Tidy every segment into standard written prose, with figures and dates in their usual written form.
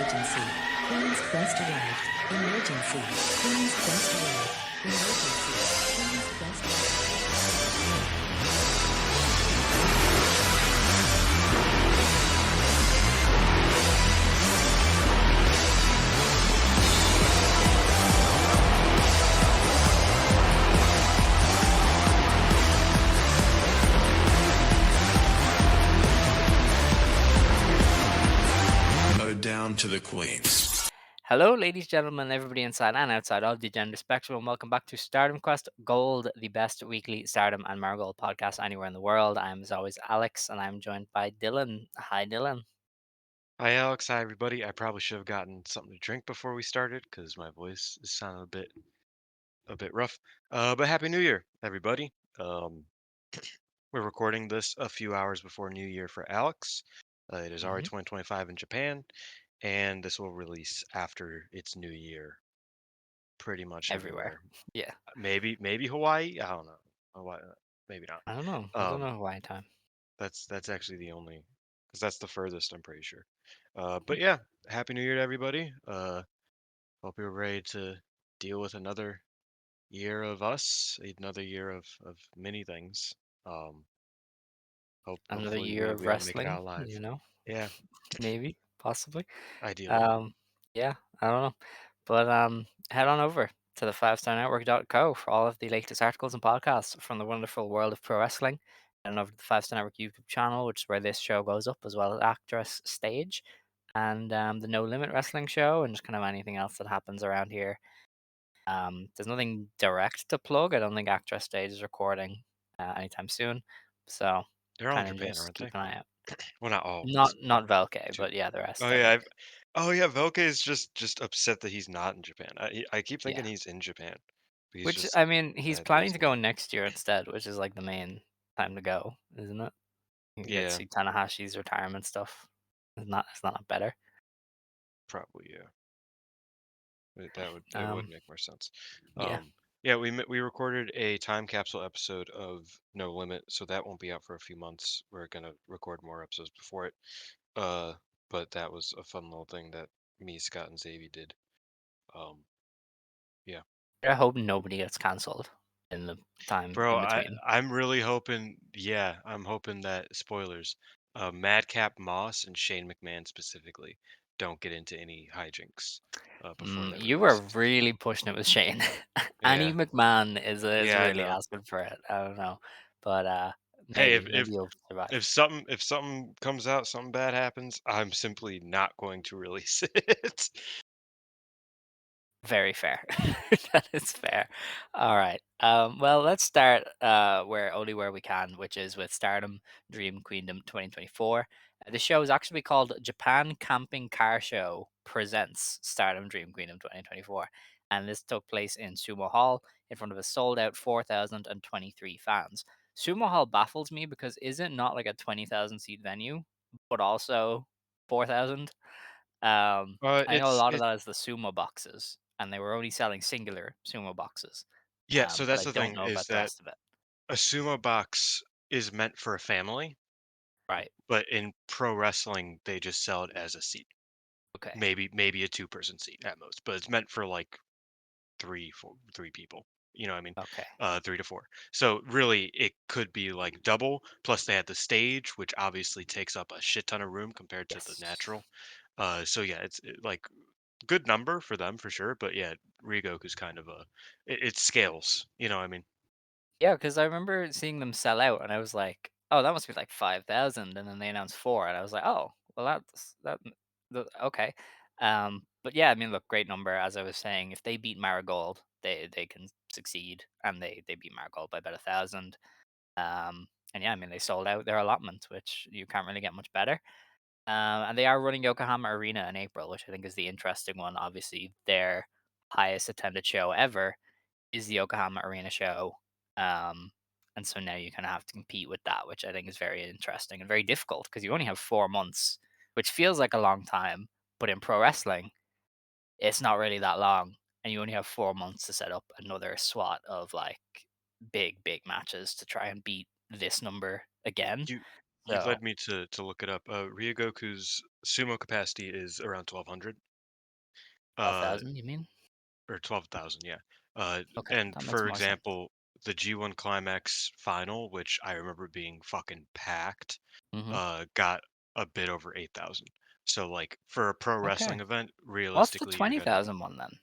Emergency. Queen's Quest arrived. Emergency. Queen's Quest arrived. Emergency. Queen's Quest down to the queens. Hello, ladies, gentlemen, everybody inside and outside of the gender spectrum, and welcome back to Stardom Quest Gold, the best weekly Stardom and Marigold podcast anywhere in the world. I'm, as always, Alex, and I'm joined by Dylan. Hi, Dylan. Hi, Alex. Hi, everybody. I probably should have gotten something to drink before we started because my voice is sounding a bit rough. But Happy New Year, everybody. We're recording this a few hours before New Year for Alex. It is already 2025 in Japan, and this will release after its New Year, pretty much Everywhere. everywhere. Yeah. Maybe Hawaii. I don't know. Hawaii, maybe not. I don't know. I don't know Hawaii time. That's actually the only, because that's the furthest. I'm pretty sure. But yeah, Happy New Year to everybody. Hope you're ready to deal with another year of us, another year of many things. Um, Another hopefully year of we all make it out wrestling, alive. Yeah, maybe, possibly. ideally. Um, yeah, I don't know. But head on over to the 5starnetwork.co for all of the latest articles and podcasts from the wonderful world of pro wrestling. And over to the 5 Star Network YouTube channel, which is where this show goes up, as well as Actress Stage and the No Limit Wrestling Show, and just kind of anything else that happens around here. There's nothing direct to plug. I don't think Actress Stage is recording anytime soon. So They're all in kind of Japan, just aren't keep they? an eye out. Well, not all. Not Velke, Two. but yeah, the rest, Oh I yeah. think. Oh yeah. Velke is just upset that he's not in Japan. I keep thinking Yeah. he's in Japan, but he's Which, just I mean, he's mad that planning he's to not. go next year instead, which is like the main time to go, isn't it? You can get to Yeah, see Tanahashi's retirement stuff. It's not better. probably yeah. That would Um, make more sense. yeah. Yeah, we recorded a time capsule episode of No Limit, so that won't be out for a few months. We're gonna record more episodes before it. Uh, but that was a fun little thing that me, Scott, and Xavier did. Um, yeah, I hope nobody gets cancelled in the time bro, in I between. I'm really hoping. Yeah, I'm hoping that spoilers, Madcap Moss and Shane McMahon specifically don't get into any hijinks before that You were releases. really pushing it with Shane. Annie Yeah, McMahon is yeah, I really know. asking for it. I don't know, but Hey, maybe you'll survive. if something comes out, something bad happens, I'm simply not going to release it. Very fair. That is fair. All right. Well, let's start where we can, which is with Stardom Dream Queendom 2024. The show is actually called Japan Camping Car Show Presents Stardom Dream Queendom 2024, and this took place in Sumo Hall in front of a sold-out 4,023 fans. Sumo Hall baffles me because is it not like a 20,000 seat venue, but also 4,000? I know a It's lot of it that is the sumo boxes, and they were only selling singular sumo boxes. Yeah, so But that's I the don't thing know is about the that rest of it. a sumo box is meant for a family, Right. but in pro wrestling they just sell it as a seat. Okay. Maybe a two-person seat at most, but it's meant for like three people. You know what I mean? Okay. 3 to 4. So really, it could be like double. Plus, they had the stage, which obviously takes up a shit ton of room compared to the Yes. natural. So yeah, like good number for them for sure. But yeah, Rigoku's kind of it scales. You know what I mean? Yeah, because I remember seeing them sell out, and I was like, "Oh, that must be like 5,000." And then they announced four, and I was like, "Oh, well, okay." But yeah, I mean, look, great number. As I was saying, if they beat Marigold, they can succeed, and they beat Marigold by about 1,000. And yeah, I mean, they sold out their allotment, which you can't really get much better. And they are running Yokohama Arena in April, which I think is the interesting one. Obviously, their highest attended show ever is the Yokohama Arena show. Um, and so now you kind of have to compete with that, which I think is very interesting and very difficult because you only have 4 months, which feels like a long time. But in pro wrestling, it's not really that long. And you only have 4 months to set up another SWAT of like big matches to try and beat this number again. You you've So led me to look it up. Ryogoku's sumo capacity is around 1,200. Uh, 12,000, you mean? or 12,000, yeah. Uh, Okay, and that makes for more sense. example, the G1 Climax final, which I remember being fucking packed, Hmm. got a bit over 8,000. So like for a pro Okay. wrestling event, What's the realistically, you're gonna 20,000 one then?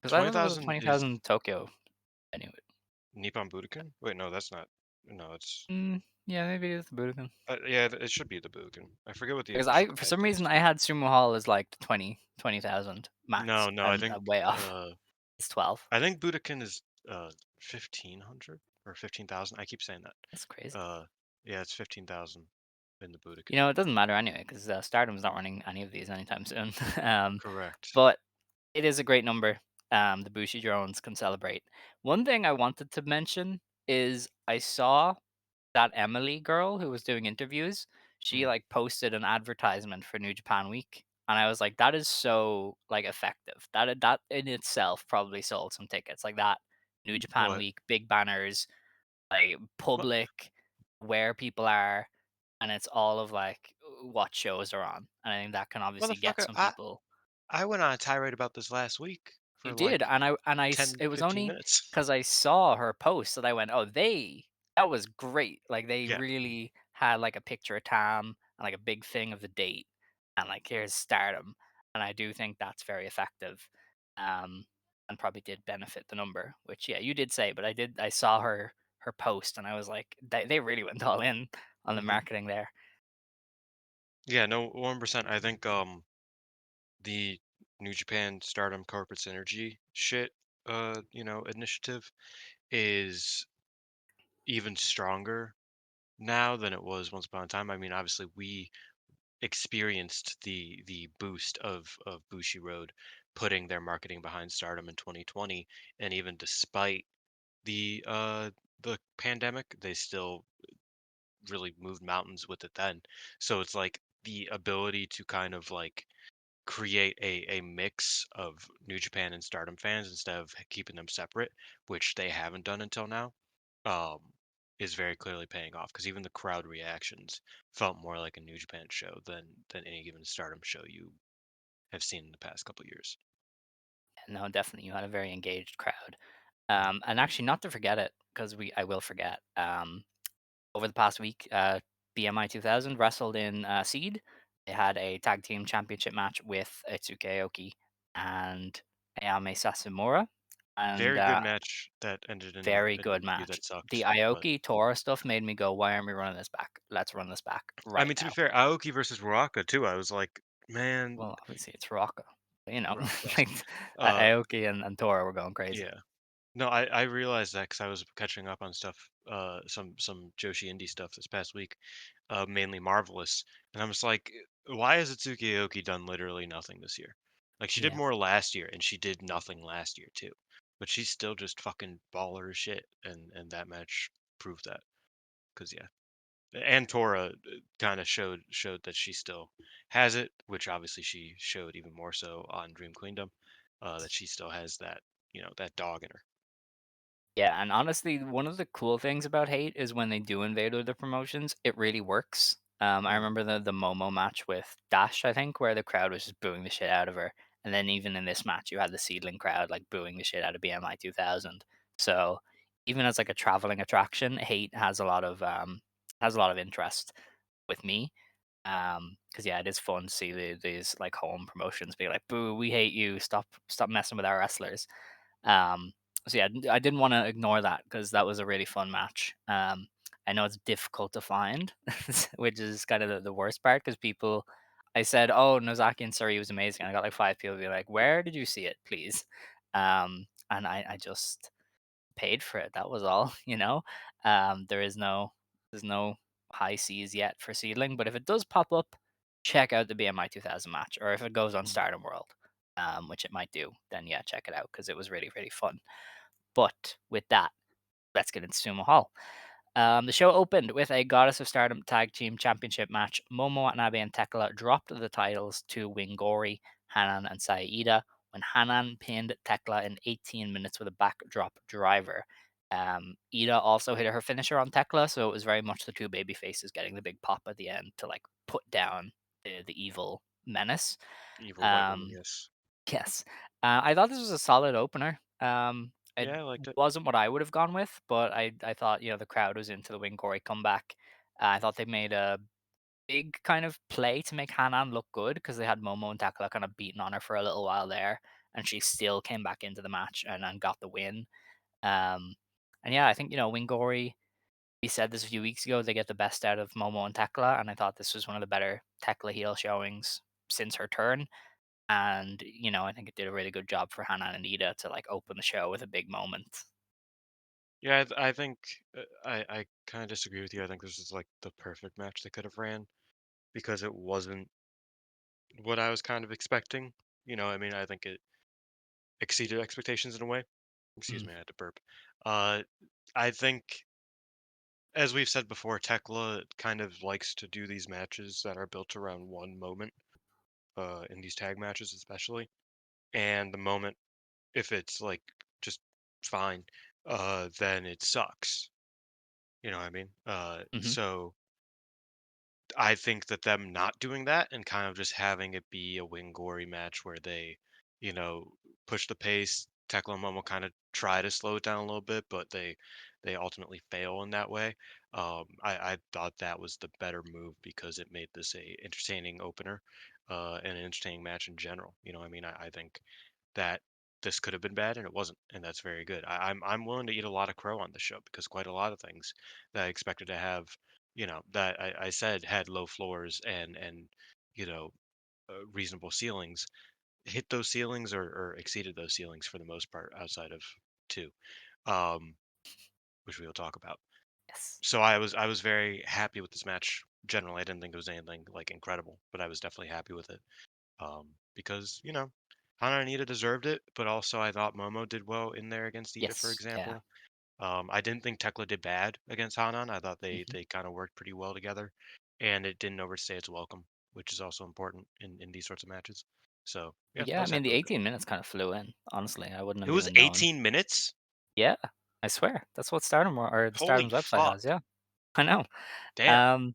Because I thought there was a 20,000 is 20,000 Tokyo anyway. Nippon Budokan. Wait, no, that's not. No, it's Yeah, maybe it's the Budokan. yeah, it should be the Budokan. I forget what the Because official for some capacity reason is. I had Sumo Hall as like 20,000 max, No, no, I and think I'm way off. It's 12. I think Budokan is 1,500 or 15,000. I keep saying that. That's crazy. Uh, yeah, it's 15,000 in the You Budokan. know, it doesn't matter anyway because Stardom's not running any of these anytime soon. Correct. But it is a great number. The Bushi drones can celebrate. One thing I wanted to mention is I saw that Emily girl who was doing interviews, she, Mm. like, posted an advertisement for New Japan Week, and I was like, "That is so, like, effective." That in itself probably sold some tickets, like, that New Japan What? Week, big banners, like, What? public, where people are, and it's all of, like, what shows are on, and I think that can obviously get Motherfucker, some I people. I went on a tirade about this last week You for did, like and ten it was fifteen only minutes. because I saw her post that I went, "Oh, that was great." Like, they Yeah. really had, like, a picture of Tam and, like, a big thing of the date, and, like, here's Stardom, and I do think that's very effective, um, and probably did benefit the number, which, yeah, you did say, but I saw her post, and I was like, They really went all in on the Hmm. marketing there." Yeah, no, 1%. I think the New Japan Stardom Corporate Synergy shit, initiative is even stronger now than it was once upon a time. I mean, obviously we experienced the boost of Bushiroad putting their marketing behind Stardom in 2020, and even despite the pandemic, they still really moved mountains with it then. So it's like the ability to kind of like create a mix of New Japan and Stardom fans instead of keeping them separate, which they haven't done until now, um, is very clearly paying off. Because even the crowd reactions felt more like a New Japan show than any given Stardom show you have seen in the past couple years. No, definitely, you had a very engaged crowd, Mhm. and actually, not to forget it, because I will forget, over the past week, BMI 2000 wrestled in Seed. They had a tag team championship match with Itsuki Aoki and Ayame Sasamura, and Very good match that ended in very a good DQ match. that The sucked. But Aoki Tora stuff made me go, "Why aren't we running this back? Let's run this back I right mean, to be now." fair, Aoki versus Ruaka too. I was like, man, Well, obviously it's Rocco, but, Ruaka's like, awesome. Aoki and Tora were going crazy. Yeah. No, I realized that because I was catching up on stuff, some Joshi indie stuff this past week, mainly Marvelous, and I'm just like, why has Itsuki Aoki done literally nothing this year? Like she did Yeah. more last year, and she did nothing last year too, but she's still just fucking baller as shit, and that match proved that. Cause yeah, and Tora kind of showed that she still has it, which obviously she showed even more so on Dream Queendom, that she still has that that dog in her. Yeah, and honestly, one of the cool things about Hate is when they do invade other promotions, it really works. I Mm. remember the Momo match with Dash, I think, where the crowd was just booing the shit out of her, and then even in this match, you had the Seedling crowd like booing the shit out of BMI 2000. So even as like a traveling attraction, Hate has a lot of interest with me. Because yeah, it is fun to see these like home promotions be like, "Boo, we hate you! Stop messing with our wrestlers." Um, so yeah, I didn't want to ignore that because that was a really fun match. I know it's difficult to find, which is kind of the worst part because people. I said, "Oh, Nozaki and Suri was amazing." I got like five people be like, "Where did you see it, please?" And I just paid for it. That was all, you know. There is there's no high seas yet for Seedling, but if it does pop up, check out the BMI 2000 match, or if it goes on Mm. Stardom World, which it might do, then yeah, check it out because it was really really fun. But with that, let's get into Sumo Hall. The show opened with a Goddess of Stardom Tag Team Championship match. Momo Watanabe and Tekla dropped the titles to Wingori, Hanan, and Saida when Hanan pinned Tekla in 18 minutes with a backdrop driver. Ida also hit her finisher on Tekla, so it was very much the two baby faces getting the big pop at the end to like put down the evil menace. Evil white woman, Um, yes. yes, I thought this was a solid opener. It Yeah, I liked it. wasn't what I would have gone with, but I thought the crowd was into the Wingori comeback. I thought they made a big kind of play to make Hanan look good because they had Momo and Takala kind of beating on her for a little while there, and she still came back into the match and got the win. Um, and yeah, I think Wingori. We said this a few weeks ago. They get the best out of Momo and Tekla, and I thought this was one of the better Tekla heel showings since her turn. And I think it did a really good job for Hanan and Ida to like open the show with a big moment. Yeah, I think I kind of disagree with you. I think this is like the perfect match they could have ran because it wasn't what I was kind of expecting. I mean, I think it exceeded expectations in a way. Excuse Mm, me, I had to burp. Uh, I think, as we've said before, Tekla kind of likes to do these matches that are built around one moment, in these tag matches especially. And the moment, if it's like just fine, then it sucks. You know what I mean? hmm So I think that them not doing that and kind of just having it be a Wingori match where they, you know, push the pace. Tekla and Momo kind of try to slow it down a little bit, but they ultimately fail in that way. I thought that was the better move because it made this a entertaining opener, and an entertaining match in general. I mean, I think that this could have been bad and it wasn't, and that's very good. I'm willing to eat a lot of crow on the show because quite a lot of things that I expected to have, that I said had low floors and you know reasonable ceilings, hit those ceilings or exceeded those ceilings for the most part outside of two, um, which we will talk about. Yes. So I was very happy with this match. Generally, I didn't think it was anything like incredible, but I was definitely happy with it. Because Hana and Ida deserved it, but also I thought Momo did well in there against Ida, for Yes. Yeah. example. I didn't think Tekla did bad against Hanan. I thought they hmm they kind of worked pretty well together, and it didn't overstay its welcome, which is also important in these sorts of matches. So yeah, I Yeah. I was mean, happy the with it. 18 minutes kind of flew in. Honestly, I wouldn't It have was even known. 18 minutes. Yeah, I swear that's what Stardom or the Holy Stardom's website fuck! has. Yeah, I know. Damn. Um,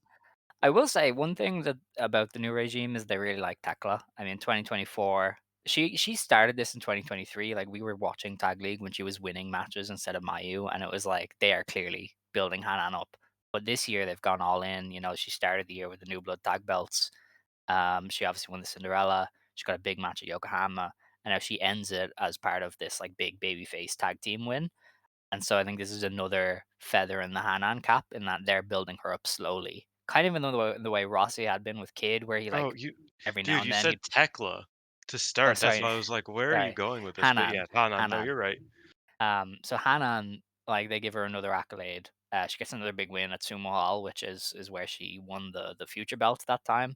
I will say one thing that about the new regime is they really like Tekla. I mean, 2024, she started this in 2023. Like we were watching Tag League when she was winning matches instead of Mayu, and it was like they are clearly building Hanan up. But this year they've gone all in. She started the year with the new blood tag belts. She obviously won the Cinderella. She got a big match at Yokohama, and now she ends it as part of this like big babyface tag team win. And so I think this is another feather in the Hanan cap in that they're building her up slowly. Kind of in the way Rossi had been with Kid, where he Oh, like every now dude, and you then said he'd Tekla to oh start. That's sorry, why I was like, where are you sorry. going with this? But Hanan. yeah, Hanan. No, Hanan. you're right. So Hanan, like they give her another accolade. She gets another big win at Sumo Hall, which is where she won the future belt that time.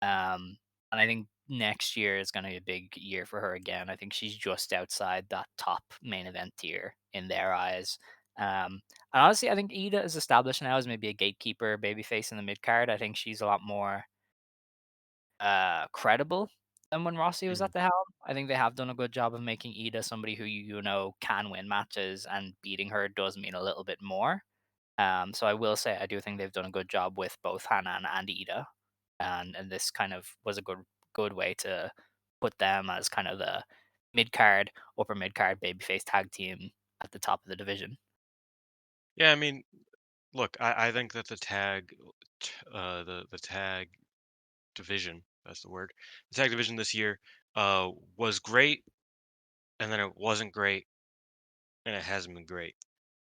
Um, and I think next year is going to be a big year for her again. I think she's just outside that top main event tier in their eyes. And honestly, I think Ida is established now as maybe a gatekeeper babyface in the mid card. I think she's a lot more credible than when Rossi was Mhm. at the helm. I think they have done a good job of making Ida somebody who can win matches, and beating her does mean a little bit more. So I will say I do think they've done a good job with both Hanan and Ida, and this kind of was a good way to put them as kind of the mid card, upper mid card babyface tag team at the top of the division. Yeah, I mean, look, I think that the tag division, that's the word, the tag division this year, was great, and then it wasn't great, and it hasn't been great.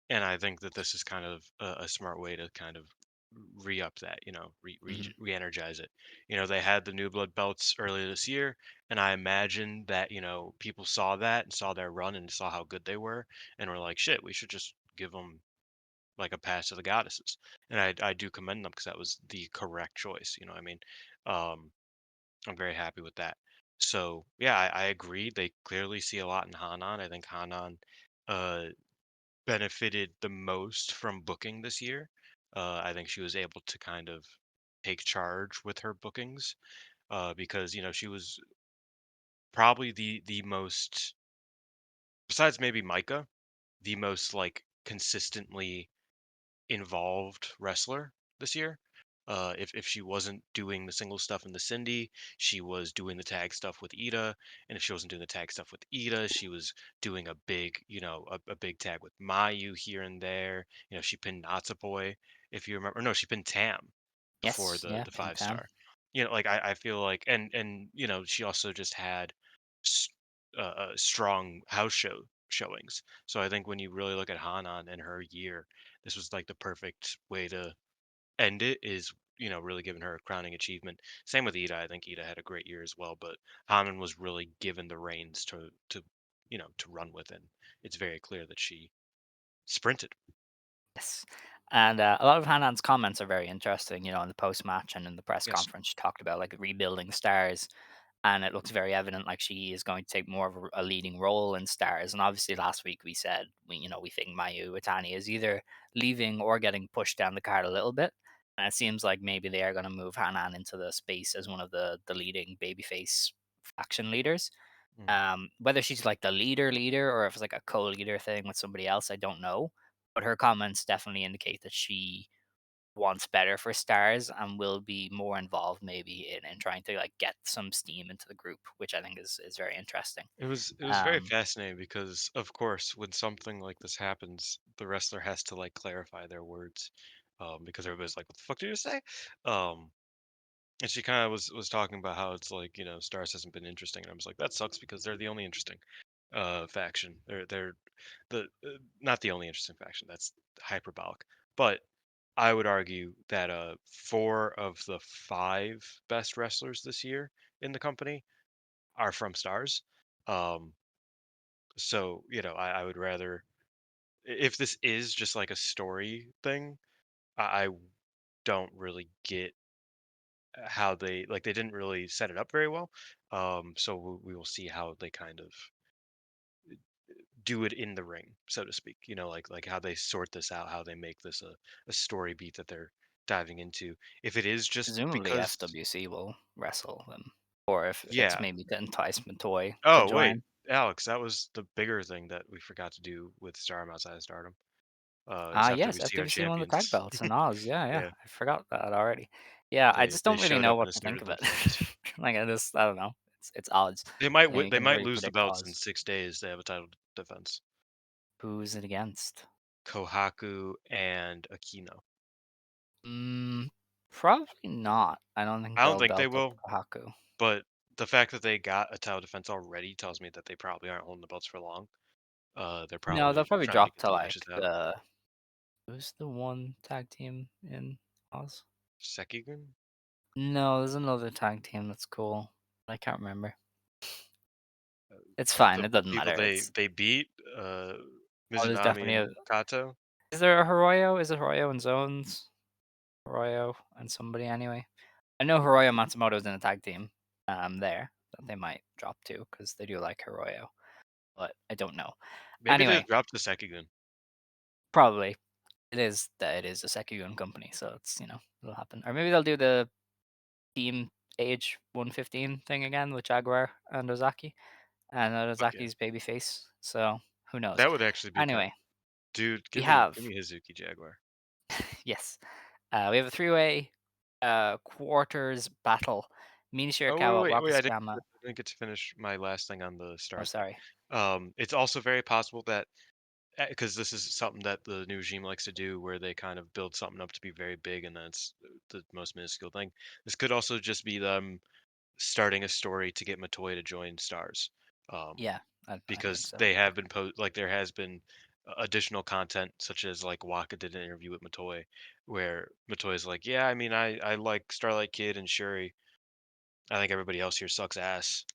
And I think that this is kind of a smart way to kind of re-up that, hmm re-energize it. They had the new blood belts earlier this year, and I imagine that, people saw that and saw their run and saw how good they were, and were like, shit, we should just give them like a pass to the goddesses. And I do commend them because that was the correct choice. You know what I mean? Um, I'm very happy with that. So yeah, I agree. They clearly see a lot in Hanan. I think Hanan uh, benefited the most from booking this year. I think she was able to kind of take charge with her bookings, because she was probably the most, besides maybe Micah, the most like consistently involved wrestler this year. If she wasn't doing the single stuff in the Cindy, she was doing the tag stuff with Ida, and if she wasn't doing the tag stuff with Ida, she was doing a big, a big tag with Mayu here and there. She pinned Natsupoi, if you remember. No, she pinned Tam before Yes, the yeah, five Pintam. star. Like I feel like, and she also just had s- strong house showings. So I think when you really look at Hanan and her year, this was like the perfect way to end it, is really giving her a crowning achievement. Same with Ida. I think Ida had a great year as well, but Hanan was really given the reins to run with, and it's very clear that she sprinted. Yes. And a lot of Hanan's comments are very interesting, in the post match and in the press Yes. conference. She talked about like rebuilding stars, and it looks very evident like she is going to take more of a leading role in stars. And obviously, last week we said we think Mayu Iwatani is either leaving or getting pushed down the card a little bit. And it seems like maybe they are going to move Hanan into the space as one of the leading babyface faction leaders. Mm. Whether she's like the leader, or if it's like a co-leader thing with somebody else, I don't know. But her comments definitely indicate that she wants better for stars and will be more involved maybe in trying to like get some steam into the group, which I think is very interesting. It was very Um, fascinating because, of course, when something like this happens, the wrestler has to like clarify their words, because everybody's like, "What the fuck did you say?" Um, and she kind of was talking about how it's like, Stars hasn't been interesting, and I was like, that sucks because they're the only interesting faction. They're the not the only interesting faction. That's hyperbolic, but I would argue that four of the five best wrestlers this year in the company are from Stars. Um, so I would rather, if this is just like a story thing, I don't really get how they didn't really set it up very well. So we will see how they kind of do it in the ring, so to speak. Like how they sort this out, how they make this a story beat that they're diving into. If it is just Presumably because, FWC will wrestle them, or if it's yeah. maybe to entice Matoy to Oh wait, join. Alex, that was the bigger thing that we forgot to do with Stardom outside of Stardom. Is Ah, yes, FWC are FWC won the tag champions. belts in Oz. Yeah, yeah, Yeah, I forgot that already. Yeah, I just they don't really showed know up in what a to think standard of it. defense. Like I don't know. It's odds. You They can never might really lose the predict belts in odds. 6 days. They have a title defense. Who's it against? Kohaku and Akino. Mm, probably not. I don't think I don't they'll think they belt up will, Kohaku. but the fact that they got a title defense already tells me that they probably aren't holding the belts for long. They're No, they'll probably probably trying to drop get to the matches like out. the who's the one tag team in Oz? Sekigun? No, there's another tag team that's cool. I can't remember. It's The fine. It doesn't people matter. It's they beat, uh, there's Mizunami definitely a. and Kato. Is there a Hiroyo? Is it Hiroyo and Zones? Hiroyo and somebody anyway. I know Hiroyo Matsumoto's in a tag team. There that they might drop to because they do like Hiroyo, but I don't know. Maybe they Anyway, dropped the Sekigun. probably it is a Sekigun company, so it'll happen. Or maybe they'll do the Team Age 115 thing again with Jaguar and Ozaki, and Fuck yeah. Ozaki's babyface. So who knows? That would actually be kind. Anyway, Dude, we give have me Hazuki Jaguar. yes, we have a three-way quarters battle. Mina Oh, Shirakawa, wait, Wakasuyama. I didn't get to finish my last thing on the Oh, Stars thing. sorry. It's also very possible that, because this is something that the new regime likes to do, where they kind of build something up to be very big, and then it's the most minuscule thing. This could also just be them starting a story to get Matoy to join Stars, um, Yeah, I think because so. they have been like there has been additional content, such as like Waka did an interview with Matoy, where Matoy is like, yeah, I mean, I like Starlight Kid and Shuri. I think everybody else here sucks ass.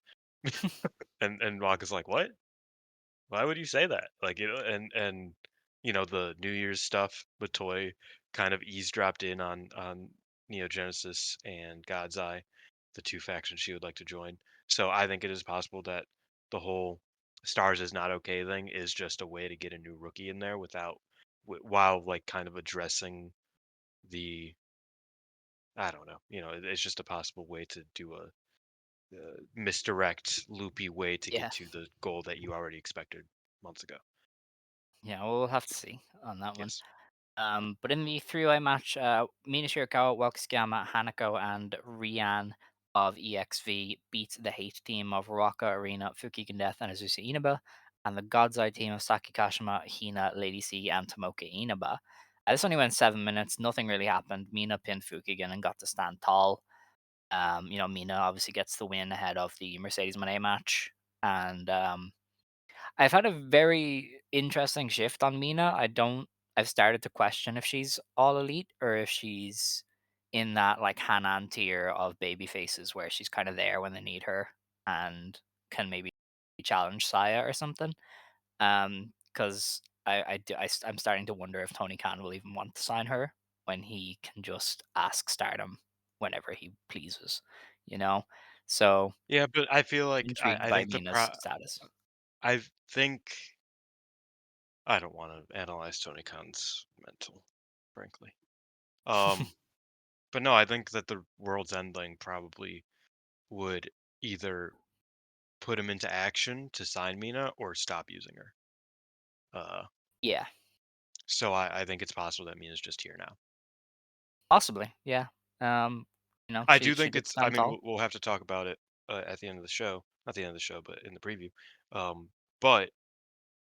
And Waka's like, what? Why would you say that? Like, and the New Year's stuff with Toy kind of eavesdropped in on Neo Genesis and God's Eye, the two factions she would like to join. So I think it is possible that the whole Stars is not okay thing is just a way to get a new rookie in there without, while like kind of addressing the, I don't know, it's just a possible way to do a misdirect, loopy way to get Yeah. to the goal that you already expected months ago. Yeah, we'll have to see on that one. Yes. But in the three-way match, Mina Shirakawa, Wakasuyama, Hanako, and Rian of EXV beat the Hate team of Raka, Arena, Fukigen Death, and Azusa Inaba, and the God's Eye team of Saki Kashima, Hina, Lady C, and Tomoka Inaba. This only went 7 minutes. Nothing really happened. Mina pinned Fukigen and got to stand tall. Mina obviously gets the win ahead of the Mercedes Monet match, and I've had a very interesting shift on Mina. I've started to question if she's all elite or if she's in that like Hanan tier of baby faces where she's kind of there when they need her and can maybe challenge Saya or something. Because I'm starting to wonder if Tony Khan will even want to sign her when he can just ask Stardom whenever he pleases, you know. So Yeah, but I feel like intrigued I by think Mina's status. I think I don't want to analyze Tony Khan's mental, frankly. Um, but no, I think that the World's Ending probably would either put him into action to sign Mina or stop using her. Uh, Yeah. so I think it's possible that Mina's just here now. Possibly, yeah. I do She think did it's. I stand mean, tall. we'll have to talk about it at the end of the show. Not the end of the show, but in the preview. But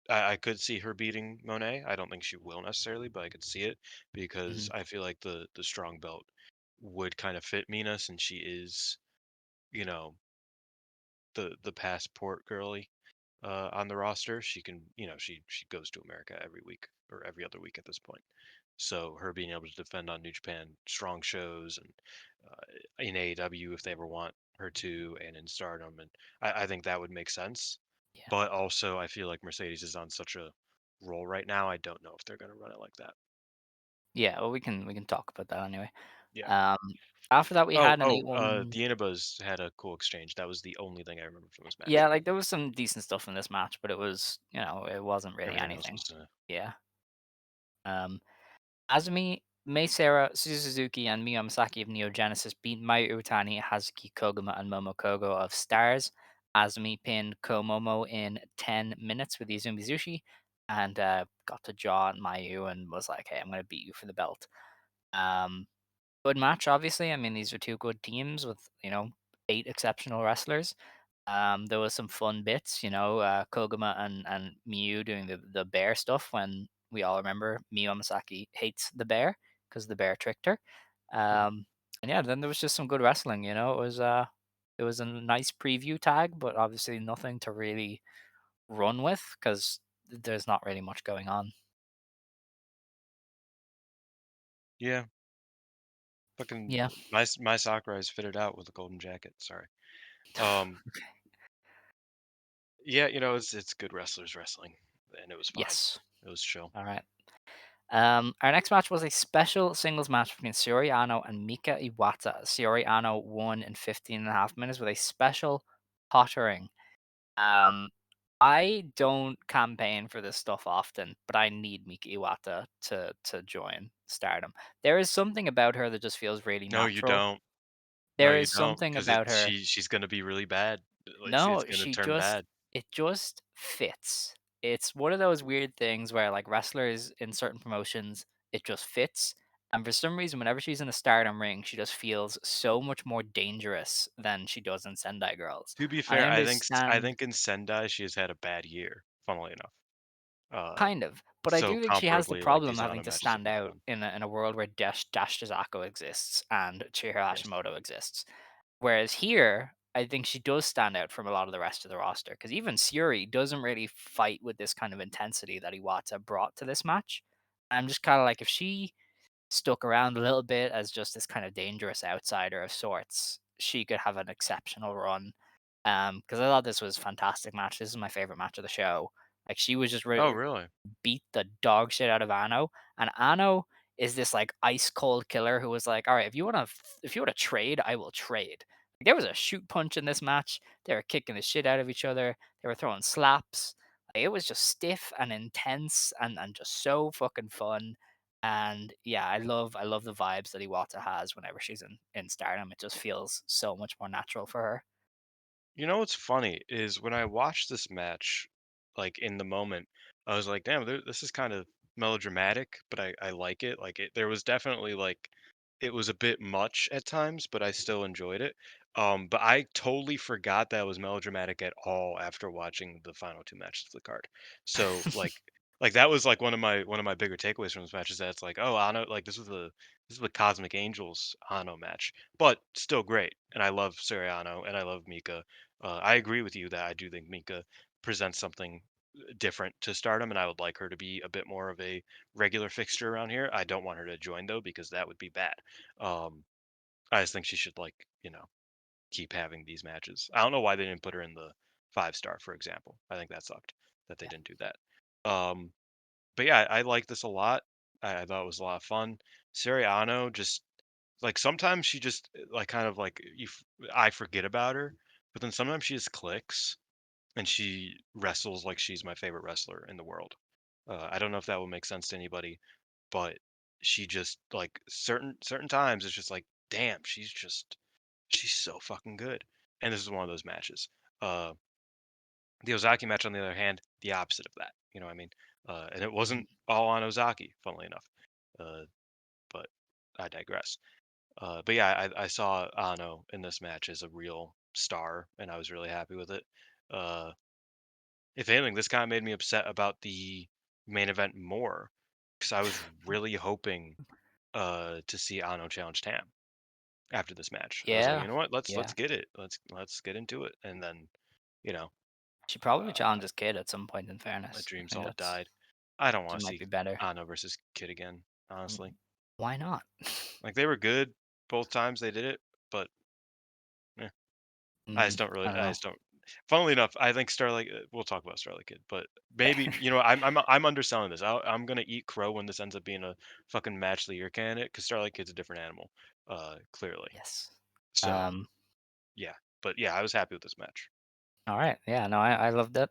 I could see her beating Monet. I don't think she will necessarily, but I could see it because Mhm. I feel like the strong belt would kind of fit Mina since she is, you know, the passport girly on the roster. She can, she goes to America every week or every other week at this point. So her being able to defend on New Japan strong shows and in AEW if they ever want her to, and in Stardom, and I think that would make sense. Yeah. But also, I feel like Mercedes is on such a roll right now. I don't know if they're going to run it like that. Yeah, well, we can talk about that anyway. Yeah. Um, After that, we had an 8-1. The Inabas had a cool exchange. That was the only thing I remember from this match. Yeah, like, there was some decent stuff in this match, but it wasn't really Everything else anything. was, Yeah. Um, Azumi, Mei Seira, Suzu Suzuki, and Miyo Masaki of Neo Genesis beat Mayu Iwatani, Hazuki Koguma, and Momo Kogo of Stars. Azumi pinned Komomo in 10 minutes with the Izumi Zushi and got to jaw at Mayu and was like, hey, I'm going to beat you for the belt. Um, Good match, obviously. I mean, these are two good teams with, eight exceptional wrestlers. There was some fun bits, Koguma and Miyu doing the bear stuff when we all remember Miyu Masaki hates the bear because the bear tricked her. Um, and yeah, then there was just some good wrestling, it was a nice preview tag, but obviously nothing to really run with because there's not really much going on. yeah. Fucking Yeah. my Sakurai is fitted out with a golden jacket. Sorry. Um, yeah, it's good wrestlers wrestling, and it was fine. Yes. It was chill. All right. Our next match was a special singles match between Saori Ano and Mika Iwata. Saori Ano won in 15.5 minutes with a special pottering. Um, I don't campaign for this stuff often, but I need Mika Iwata to join Stardom. There is something about her that just feels really No, you natural. don't. No, There you is don't, something because about her. she's gonna be really bad. Like, it's No, gonna turn bad. it just fits. It's one of those weird things where like wrestlers in certain promotions, it just fits. And for some reason, whenever she's in a Stardom ring, she just feels so much more dangerous than she does in Sendai Girls. To be And I fair, I understand think in Sendai she has had a bad year, funnily enough. Uh, kind of, but I so do think she has the comparably, like, problem these having Ano to matches have stand been out fun. in a world where Dash Chizako exists and Chihiro Yes. Hashimoto exists. Whereas here, I think she does stand out from a lot of the rest of the roster because even Suri doesn't really fight with this kind of intensity that Iwata brought to this match. I'm just kind of like, if she stuck around a little bit as just this kind of dangerous outsider of sorts, she could have an exceptional run. Because I thought this was a fantastic match. This is my favorite match of the show. Like she was just Oh, really? beat the dog shit out of Ano, and Ano is this like ice cold killer who was like, "All right, if you want to trade, I will trade." Like, there was a shoot punch in this match. They were kicking the shit out of each other. They were throwing slaps. Like, it was just stiff and intense and just so fucking fun. And yeah, I love the vibes that Iwata has whenever she's in Stardom. It just feels so much more natural for her. You know what's funny is when I watched this match, like, in the moment, I was like, damn, this is kind of melodramatic, but I like it. Like there was definitely like it was a bit much at times, but I still enjoyed it. But I totally forgot that it was melodramatic at all after watching the final two matches of the card. So like that was like one of my bigger takeaways from this match is that it's like, oh, Ano, like this is the Cosmic Angels Ano match, but still great. And I love Suriano and I love Mika. I agree with you that I do think Mika presents something different to Stardom, and I would like her to be a bit more of a regular fixture around here. I don't want her to join though because that would be bad. Um, I just think she should like keep having these matches. I don't know why they didn't put her in the 5 star, for example. I think that sucked that they Yeah. didn't do that. Um, but yeah, I like this a lot. I thought it was a lot of fun. Seriano just like sometimes she just like kind of like I forget about her, but then sometimes she just clicks and she wrestles like she's my favorite wrestler in the world. I don't know if that will make sense to anybody, but she just like certain times it's just like, damn, she's so fucking good. And this is one of those matches. Uh, the Ozaki match, on the other hand, the opposite of that. You know what I mean? And it Mhm. wasn't all on Ozaki, funnily enough. Uh, but I digress. But yeah, I saw Ano in this match as a real star, and I was really happy with it. Uh, If anything, this kinda made me upset about the main event more, because I was really hoping, to see Ano challenge Tam after this match. I was like, Yeah. "You know what? Let's Yeah. get it. Let's get into it." And then, you know, She probably uh, challenges Kid at some point, in my fairness. I dreams think all that's died. I don't she wanna might see be better. Ano versus Kid again, Mm, honestly. why not? Like, they were good both times they did it, but, eh. I don't I know. just don't funnily enough, I think Starlight we'll talk about Starlight Kid, but maybe, I'm underselling this. I'm gonna eat crow when this ends up being a fucking match of the year candidate because Starlight Kid's a different animal, clearly. Yes. So, Um, yeah. But, yeah, I was happy with this match. all right. Yeah, no, I loved it.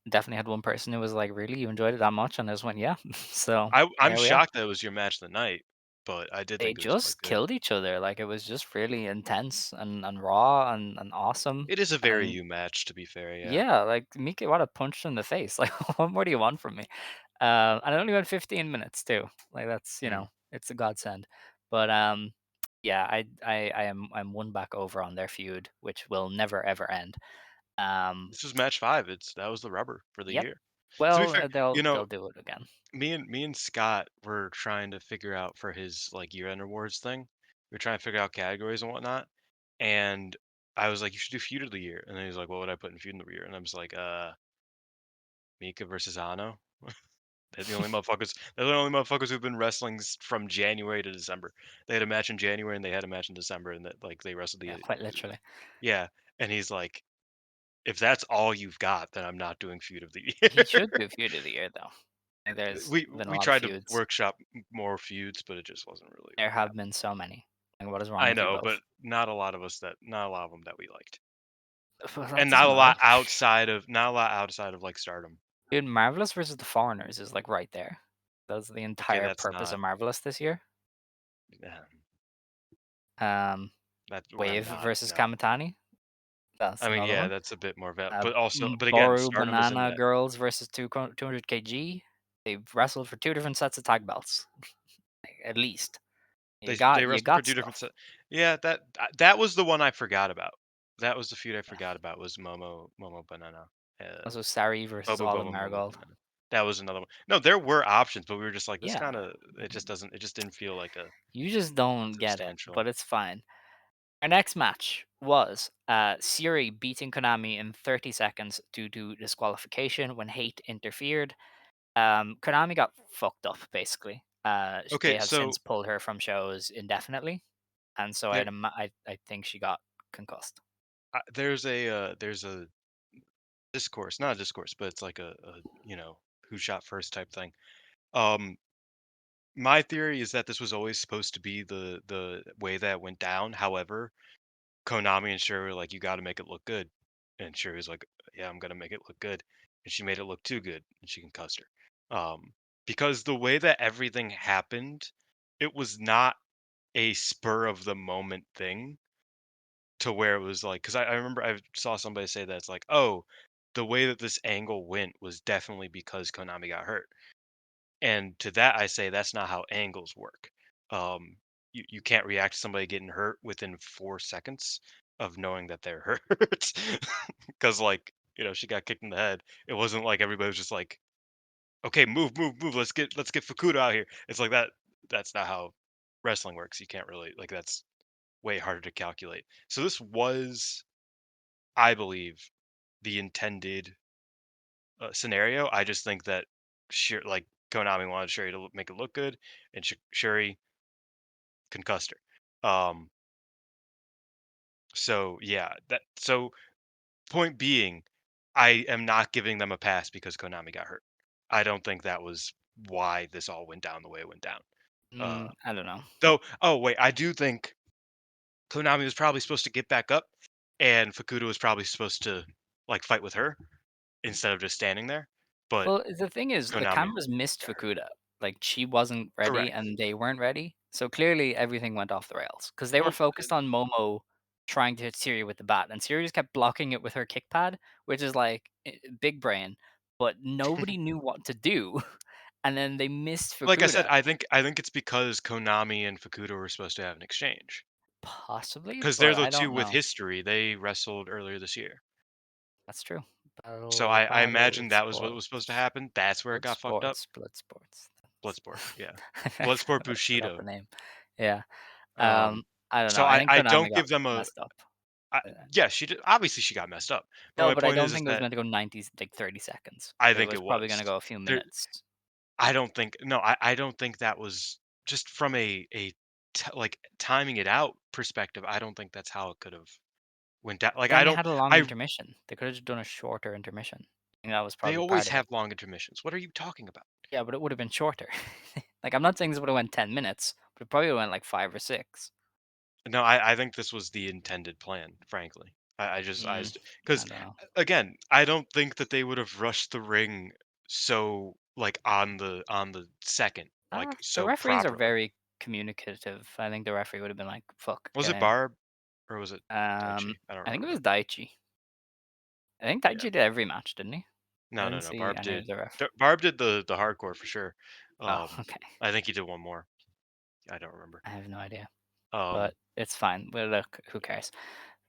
Definitely had one person who was like, "Really, you enjoyed it that much?" And I just went, "Yeah." So I'm there we are. shocked that it was your match of the night, but I did They think it was quite just good. killed each other. Like it was just really intense and raw and awesome. It is a very And you match, to be fair, yeah. yeah, like Mika, what a punch in the face. Like, what more do you want from me? And it only went 15 minutes too. Like that's Mm. it's a godsend. But yeah, I'm one back over on their feud, which will never ever end. Um, This was match 5. That was the rubber for the yep. year. To be Well, fair, you know they'll do it again. me and Scott were trying to figure out for his like year-end awards thing. We were trying to figure out categories and whatnot. And I was like, "You should do feud of the year." And then he's like, "What would I put in feud of the year?" And I was like, Mika versus Ano." They're the only motherfuckers who've been wrestling from January to December. They had a match in January and they had a match in December, and that like they wrestled Yeah, the quite literally. yeah. And he's like, "If that's all you've got, then I'm not doing feud of the He year." should do feud of the year though. Like, there's been a We lot of tried to feuds. workshop more feuds, but it just wasn't really There working have out. been so many. Like, what is wrong I with you know, but both? not a lot of them that we liked. Well, that And not a doesn't lot matter. outside of like Stardom. Dude, Marvelous versus the Foreigners is like right there. That's the Okay, entire that's purpose of not Marvelous this year. um, Um, that's where I'm Wave not. versus No. Kamitani. That's I mean, another yeah, one. that's a bit more Uh, but again, Boru Stardom is in Banana that. Girls versus 200 kg. They've wrestled for two different sets of tag belts, at least. They You wrestled for got 2 different stuff. set. Yeah, that was the one I forgot about. That was the feud I Yeah. forgot about was Momo Banana. Also, Sari versus Bobo Olive Bobo Momo Marigold. Banana. That was another one. No, there were options, but we were just like, this Yeah. kinda it just didn't feel like a You just don't get it, substantial. but it's fine. Our next match was Siri beating Konami in 30 seconds due to disqualification when Hate interfered. Konami got fucked up basically. They Okay, have so since pulled her from shows indefinitely, and so there I think she got concussed. there's a discourse, not a discourse, but it's like who shot first type thing. Um, my theory is that this was always supposed to be the way that it went down. However, Konami and Sherry were like, "You got to make it look good," and Sherry was like, "Yeah, I'm gonna make it look good," and she made it look too good, and she concussed her. Because the way that everything happened, it was not a spur of the moment thing to where it was like, because I remember I saw somebody say that it's like, oh. the way that this angle went was definitely because Konami got hurt. And to that, I say that's not how angles work. Um, you can't react to somebody getting hurt within 4 seconds of knowing that they're hurt, because like she got kicked in the head. It wasn't like everybody was just like, okay, move, move, move. Let's get Fukuda out here. It's like that. That's not how wrestling works. You can't really like that's way harder to calculate. So this was, I believe, the intended scenario. I just think that like Konami wanted Sherry to make it look good, and Sherry concussed her. So yeah, that so point being, I am not giving them a pass because Konami got hurt. I don't think that was why this all went down the way it went down. Uh, I don't know. though, oh wait, I do think Konami was probably supposed to get back up, and Fukuda was probably supposed to like fight with her instead of just standing there. But Well, the thing is, the Konami cameras missed got hurt. Fukuda. Like, she wasn't ready Correct. and they weren't ready. So clearly everything went off the rails because they were Well, focused on Momo trying to hit Siri with the bat, and Siri just kept blocking it with her kick pad, which is like big brain, but nobody knew what to do. And then they missed like I said, Fukuda. I think it's because Konami and Fukuda were supposed to have an exchange Possibly, because they're but the I two don't with know. history. They wrestled earlier this year, That's true. so Battle, I battle, imagine that was what was supposed to sports. happen. That's where it Blood got fucked up. sports, blood sports. Bloodsport, yeah, I Bloodsport forgot Bushido. the name. Yeah. Um, I don't know. so I I think I Konami don't got give them a. messed up. Uh, Yeah, she did. Obviously, she got messed up. But no, my but I point don't is think it was that meant to go 90, like 30 seconds. I It think was it probably going to was. go a few There, minutes. I don't think. No, I don't think that was just from like timing it out perspective. I don't think that's how it could have went down. Like Then I they don't. had a long I intermission. They could have just done a shorter intermission. I think that was They probably part always of it. have long intermissions. What are you talking about? Yeah, but it would have been shorter. Like, I'm not saying this would have went 10 minutes, but it probably would have went like 5 or 6. No, I think this was the intended plan, frankly. Mm, I Because don't know. again, I don't think that they would have rushed the ring so like on the second, like The so referees are properly. very communicative. I think the referee would have been like, "Fuck, Was get it in." Barb or was it Daichi? I don't I think it remember. was Daichi. I think Yeah. Daichi did every match, didn't he? I No, no, didn't no. see Barb any of did. the ref. Barb did the hardcore for sure. Oh, okay. I think he did one more. I don't remember. I have no idea, Um, but it's fine. Well, look, who cares?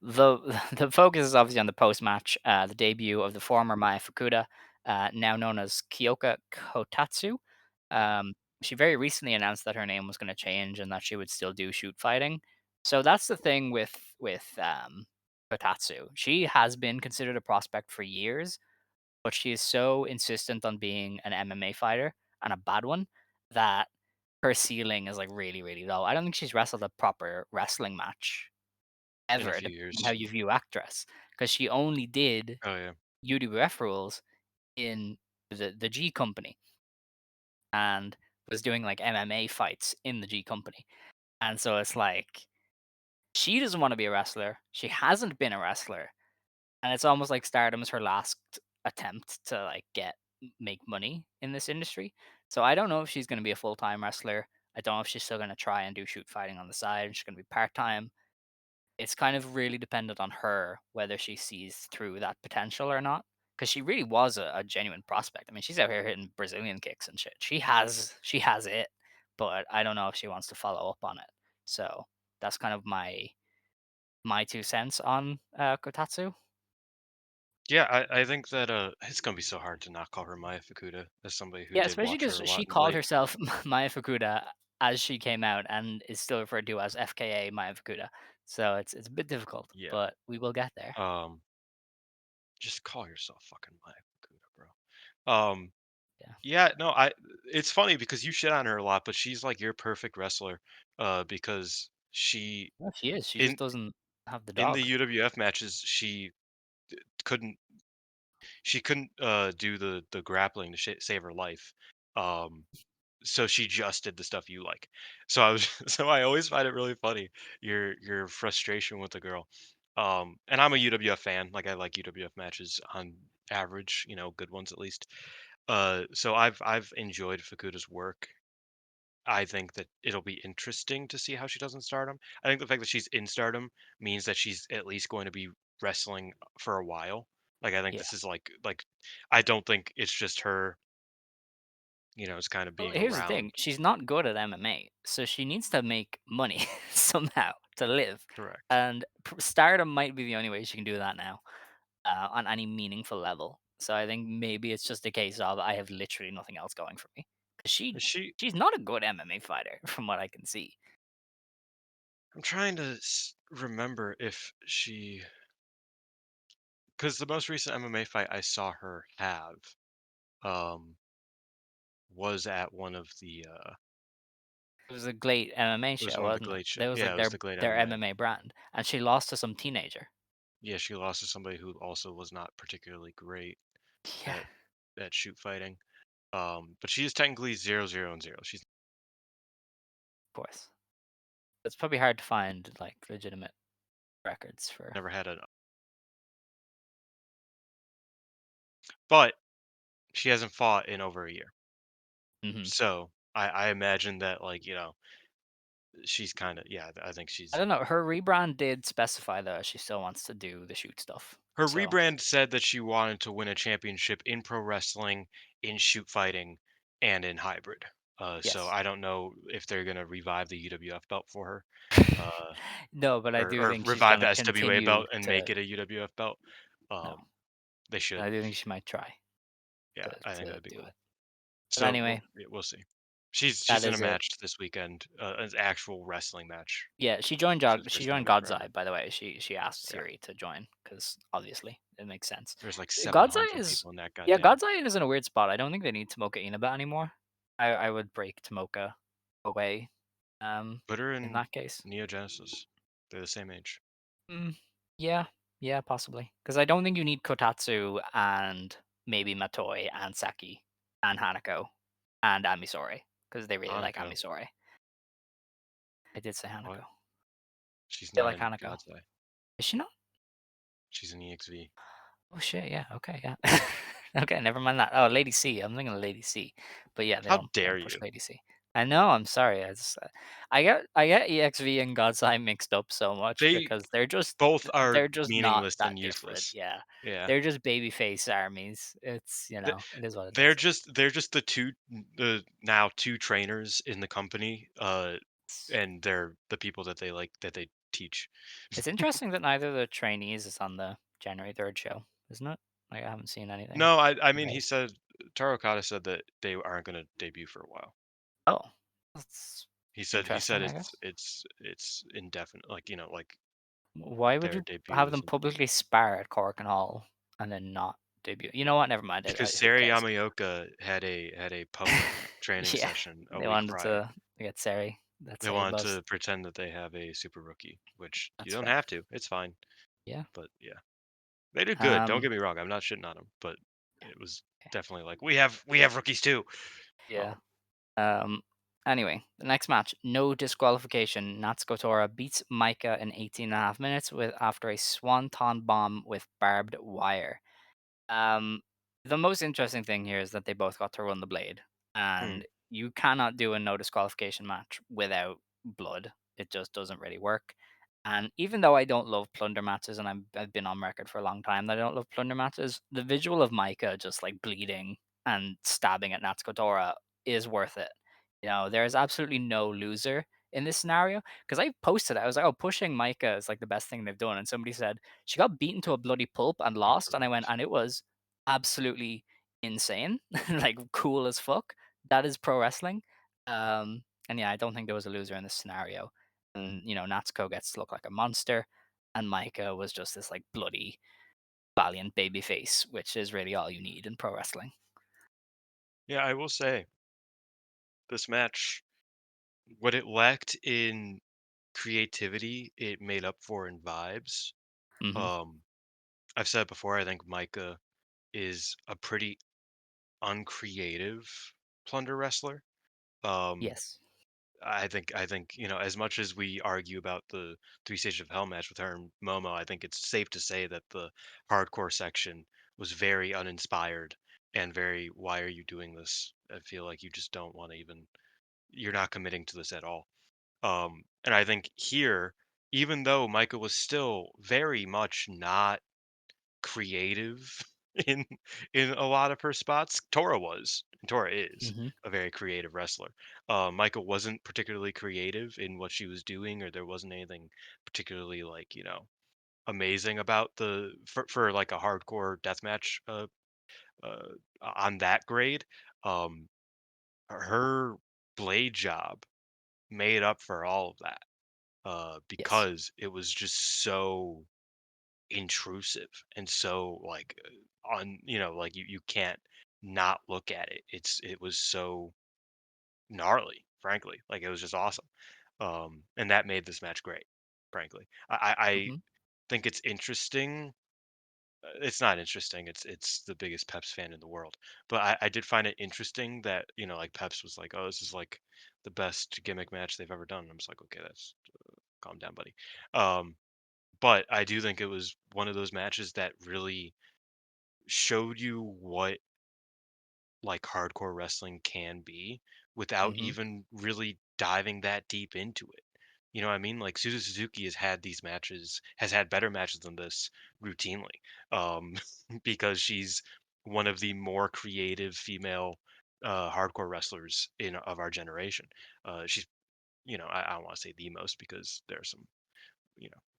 The the focus is obviously on the post match, the debut of the former Maya Fukuda, now known as Kyoka Kotatsu. Um, she very recently announced that her name was going to change and that she would still do shoot fighting. So that's the thing with Kotatsu. She has been considered a prospect for years, but she is so insistent on being an MMA fighter and a bad one that her ceiling is like really, really low. I don't think she's wrestled a proper wrestling match in a ever, few depending on how years. you view actress, because she only did Oh yeah. UWF rules in the G Company and was doing like MMA fights in the G Company. And so it's like she doesn't want to be a wrestler. She hasn't been a wrestler, and it's almost like Stardom is her last attempt to like make money in this industry. So I don't know if she's going to be a full time wrestler. I don't know if she's still going to try and do shoot fighting on the side. She's going to be part time. It's kind of really dependent on her whether she sees through that potential or not. Because she really was a genuine prospect. I mean, she's out here hitting Brazilian kicks and shit. She has it, but I don't know if she wants to follow up on it. So that's kind of my 2 cents on Kotatsu. Yeah, I think that it's gonna be so hard to not call her Maya Fukuda as somebody who Yeah, did especially watch because her a she lot of called late. herself Maya Fukuda as she came out and is still referred to as FKA Maya Fukuda. So it's a bit difficult, Yeah. but we will get there. Um, just call yourself fucking Maya Fukuda, bro. Yeah. Yeah, no, I. It's funny because you shit on her a lot, but she's like your perfect wrestler. Because she Well, she is. She in just doesn't have the in the dog. UWF matches couldn't she couldn't do the grappling to save her life. Um, so she just did the stuff you like. So I was so I always find it really funny your frustration with the girl. And I'm a UWF fan. Like I like UWF matches on average, good ones at least. So I've enjoyed Fukuda's work. I think that it'll be interesting to see how she does in Stardom. I think the fact that she's in Stardom means that she's at least going to be wrestling for a while. Like I think Yeah. this is like I don't think it's just her, it's kind of Well, being here's the around. thing, she's not good at MMA, so she needs to make money somehow to live, Correct. and Stardom might be the only way she can do that now, on any meaningful level. So I think maybe it's just a case of I have literally nothing else going for me, 'cause Is she she's not a good MMA fighter from what I can see. I'm trying to remember if she, because the most recent MMA fight I saw her have um was at one of the It was a great MMA it was show, one of the wasn't it? Glade show. That was Yeah, like it was the Glade their MMA. MMA brand, and she lost to some teenager. Yeah, she lost to somebody who also was not particularly great Yeah, at shoot fighting. But she is technically 0-0-0. She's of course. It's probably hard to find, like, legitimate records for. never had a, but she hasn't fought in over a year. Mhm. So I imagine that, like, she's kind of, yeah, I think I she's, don't know, her rebrand did specify, though, she still wants to do the shoot stuff, her so rebrand said that she wanted to win a championship in pro wrestling, in shoot fighting, and in hybrid. So yes. I don't know if they're gonna revive the UWF belt for her, uh, No, but I do or think she's revive the gonna SWA continue belt and to. make it a UWF belt. No, They should. I do think she might try Yeah, to I think that'd be do cool. it. But So anyway, we'll see. She's that in a is it. match this weekend, an actual wrestling match, Yeah, which is the She first time joined I've ever God's had Eye, it. by the way. She asked Yeah, Siri to join because obviously it makes sense. there's like God's Eye 700 is people in that Yeah, goddamn. God's Eye is in a weird spot. I don't think they need Tomoka Inaba anymore. I would break Tomoka away, Twitter in and that case. Neo Genesis, they're the same age. Mm, yeah, yeah, possibly. Because I don't think you need Kotatsu and maybe Matoi and Saki and Hanako and Amisore because they really like Hanukkah, Amisore. I did say what? Hanako. She's They not like in Hanako. God's Eye. Is she not? She's in EXV. Oh shit, yeah, okay, yeah. Okay, never mind that. Oh, Lady C. I'm thinking of Lady C. But yeah, How they dare don't push you? Lady C. I know, I'm sorry. I get EXV and God's Eye mixed up so much They because both are they're just not meaningless that and different. useless. Yeah. Yeah. They're just babyface armies. It's, Th- it is what it They're is. just the now two trainers in the company, It's, and they're the people that they teach. it's interesting that neither of the trainees is on the January 3rd show, isn't it? Like I haven't seen anything. No, I mean, he Right. said, Taro Okada said that they aren't going to debut for a while. Oh, that's He said interesting, I it's guess. indefinite, like, like Why would their you debut have them isn't, publicly spar at Cork and Hall and then not debut? You know what? Never mind. because Who Seri cares? Yamioka had a public training Yeah, session a they week wanted prior. to get Seri. That They Seri wanted buzz. to pretend that they have a super rookie, which you That's don't fair. have to. It's fine. Yeah. But yeah, they did good. Don't Um. get me wrong. I'm not shitting on them, but Yeah. it was Okay. definitely like we have rookies too. Yeah. Um, Um. Anyway, the next match, no disqualification. Natsuko Tora beats Micah in 18.5 minutes with after a swanton bomb with barbed wire. Um, the most interesting thing here is that they both got to run the blade, hmm. and you cannot do a no disqualification match without blood. It just doesn't really work. And even though I don't love plunder matches, and I've been on record for a long time that I don't love plunder matches, the visual of Micah just like bleeding and stabbing at Natsuko Tora is worth it. There is absolutely no loser in this scenario because I posted it. I was like, "Oh, pushing Micah is like the best thing they've done," and somebody said she got beaten to a bloody pulp and lost, and I went, Incorrect. and it was absolutely insane, like cool as fuck. That is pro wrestling. And yeah, I don't think there was a loser in this scenario. And Natsuko gets to look like a monster, and Micah was just this like bloody, valiant baby face, which is really all you need in pro wrestling. Yeah, I will say this match, what it lacked in creativity, it made up for in vibes. Hmm. Um, I've said before, I think Micah is a pretty uncreative plunder wrestler. Um, Yes. I think, as much as we argue about the three stages of hell match with her and Momo, I think it's safe to say that the hardcore section was very uninspired and very, why are you doing this? I feel like you just don't want to even, you're not committing to this at all. And I think here, even though Micah was still very much not creative in in a lot of her spots. Tora was, and Tora is Mhm. a very creative wrestler. Michael wasn't particularly creative in what she was doing, or there wasn't anything particularly like amazing about the for like a hardcore deathmatch uh, on that grade. Um, her blade job made up for all of that Yes. because it was just so intrusive and so like on like you can't not look at it. It was so gnarly, frankly. Like it was just awesome. And that made this match great, frankly. I Mhm. think it's interesting. It's not interesting. It's the biggest Peps fan in the world. But I did find it interesting that, like Peps was like, "Oh, this is like the best gimmick match they've ever done." And I'm just like, "Okay, that's calm down, buddy." Um, but I do think it was one of those matches that really showed you what like hardcore wrestling can be without Mhm. even really diving that deep into it. You know what I mean? Like Suzu Suzuki has had better matches than this routinely, um, because she's one of the more creative female hardcore wrestlers in of our generation. She's, I don't want to say the most because there are some,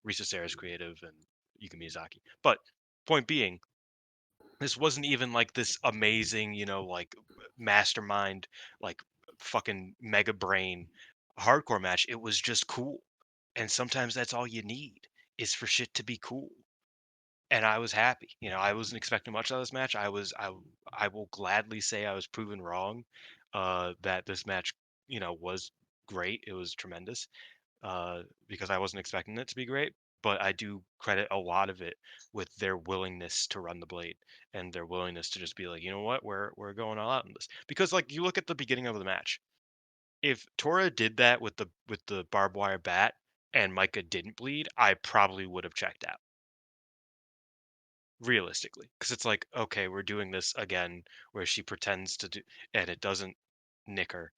Risa Sera's creative and Yuka Miyazaki. But point being, this wasn't even like this amazing, like mastermind, like fucking mega brain hardcore match. It was just cool. And sometimes that's all you need is for shit to be cool. And I was happy. I wasn't expecting much out of this match. I will gladly say I was proven wrong that this match, was great. It was tremendous because I wasn't expecting it to be great. But I do credit a lot of it with their willingness to run the blade and their willingness to just be like, you know what, we're going all out in this. Because like you look at the beginning of the match, if Tora did that with the barbed wire bat and Micah didn't bleed, I probably would have checked out realistically because it's like, okay, we're doing this again where she pretends to do and it doesn't nick her.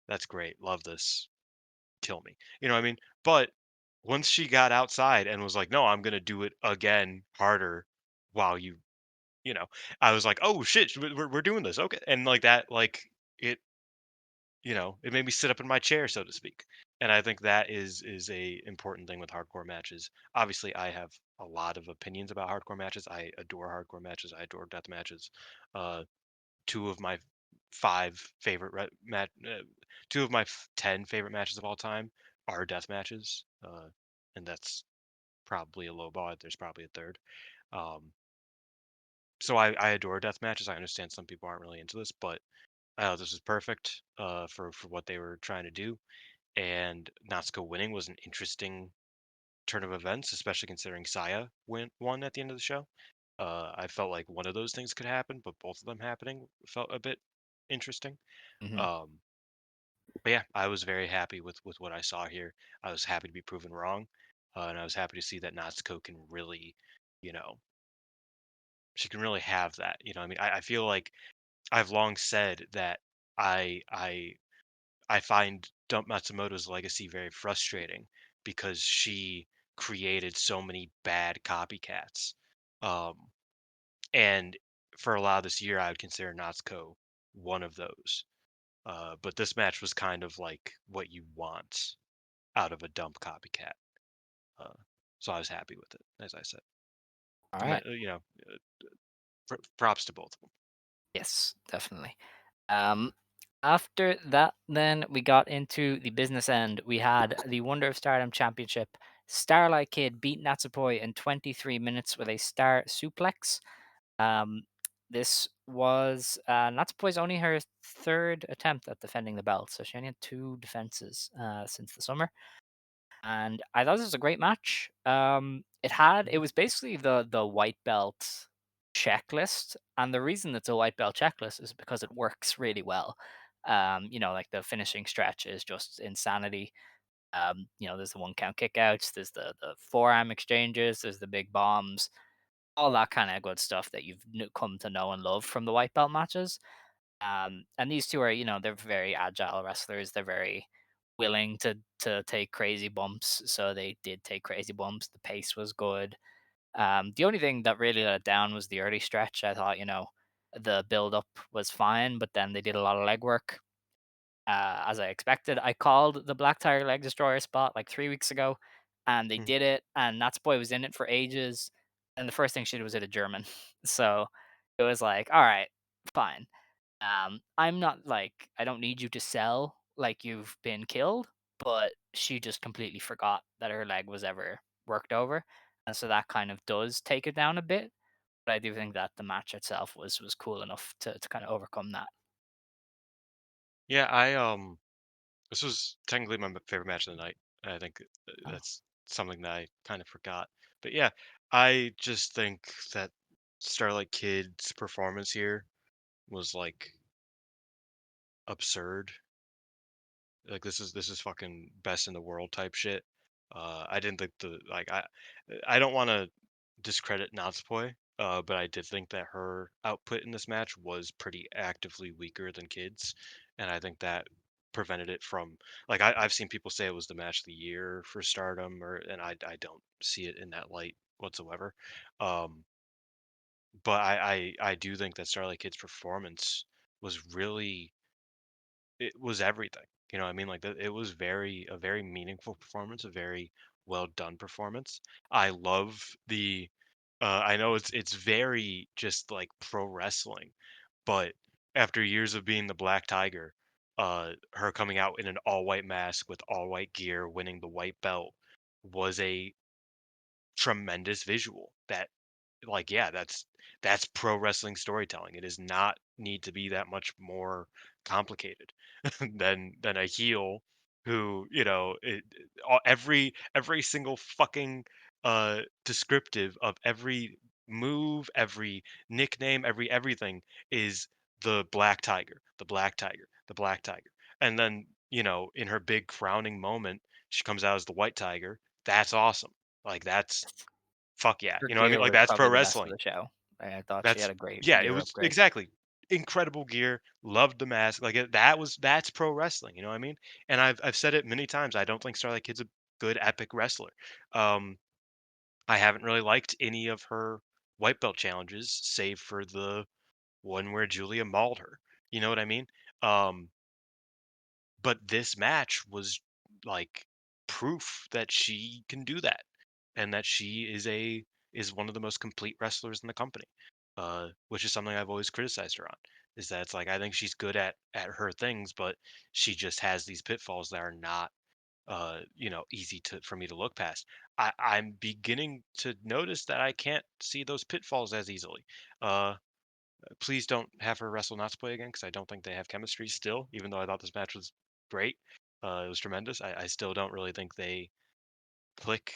That's great, love this, kill me. You know what I mean? But once she got outside and was like, "No, I'm gonna do it again harder," while you know, I was like, "Oh shit, we're doing this, okay." And like that, like it, it made me sit up in my chair, so to speak. And I think that is a important thing with hardcore matches. Obviously, I have a lot of opinions about hardcore matches. I adore hardcore matches. I adore death matches. Uh, two of my five favorite two of my 10 favorite matches of all time are death matches, and that's probably a low bar. There's probably a third. Um, so I adore death matches. I understand some people aren't really into this, but this was perfect for what they were trying to do. And Natsuko winning was an interesting turn of events, especially considering Saya won at the end of the show. I felt like one of those things could happen, but both of them happening felt a bit interesting. Mhm. Um, but yeah, I was very happy with what I saw here. I was happy to be proven wrong, and I was happy to see that Natsuko can really, you know, she can really have that. I mean, I feel like I've long said that I I I find Dump Matsumoto's legacy very frustrating because she created so many bad copycats. Um, and for a lot of this year, I would consider Natsuko one of those. But this match was kind of like what you want out of a dump copycat. Uh, so I was happy with it, as I said. All I mean, right. props to both of them. Yes, definitely. Um, After that, then we got into the business end. We had the Wonder of Stardom Championship. Starlight Kid beat Natsupoi in 23 minutes with a star suplex. Um, this was Natsupoi's only her third attempt at defending the belt, so she only had two defenses since the summer. And I thought this was a great match. It was basically the white belt checklist, and the reason it's a white belt checklist is because it works really well. Like the finishing stretch is just insanity. There's the one count kickouts, there's the forearm exchanges, there's the big bombs, all that kind of good stuff that you've come to know and love from the white belt matches. And these two are, they're very agile wrestlers. They're very willing to take crazy bumps. So they did take crazy bumps. The pace was good. The only thing that really let it down was the early stretch. I thought, the build up was fine, but then they did a lot of legwork, as I expected. I called the Black Tiger Leg Destroyer spot like 3 weeks ago, and they Mm. did it. And Natsupoi was in it for ages, and the first thing she did was hit a German. So it was like, all right, fine. I'm not like, I don't need you to sell like you've been killed, but she just completely forgot that her leg was ever worked over, and so that kind of does take it down a bit. But I do think that the match itself was cool enough to kind of overcome that. Yeah, this was technically my favorite match of the night. I think Oh. that's something that I kind of forgot. But yeah, I just think that Starlight Kid's performance here was like absurd. Like this is fucking best in the world type shit. I didn't think I don't want to discredit Natsupoi, but I did think that her output in this match was pretty actively weaker than Kids, and I think that prevented it from like I've seen people say it was the match of the year for Stardom, and I don't see it in that light whatsoever. Um, but I do think that Starlight Kid's performance was really it was everything. You know what I mean? Like it was a very meaningful performance, a very well done performance. I love the I know it's very just like pro wrestling, but after years of being the Black Tiger, her coming out in an all white mask with all white gear, winning the white belt was a tremendous visual that like yeah that's pro wrestling storytelling. It does not need to be that much more complicated than a heel who every single fucking descriptive of every move, every nickname, everything is the Black Tiger, the Black Tiger, the Black Tiger. And then in her big crowning moment she comes out as the White Tiger. That's awesome. Like that's fuck yeah. Her You know what I mean? gear Like was that's pro probably the best of wrestling. the show. I thought she had That's a great yeah, it gear was upgrade. exactly incredible gear. Loved the mask. Like that's pro wrestling. You know what I mean? And I've said it many times. I don't think Starlight Kid's a good epic wrestler. Um, I haven't really liked any of her white belt challenges, save for the one where Julia mauled her. You know what I mean? Um, but this match was like proof that she can do that and that she is one of the most complete wrestlers in the company, which is something I've always criticized her on. Is that it's like I think she's good at her things, but she just has these pitfalls that are not easy to for me to look past. I'm beginning to notice that I can't see those pitfalls as easily. Uh, Please don't have her wrestle Natsupoi again because I don't think they have chemistry still. Even though I thought this match was great, it was tremendous. I still don't really think they click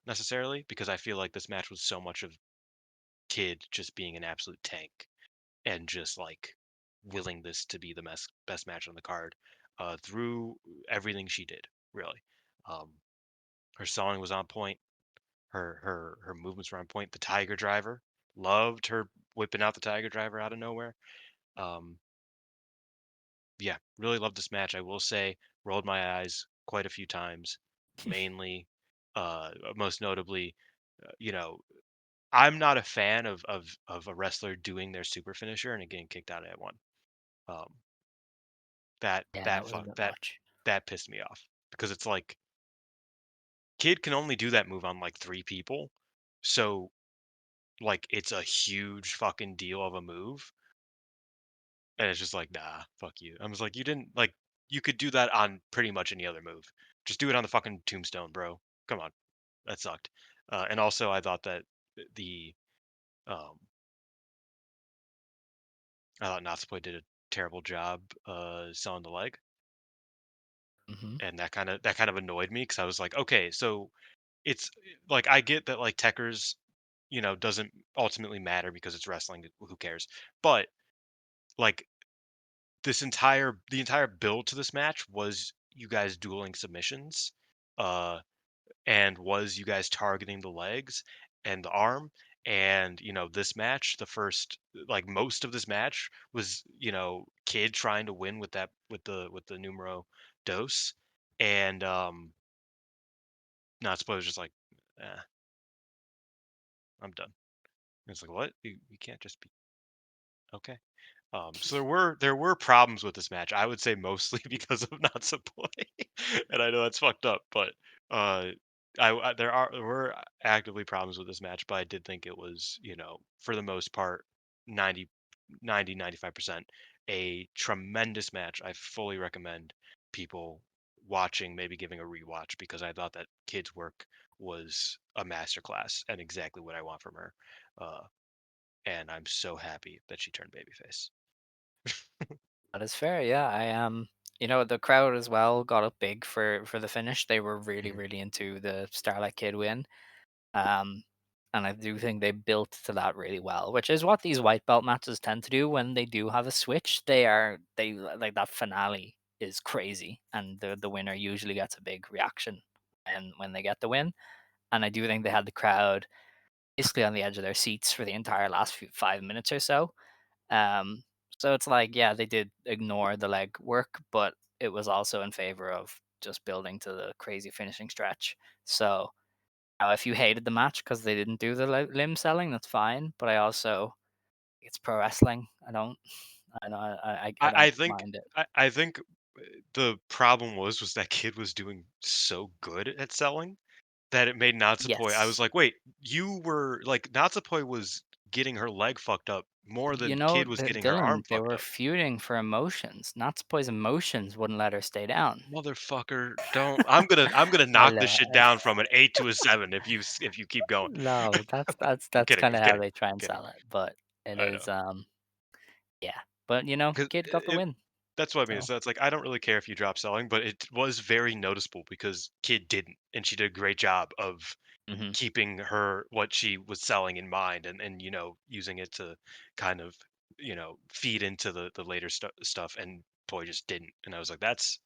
necessarily because I feel like this match was so much of Kid just being an absolute tank and just like willing this to be the best match on the card through everything she did. Really, um, her song was on point. Her movements were on point. The Tiger Driver, loved her whipping out the Tiger Driver out of nowhere. Um, yeah, really loved this match. I will say, rolled my eyes quite a few times, mainly, most notably, you know, I'm not a fan of a wrestler doing their super finisher and it getting kicked out at one. Um, that Yeah, that that was a fuck bit that much. that pissed me off because it's like Kid can only do that move on like three people, so like it's a huge fucking deal of a move. And it's just like, nah, fuck you. I was like, you didn't like you could do that on pretty much any other move. Just do it on the fucking tombstone, bro. Come on. That sucked. And also I thought that the um I thought Natsupoi did a terrible job selling the leg. Hmm. And that kind of annoyed me because I was like, okay, so it's like I get that like Techers, doesn't ultimately matter because it's wrestling, who cares? But like the entire build to this match was you guys dueling submissions, uh, and was you guys targeting the legs and the arm. And this match, the first like most of this match was Kid trying to win with that with the numero dos, and not suppose just like, eh. I'm done. And it's like, what? You can't just be okay. So there were problems with this match. I would say mostly because of Natsupoi, and I know that's fucked up, but uh, there were actively problems with this match. But I did think it was, for the most part, 90, 95% a tremendous match. I fully recommend people watching, maybe giving a rewatch, because I thought that Kid's work was a masterclass and exactly what I want from her. Uh, and I'm so happy that she turned babyface. That is fair. Yeah, the crowd as well got up big for the finish. They were really Mhm. really into the Starlight Kid win. Um, and I do think they built to that really well, which is what these white belt matches tend to do when they do have a switch. They like that finale is crazy, and the winner usually gets a big reaction when they get the win. And I do think they had the crowd basically on the edge of their seats for the entire last 5 minutes or so. Um, so it's like, yeah, they did ignore the leg work, but it was also in favor of just building to the crazy finishing stretch. So if you hated the match because they didn't do the limb selling, that's fine. But I also, it's pro wrestling. I I don't think mind it. I think the problem was that Kid was doing so good at selling that it made Natsupoi. I was Yes, like, wait, you were like Natsupoi was getting her leg fucked up more than Kid was getting her arm Dylan, they fucked were up. feuding for emotions. Natsupoi's emotions wouldn't let her stay down. Motherfucker, don't. I'm gonna I knock this know. shit down from an 8 to a 7 if you keep going. No, I'm that's kidding. kind I'm of how kidding. they try I'm and kidding. sell it, but it I know. is yeah. But Because kid got the win. that's what I mean. So So it's like I don't really care if you drop selling, but it was very noticeable because Kid didn't, and she did a great job of hmm keeping her what she was selling in mind, and using it to kind of feed into the later stuff. And Poi just didn't, and I was like, that's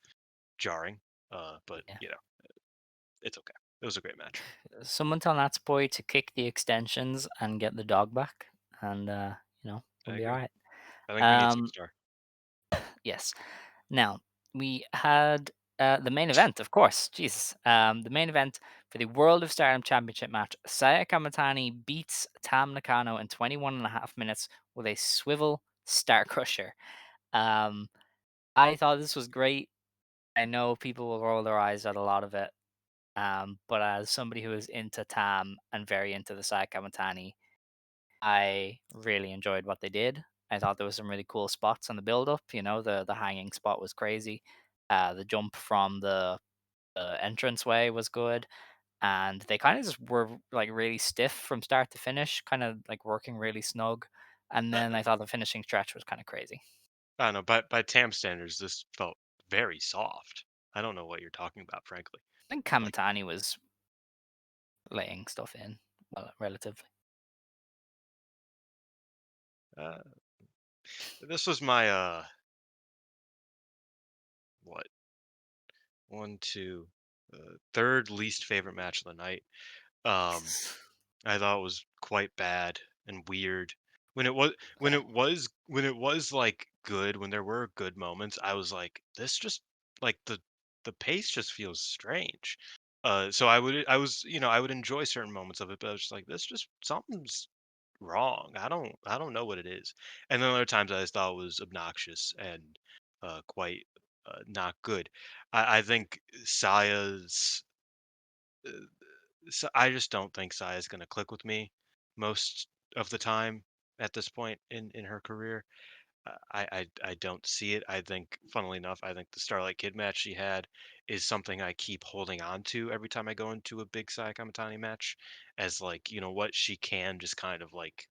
jarring. But yeah. it's okay. It was a great match. Someone tell Natsupoi to kick the extensions and get the dog back, and I we'll be all agree. right. I think we need some Um, star. yes. Now, we had the main event, of course. Jesus. The main event for the World of Stardom Championship match. Saya Kamitani beats Tam Nakano in 21.5 minutes with a swivel star crusher. Um, I thought this was great. I know people will roll their eyes at a lot of it. But as somebody who is into Tam and very into the Saya Kamitani, I really enjoyed what they did. I thought there was some really cool spots on the build up. The hanging spot was crazy. The jump from the entranceway was good, and they kind of just were like really stiff from start to finish, kind of like working really snug. And Uh, then I thought the finishing stretch was kind of crazy. I don't know. By Tam standards, this felt very soft. I don't know what you're talking about, frankly. I think Like, Kamitani was laying stuff in, well, relatively. uh, this was my what one, two, third least favorite match of the night. Um, I thought it was quite bad and weird. When it was Okay. like good, when there were good moments, I was like, this just like the pace just feels strange. So I would enjoy certain moments of it, but I was just like, this just something's wrong. I don't know what it is. And then other times I just thought it was obnoxious and quite not good. I think Saya's uh, so I just don't think Saya's gonna click with me most of the time at this point in her career. I don't see it. I think, funnily enough, I think the Starlight Kid match she had is something I keep holding on to every time I go into a big Saya Kamitani match, as like, what she can just kind of like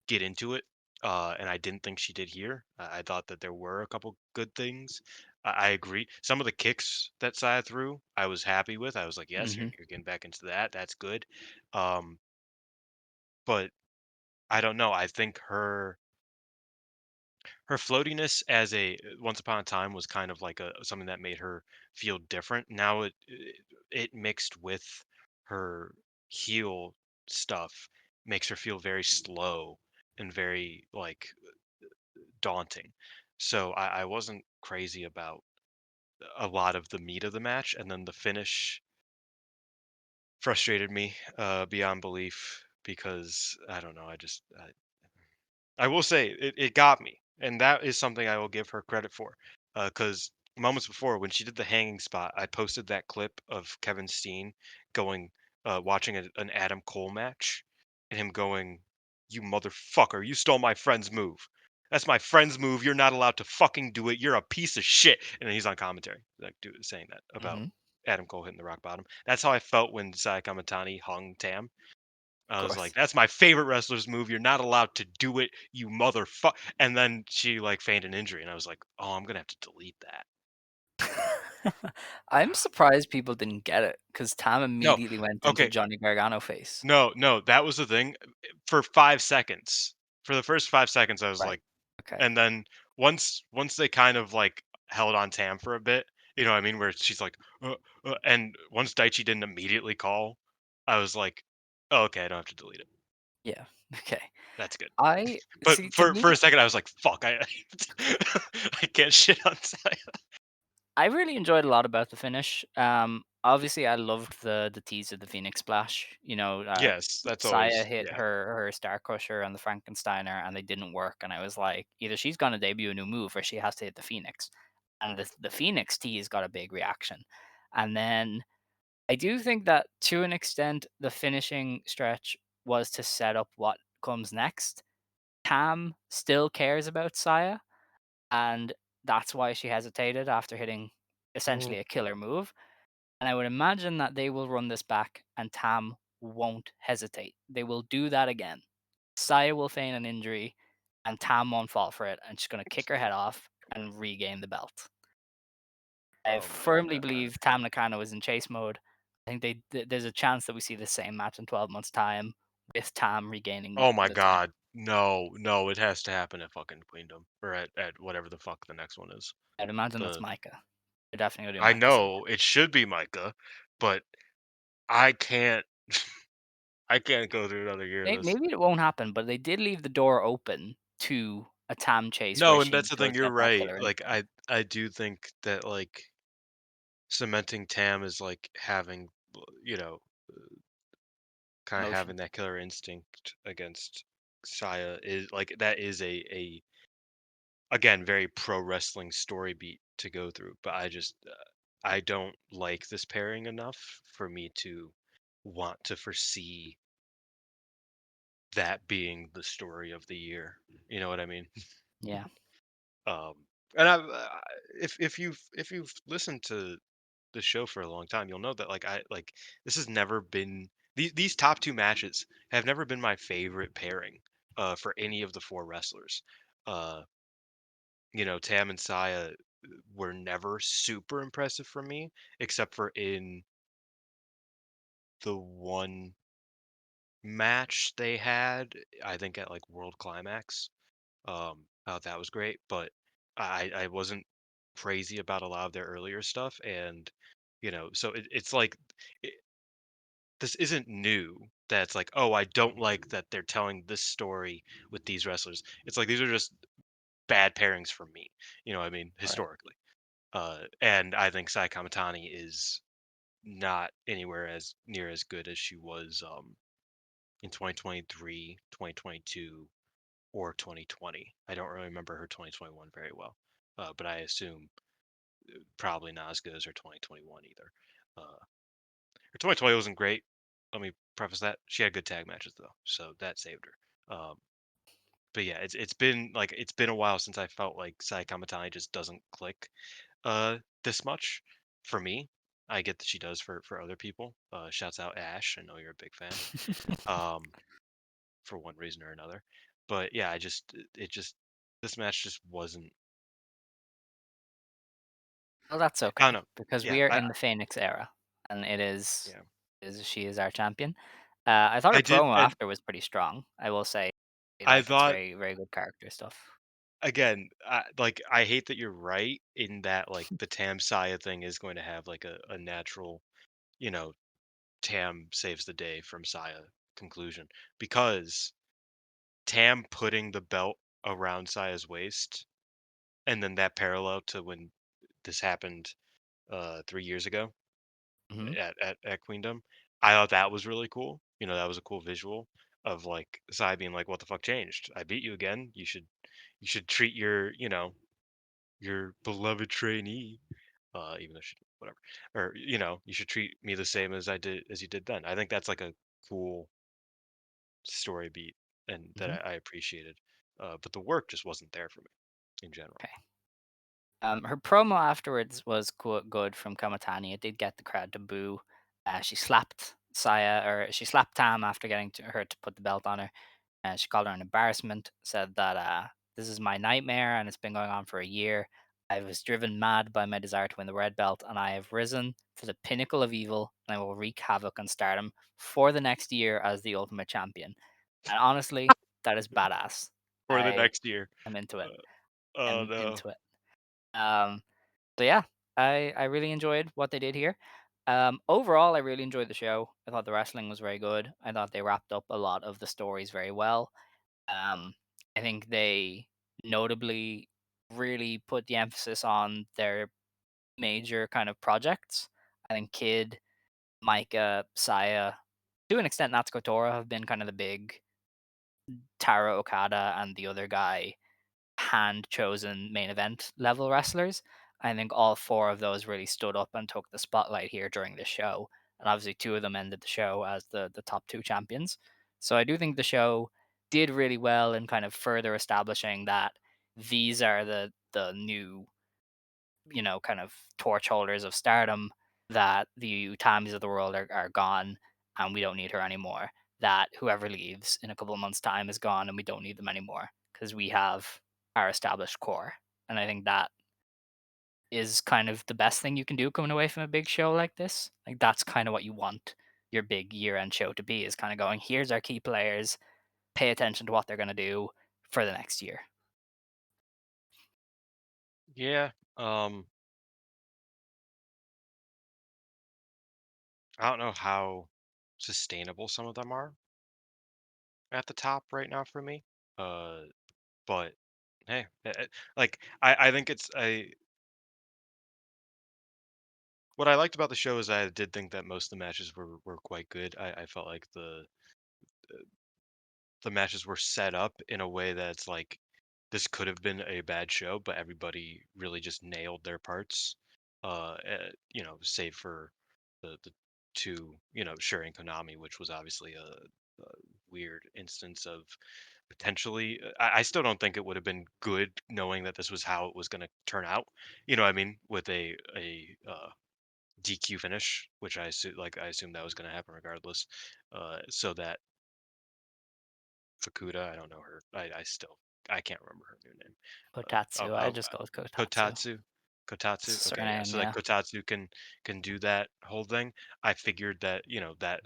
get into it. And I didn't think she did here. I thought that there were a couple good things. I agree. Some of the kicks that Saya threw, I was happy with. I was like, yes, you're, hmm you're getting back into that. That's good. Um, but I don't know. I think her floatiness as a once upon a time was kind of like a something that made her feel different. Now it mixed with her heel stuff makes her feel very slow and very like daunting. So I wasn't crazy about a lot of the meat of the match, and then the finish frustrated me beyond belief. because I don't know. I will say it got me, and that is something I will give her credit for. Because moments before, when she did the hanging spot, I posted that clip of Kevin Steen going, watching an Adam Cole match, and him going, "You motherfucker, you stole my friend's move. That's my friend's move. You're not allowed to fucking do it. You're a piece of shit." And then he's on commentary, like, dude, saying that about Mhm. Adam Cole hitting the rock bottom. That's how I felt when Saya Kamitani hung Tam. Of I was like, course. "That's my favorite wrestler's move. You're not allowed to do it, you motherfucker." And then she like feigned an injury, and I was like, "Oh, I'm gonna have to delete that." I'm surprised people didn't get it because Tam No, immediately went into okay, Johnny Gargano face. no, no, that was the thing. For 5 seconds, for the first 5 seconds, I was Right. like, Okay. and then once they kind of like held on Tam for a bit, you know what I mean, where she's like, and once Daichi didn't immediately call, I was like, oh, okay, I don't have to delete it. Yeah. Okay. That's good. I But see. To for a me, second, I was like, fuck, I can't shit on Saya. I really enjoyed a lot about the finish. Obviously, I loved the tease of the Phoenix Splash. Yes, that's Saya always hit yeah. her Star Crusher and the Frankensteiner, and they didn't work. And I was like, either she's gonna debut a new move, or she has to hit the Phoenix. And the Phoenix tease got a big reaction. And then I do think that to an extent, the finishing stretch was to set up what comes next. Tam still cares about Saya, and that's why she hesitated after hitting Mm. essentially a killer move. And I would imagine that they will run this back and Tam won't hesitate. They will do that again. Saya will feign an injury and Tam won't fall for it and she's going to kick her head off and regain the belt. I Oh my firmly god. believe Tam Nakano is in chase mode. I think there's a chance that we see the same match in 12 months' time with Tam regaining Oh my the title. god. No, no, it has to happen at fucking Queendom or at whatever the fuck the next one is. I'd imagine that's The Micah. They're definitely going to do I Micah somewhere. know it should be Micah, but I can't I can't go through another year of this. Maybe it won't happen, but they did leave the door open to a Tam chase where No, and she that's the thing, does you're get that right. killer Like instinct. I do think that like cementing Tam is like having you know, kind of Motion. having that killer instinct against Saya is like that is a again, very pro wrestling story beat to go through, but I don't like this pairing enough for me to want to foresee that being the story of the year. You know what I mean? Yeah. Um, and if you've listened to the show for a long time, you'll know that like I like this has never been these top two matches have never been my favorite pairing for any of the four wrestlers. Uh, Tam and Saya were never super impressive for me, except for in the one match they had, I think at like World Climax. That was great, but I wasn't crazy about a lot of their earlier stuff, and so it's like it, this isn't new. That's like, oh, I don't like that they're telling this story with these wrestlers. It's like these are just bad pairings for me. You know what I mean? Right. Historically. And I think Sai Kamitani is not anywhere as near as good as she was in 2023, 2022, or 2020. I don't really remember her 2021 very well, but I assume probably not as good as her 2021 either. Her 2020 wasn't great. Let me preface that she had good tag matches though, so that saved her. But yeah, it's been a while since I felt like Sai Kamitani just doesn't click this much for me. I get that she does for other people. Shouts out Ash. I know you're a big fan. Um, for one reason or another. But yeah, it just this match just wasn't. Well, that's I don't okay know. because Yeah, we are in the Phoenix era, and it yeah. is she is our champion. I thought her I did, promo and after was pretty strong. I will say, I it's thought very very good character stuff. again, I hate that you're right in that like the Tam Saya thing is going to have like a natural, you know, Tam saves the day from Saya conclusion because Tam putting the belt around Saya's waist and then that parallel to when this happened 3 years ago Hmm. at Queendom. I thought that was really cool. That was a cool visual. of like Sai being like, "What the fuck changed? I beat you again. You should treat your your beloved trainee, even though she whatever, or you should treat me the same as you did then." I think that's like a cool story beat and that Hmm. I appreciated. But the work just wasn't there for me in general. Okay. Her promo afterwards was good from Kamatani. It did get the crowd to boo. She slapped Saya, or she slapped Tam after getting her to put the belt on her. She called her an embarrassment, said that this is my nightmare and it's been going on for a year. I was driven mad by my desire to win the red belt, and I have risen to the pinnacle of evil, and I will wreak havoc on Stardom for the next year as the Ultimate Champion. And honestly, that is badass. For the I next year. am into it. Oh I'm no. into it. Um, so yeah, I really enjoyed what they did here. Overall, I really enjoyed the show. I thought the wrestling was very good. I thought they wrapped up a lot of the stories very well. Um, I think they notably really put the emphasis on their major kind of projects. I think Kid, Micah, Saya, to an extent Natsuko Tora have been kind of the big Taro Okada and the other guy hand chosen main event level wrestlers. I think all four of those really stood up and took the spotlight here during the show. And obviously, two of them ended the show as the top two champions. So I do think the show did really well in kind of further establishing that these are the new, kind of torch holders of stardom, that the Utamis of the world are gone and we don't need her anymore. That whoever leaves in a couple of months' time is gone and we don't need them anymore because we have our established core. And I think that is kind of the best thing you can do coming away from a big show like this. Like that's kind of what you want your big year-end show to be, is kind of going, here's our key players, pay attention to what they're going to do for the next year. Yeah. I don't know how sustainable some of them are at the top right now for me. Uh, but hey, like I think it's I what I liked about the show is I did think that most of the matches were quite good. I felt like the matches were set up in a way that's like this could have been a bad show, but everybody really just nailed their parts. Save for the two, Shuri and Konami, which was obviously a weird instance of potentially. I still don't think it would have been good knowing that this was how it was going to turn out. You know what I mean? With a DQ finish, which I assume that was going to happen regardless. So that Fukuda, I don't know her. I can't remember her new name. Kotatsu, I just go with Kotatsu. Kotatsu. Kotatsu. Okay, yeah. Surname, So that yeah. Kotatsu can do that whole thing. I figured that that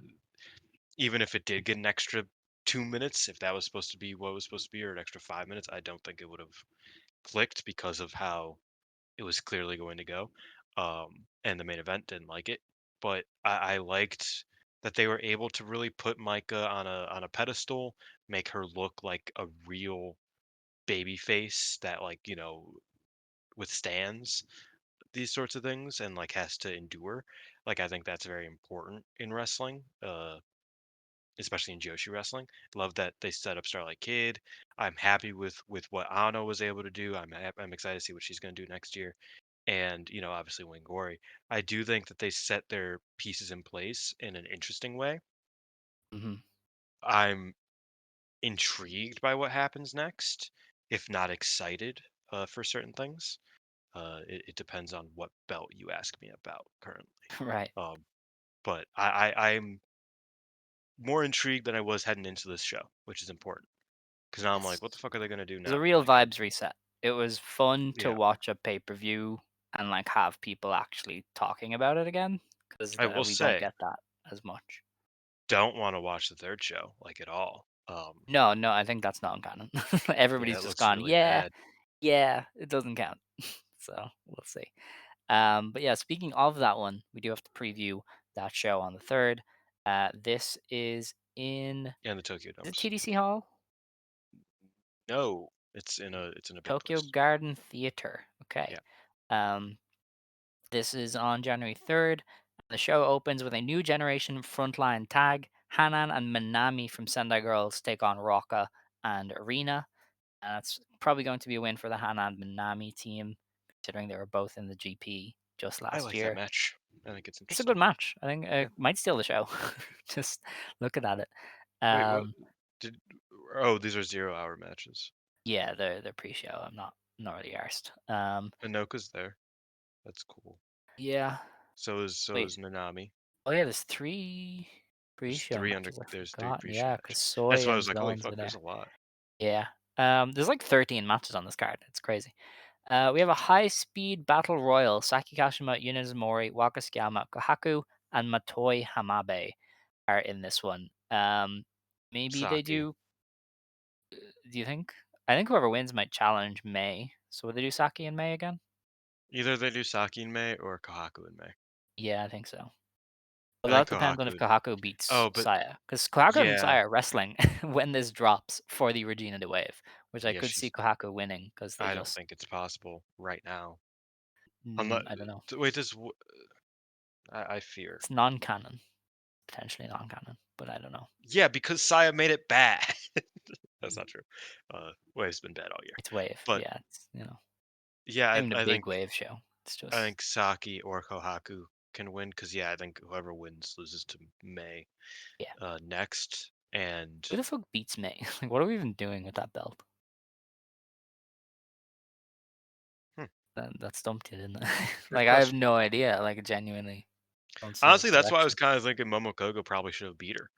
even if it did get an extra 2 minutes, if that was supposed to be what was supposed to be, or an extra 5 minutes, I don't think it would have clicked because of how it was clearly going to go. And the main event didn't like it, but I liked that they were able to really put Micah on a pedestal, make her look like a real baby face that withstands these sorts of things and like has to endure. Like I think that's very important in wrestling, especially in Joshi wrestling. Love that they set up Starlight Kid. I'm happy with what Ano was able to do. I'm excited to see what she's going to do next year. And obviously Wingori. I do think that they set their pieces in place in an interesting way. Hmm. I'm intrigued by what happens next, if not excited for certain things. It depends on what belt you ask me about currently. Right. Um, but I'm more intrigued than I was heading into this show, which is important because now I'm like, Yes. what the fuck are they gonna do It was a now? real Like, vibes reset. It was fun to yeah, watch a pay-per-view and like have people actually talking about it again, because I will we don't say, get that as much. don't want to watch the third show like at all. No, no, I think that's not canon. Yeah, Everybody's it just looks gone, really yeah, bad. yeah, it doesn't count. So we'll see. But yeah, speaking of that one, we do have to preview that show on the third. This is in, And the Tokyo is it Domes. TDC Hall? No, it's in a big Tokyo place. Garden Theater. Okay. Yeah. Um, this is on January 3rd. The show opens with a new generation frontline tag, Hanan and Minami from Sendai Girls take on Rocka and Arena. And that's probably going to be a win for the Hanan Minami team, considering they were both in the GP just I last like that year. match. I think it's It's a interesting. good match. I think Yeah. it might steal the show. Just looking at it. Wait, what? Um, Did Oh, these are 0 hour matches. yeah, they're pre-show. I'm not really arsed. Anoka's there. That's cool. Yeah. So Wait. is Minami. Oh yeah, there's three pre-show matches. I There's three forgot. pre-show Yeah, because matches. That's Soy why I and was like, holy Zones are fuck, there's there. a lot. Yeah. There's like 13 matches on this card. It's crazy. We have a high-speed battle royal. Saki Kashima, Yunes Mori, Waka Tsukiyama, Kohaku, and Matoi Hamabe are in this one. Maybe they Saki. do. Do you think? I think whoever wins might challenge May. So would they do Saki and May again? Either they do Saki in May or Kohaku in May. Yeah, I think so. Well, I think that depends on if Kohaku. Kohaku beats Oh, but Saya, because Kohaku and yeah, Saya are wrestling when this drops for the Regina de Wave, which I yeah, could see she's. Kohaku winning because they I don't just, think it's possible right now. Unless, I don't know. wait, I fear. It's non-canon, potentially non-canon, but I don't know. Yeah, because Saya made it bad. That's not true. Wave's been bad all year. It's Wave, But yeah. It's yeah, not even a big Wave show. It's I just think Saki or Kohaku can win because yeah, I think whoever wins loses to May yeah. next. And Who the fuck beats May? Like, what are we even doing with that belt? hmm, That stumped you, didn't it? good Like, I have question. no idea. Like, genuinely don't see a Honestly, that's why I was direction. kind of thinking Momokogo probably should have beat her.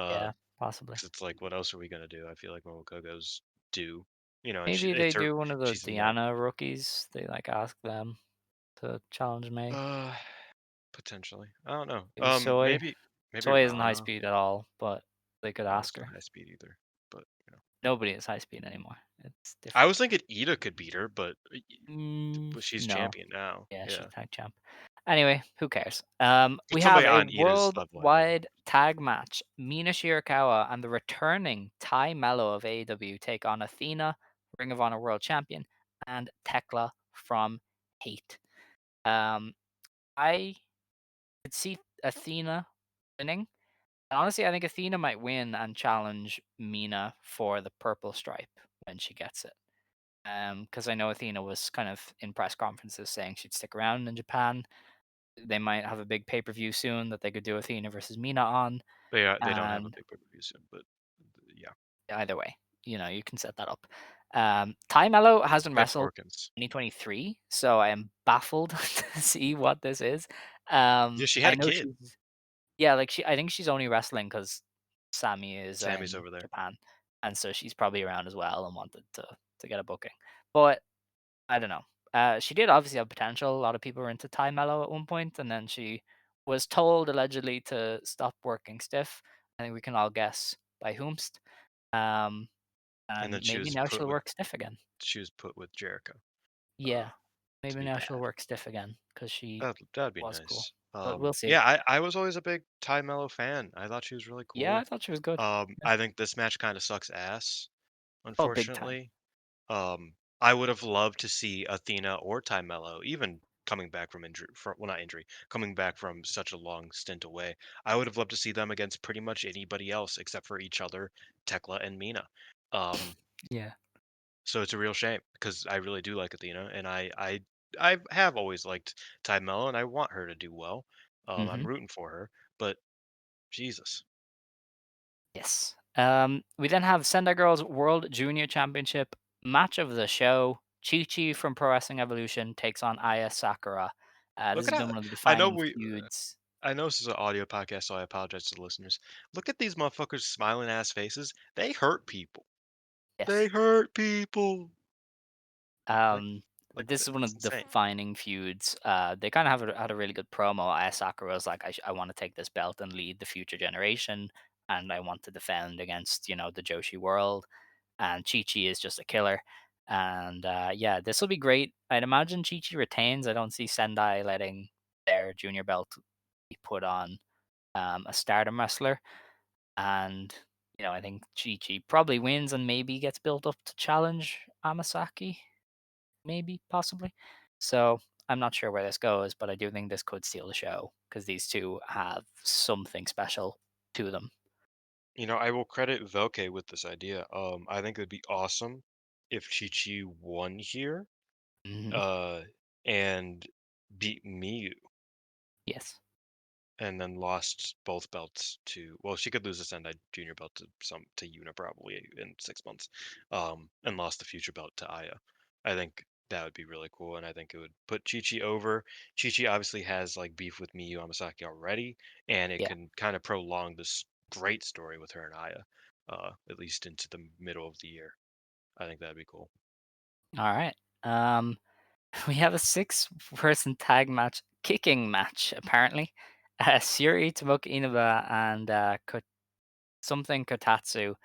Yeah, possibly. Because it's like, what else are we gonna do? I feel like Momokogo's due, and Maybe they it's her. do one of the She's in the Diana rookies. They like ask them to challenge May. uh potentially. I don't know. Maybe Soy. Maybe Soy isn't high Rana. speed at all, but they could Rana's ask not her. high speed either, but Nobody is high speed anymore. It's I different. was thinking Ida could beat her, but she's No. champion now. Yeah, she's Yeah, tag champ. Anyway, who cares? put We somebody have a on Ida's level. I mean, worldwide tag match. Mina Shirakawa and the returning Tai Mello of AEW take on Athena, Ring of Honor World Champion, and Tekla from Hate. Um, I could see Athena winning. And honestly, I think Athena might win and challenge Mina for the purple stripe when she gets it. Because I know Athena was kind of in press conferences saying she'd stick around in Japan. They might have a big pay per view soon that they could do Athena versus Mina on. they don't have a And big pay-per-view soon, but yeah, either way, you can set that up. Ty Mello hasn't they have wrestled Porkins. 2023, so I am baffled to see what this is. Yeah, she had I a know kid. she's yeah, like I think she's only wrestling because Sammy is Sammy's in over there. Japan, and so she's probably around as well and wanted to get a booking. But I don't know. She did obviously have potential. A lot of people were into Ty Mello at one point, and then she was told allegedly to stop working stiff. I think we can all guess by whomst. Um, And and then maybe now she'll work stiff again. she was put with Jericho Yeah, to maybe be now she'll bad. work stiff again because she That'd be was cool. nice. But we'll see. Yeah, I was always a big Ty Mello fan. I thought she was really Yeah, I cool. thought she was good. Yeah. I think this match kind of sucks ass, Oh, big time. unfortunately. I would have loved to see Athena or Ty Mello, even coming back from injury, well, not injury, coming back from such a long stint away. I would have loved to see them against pretty much anybody else except for each other, Tekla and Mina. Um, Yeah. so it's a real shame because I really do like Athena, and I have always liked Ty Mello, and I want her to do well. hmm I'm rooting for her, but Jesus, Yes. We then have Sendai Girls World Junior Championship match of the show. Chi Chi from Pro Wrestling Evolution takes on Aya Sakura. This look has at been how one of the I know defining we. feuds. I know this is an audio podcast, so I apologize to the listeners. Look at these motherfuckers' smiling ass faces. They hurt people. They Yes. hurt people. Like, But this is one it's of the insane. defining feuds. They kind of had a really good promo. Aya Sakura was like, I want to take this belt and lead the future generation, and I want to defend against the Joshi world. And Chi Chi is just a killer. And yeah, this will be great. I'd imagine Chi Chi retains. I don't see Sendai letting their junior belt be put on a Stardom wrestler. And I think Chi Chi probably wins and maybe gets built up to challenge Amasaki, maybe, possibly. So I'm not sure where this goes, but I do think this could steal the show because these two have something special to them. I will credit Velke with this idea. I think it would be awesome if Chi-Chi won here, Hmm. uh, and beat Miyu, Yes. and then lost both belts to. Well, she could lose the Sendai Junior belt to Yuna probably in 6 months, and lost the future belt to Aya. I think that would be really cool, and I think it would put Chi-Chi over. Chi-Chi obviously has like beef with Miyu Amasaki already, and it Yeah. can kind of prolong this great story with her and Aya, at least into the middle of the year. I think that'd be cool. All right. We have a six-person tag match, kicking match, apparently. Seri, Tomoka Inaba, and something Kotatsu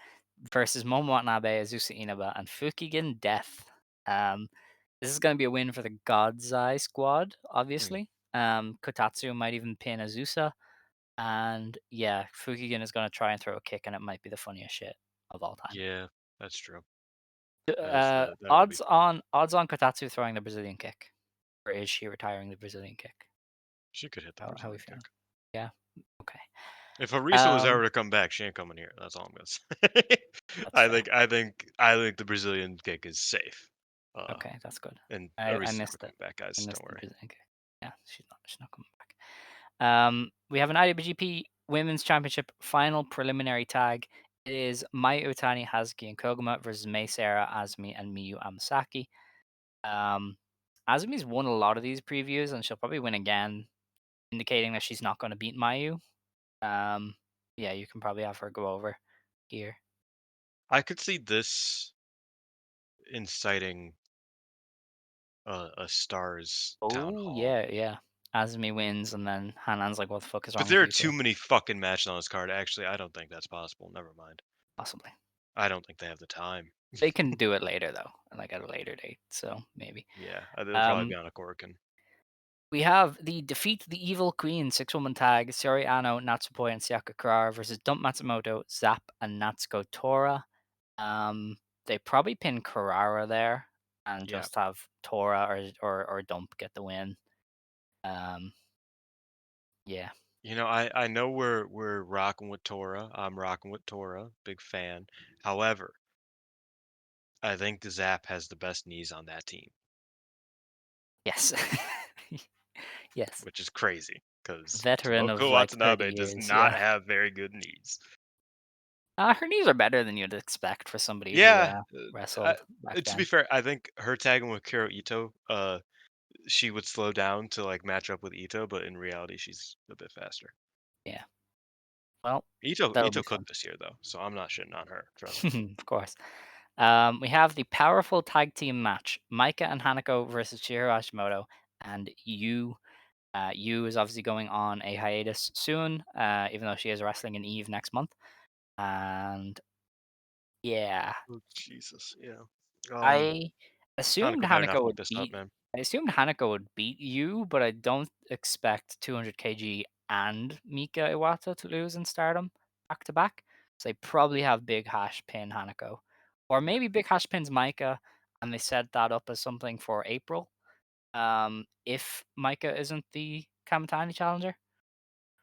versus Momo Watanabe, Azusa Inaba, and Fukigen Death. Um, this is going to be a win for the God's Eye squad, Mm, obviously. Kotatsu might even pin Azusa. And yeah, Fukigen is going to try and throw a kick, and it might be the funniest shit of all time. yeah, that's true. That would be. Odds on Kotatsu throwing the Brazilian kick, or is she retiring the Brazilian kick? She could hit the How we Brazilian feeling? kick. Yeah. Okay. If Arisa was Um. ever to come back, she ain't coming here. That's all I'm gonna say. That's I fair. think I think I think the Brazilian kick is safe. Uh, Okay, that's good. and I Arisa's never missed it. coming back, I guys. Don't missed the worry. Brazilian kick. Yeah, she's not coming back. We have an IWGP Women's Championship final preliminary tag. It is Mai Utani, Hazuki, and Koguma versus Mei Sarah, Azumi, and Miyu Amasaki. Um, Azumi's won a lot of these previews, and she'll probably win again, indicating that she's not going to beat Mayu. Um, yeah, you can probably have her go over here. I could see this inciting a Stars town Oh hall, yeah. Azumi wins, and then Hanan's like, "What the fuck is but wrong with there are you too two?" many fucking matches on this card. Actually, I don't think that's possible. Never mind. Possibly. I don't think they have the time. They can do it later though, like at a later date. So maybe. Yeah, they'll probably Um, be on a Korakuen. we have the Defeat the Evil Queen six-woman tag: Sori Ano, Natsupoi, and Sayaka Kurara versus Dump Matsumoto, Zap, and Natsuko Tora. Um, they probably pin Kurara there and Yeah. just have Tora or Dump get the win. Um, yeah. I know we're rocking with Tora. I'm rocking with Tora. Big fan. However, I think the Zap has the best knees on that team, Yes. Yes. which is crazy because Veteran of Tomoko like 30 Watanabe does years. not Yeah. have very good knees. Her knees are better than you'd expect for somebody who Yeah, wrestled back to be then. fair, I think her tagging with Kiro Ito, she would slow down to like match up with Ito, but in reality, she's a bit faster. Yeah. Well, Ito that'll be Ito fun. cooked this year though, so I'm not shitting on her. Trust me. Of course. We have the powerful tag team match: Micah and Hanako versus Chihiro Hashimoto and Yu. Yu is obviously going on a hiatus soon, even though she is wrestling in Eve next month. And yeah, Oh, Jesus, yeah. I assumed Tanaka better not Hanako fuck would this up, beat. man. I assumed Hanako would beat Yu, but I don't expect 200 kg and Mika Iwata to lose in Stardom back to back. So they probably have Big Hash pin Hanako, or Yeah. maybe Big Hash pins Micah, and they set that up as something for April. If Micah isn't the Kamitani challenger,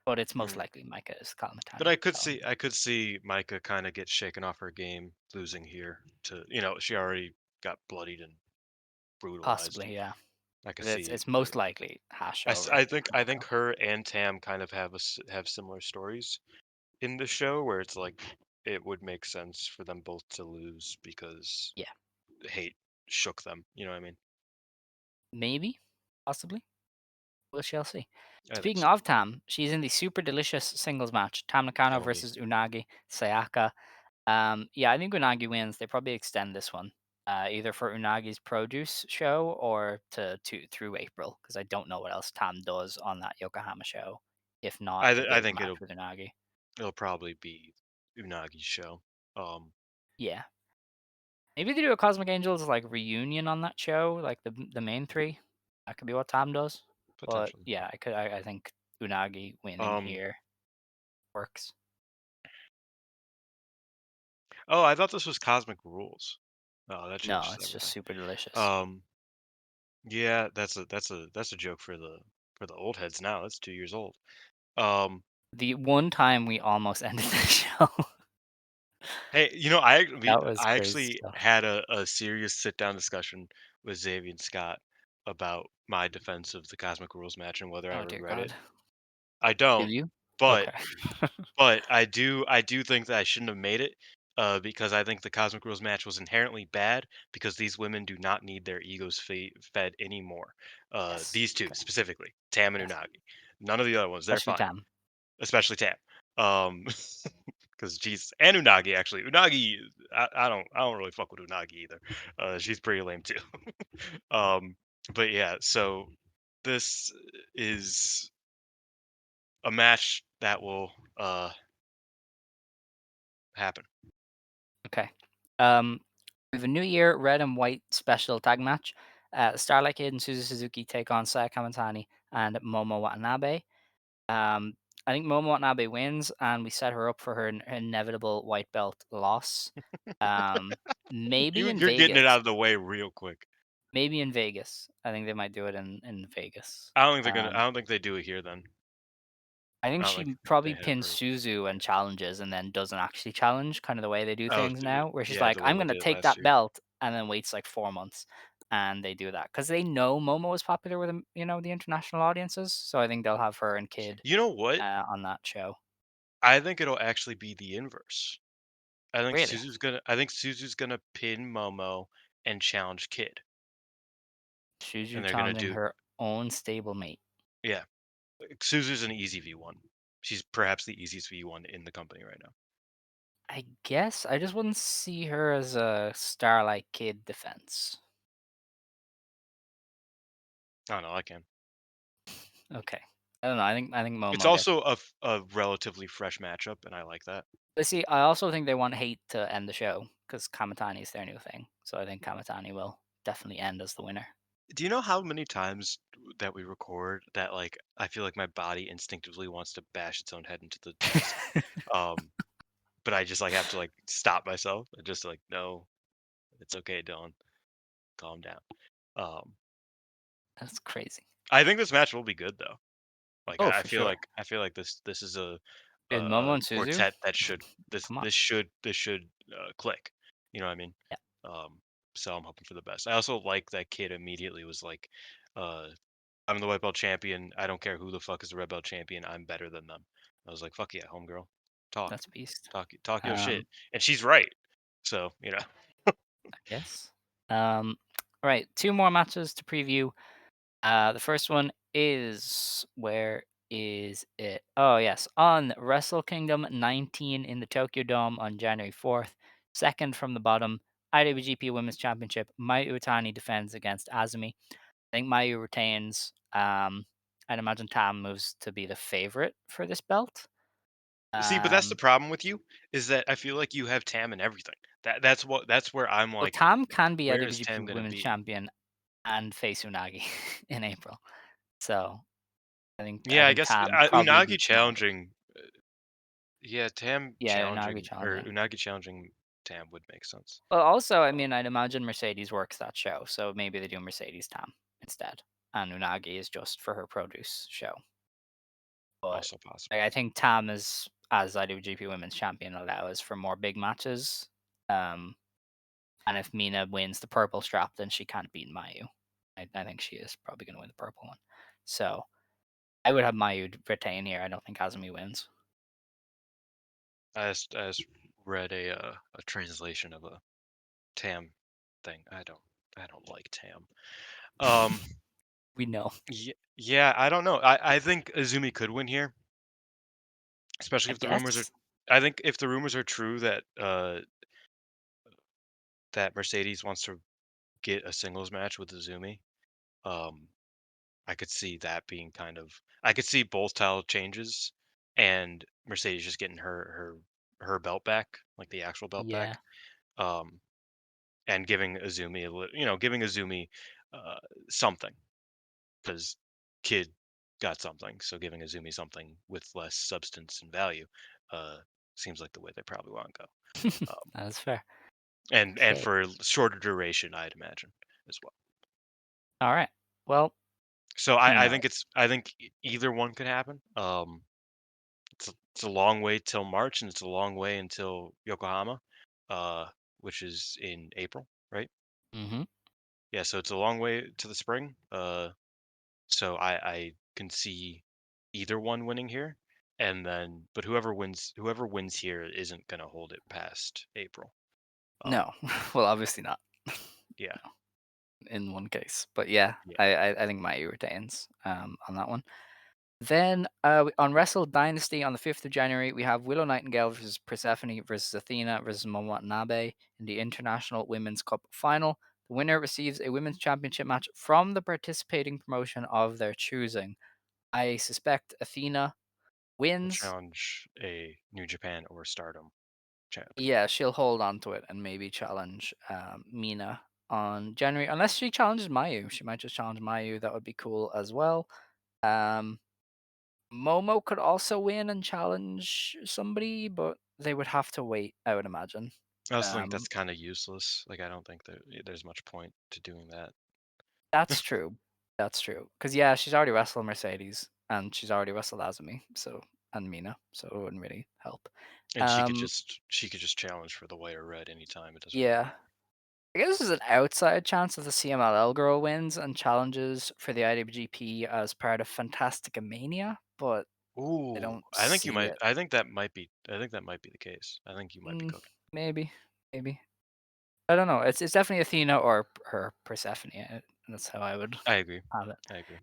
but it's most Mm. likely Micah is But Kamitani I could see challenger. I could see Micah kind of get shaken off her game, losing here to she already got bloodied and brutalized. Possibly, yeah. I could see. It's most likely Hash over I think Hanako. her and Tam kind of have similar stories in the show where it's like it would make sense for them both to lose because Yeah, hate shook them. You know what I mean? maybe, possibly. We shall see. I think Speaking so. of Tam, she's in the super delicious singles match: Tam Nakano Tell me. versus Unagi Sayaka. Yeah, I think Unagi wins. They probably extend this one, either for Unagi's produce show or to through April, because I don't know what else Tam does on that Yokohama show, if not a I big think match it'll with Unagi. it'll probably be Unagi's show. Yeah, maybe they do a Cosmic Angels like reunion on that show, like the main three. That could be what Tam does. But Potentially. yeah, I think Unagi winning Um. here works. Oh, I thought this was Cosmic Rules. Oh, that No, changes it's just everything. super delicious. Um. Yeah, that's a joke for the old heads now. That's 2 years old. Um. The one time we almost ended the show. Hey, That was I crazy actually stuff. had a serious sit down discussion with Xavier and Scott about my defense of the Cosmic Rules match and whether I Oh dear regret it. God. I Did don't, you? but Okay. I do think that I shouldn't have made it, because I think the Cosmic Rules match was inherently bad because these women do not need their egos fed anymore. Yes. These two Okay. specifically, Tam and Yes. Unagi. None of the other ones, they're Especially fine, Tam. especially Tam. Um, because jeez, and Unagi actually. Unagi, I don't really fuck with Unagi either. She's pretty lame too. Um, but yeah, so this is a match that will happen. Okay. We have a New Year red and white special tag match. Starlight Kid and Suzu Suzuki take on Saya Kamitani and Momo Watanabe. Um, I think Momo Watanabe wins, and we set her up for her inevitable white belt loss. Um, maybe in You're getting it Vegas. out of the way real quick. Maybe in Vegas. I think they might do it in Vegas. I don't think they're gonna. I Um, don't think they do it here. Then I think I don't like she they probably have pins her. Suzu and challenges and then doesn't actually challenge, kind of the way they do Oh, things now, where she's yeah, like, the way "I'm they gonna did it take last that year. belt," and then waits like 4 months, and they do that because they know Momo is popular with, the international audiences, so I think they'll have her and Kid, You know what? on that show. I think it'll actually be the inverse. Really? I think Suzu's gonna pin Momo and challenge Kid, and Suzu they're gonna challenging do her own stablemate. yeah. Suzu's an easy V1. She's perhaps the easiest V1 in the company right now. I guess I just wouldn't see her as a Starlight Kid defense. I don't know. I can. Okay. I don't know, I think It's Momo gets. also a relatively fresh matchup, and I like that. But see, I also think they want Hate to end the show because Kamatani is their new thing. So I think Kamatani will definitely end as the winner. Do you know how many times that we record that like I feel like my body instinctively wants to bash its own head into the desk? Um, but I just like have to like stop myself and just like no, it's okay, Dylan, calm down. Um, That's crazy. I think this match will be good though. Like Oh, I for sure. feel like this is a, Dude, Momo a and Suzu, quartet that should come on. this should click. You know what I mean? Yeah, Um, so I'm hoping for the best. I also like that Kid immediately was like, uh, I'm the white belt champion. I don't care who the fuck is the red belt champion. I'm better than them. I was like, fuck yeah, homegirl. Talk. that's a beast. Talk your shit. Um, And she's right. So, I guess. All right, two more matches to preview. The first one is where is it? Oh yes, on Wrestle Kingdom 19 in the Tokyo Dome on January 4th. Second from the bottom, IWGP Women's Championship. Mayu Iwatani defends against Azumi. I think Mayu retains. I'd imagine Tam moves to be the favorite for this belt. see, but that's the Um, problem with you is that I feel like you have Tam and everything. That's where I'm well, like, Tam can be where is IWGP Tam gonna Women's be? Champion and face Unagi in April. So I Yeah, I think guess Tam probably Unagi beats Unagi. challenging. Yeah, Tam Yeah, Unagi challenging or challenging. Unagi challenging Tam would make sense. Well, also, I mean, I'd imagine Mercedes works that show, so maybe they do Mercedes Tam instead, and Unagi is just for her produce show. But Also possible. I think Tam is, as IWGP Women's Champion, allows for more big matches. Um, and if Mina wins the purple strap, then she can't beat Mayu. I think she is probably going to win the purple one. So I would have Mayu retain here. I don't think Azumi wins. I just read a translation of a Tam thing. I don't like Tam. Um, We know. yeah, I don't know. I think Azumi could win here, especially I if the rumors are. guess. I think if the rumors are true that that Mercedes wants to get a singles match with Azumi, um, I could see that being kind of. I could see both title changes, and Mercedes just getting her belt back, like the actual belt Yeah. back. Um, and giving Azumi giving Azumi uh, something because Kid got something, so giving Azumi something with less substance and value uh, seems like the way they probably want to go, That's fair. and Okay. for shorter duration, I'd imagine as well. All right. Well, So who I knows? think I think either one could happen. it's a long way till March, and it's a long way until Yokohama, uh, which is in April, right? Mm-hmm. Yeah, so it's a long way to the spring. So I can see either one winning here, and then but whoever wins here isn't gonna hold it past April. No, well, obviously not. Yeah, In one case, but yeah, yeah. I think Mayu retains on that one. Then on Wrestle Dynasty on the 5th of January, we have Willow Nightingale versus Persephone versus Athena versus Momo Watanabe in the International Women's Cup final. The winner receives a women's championship match from the participating promotion of their choosing. I suspect Athena Will wins. challenge a New Japan or Stardom champ. Yeah, she'll hold on to it and maybe challenge Mina on January, unless she challenges Mayu. She might just challenge Mayu. That would be cool as well. Um, Momo could also win and challenge somebody, but they would have to wait, I would imagine. I also think Um, that's kind of useless. Like, I don't think there's much point to doing that. that's true. That's true. Because yeah, she's already wrestled Mercedes and she's already wrestled Azumi, so and Mina, so it wouldn't really help. And Um, she could just challenge for the white or red anytime. It doesn't really yeah. matter. I guess there's an outside chance that the CMLL girl wins and challenges for the IWGP as part of Fantastica Mania, but I Ooh, don't see it. I think that might be. I think that might be the case. I think you might be Mm, cooking. maybe, maybe. I don't know. It's definitely Athena or her Persephone. That's how I would I agree. have it. I agree.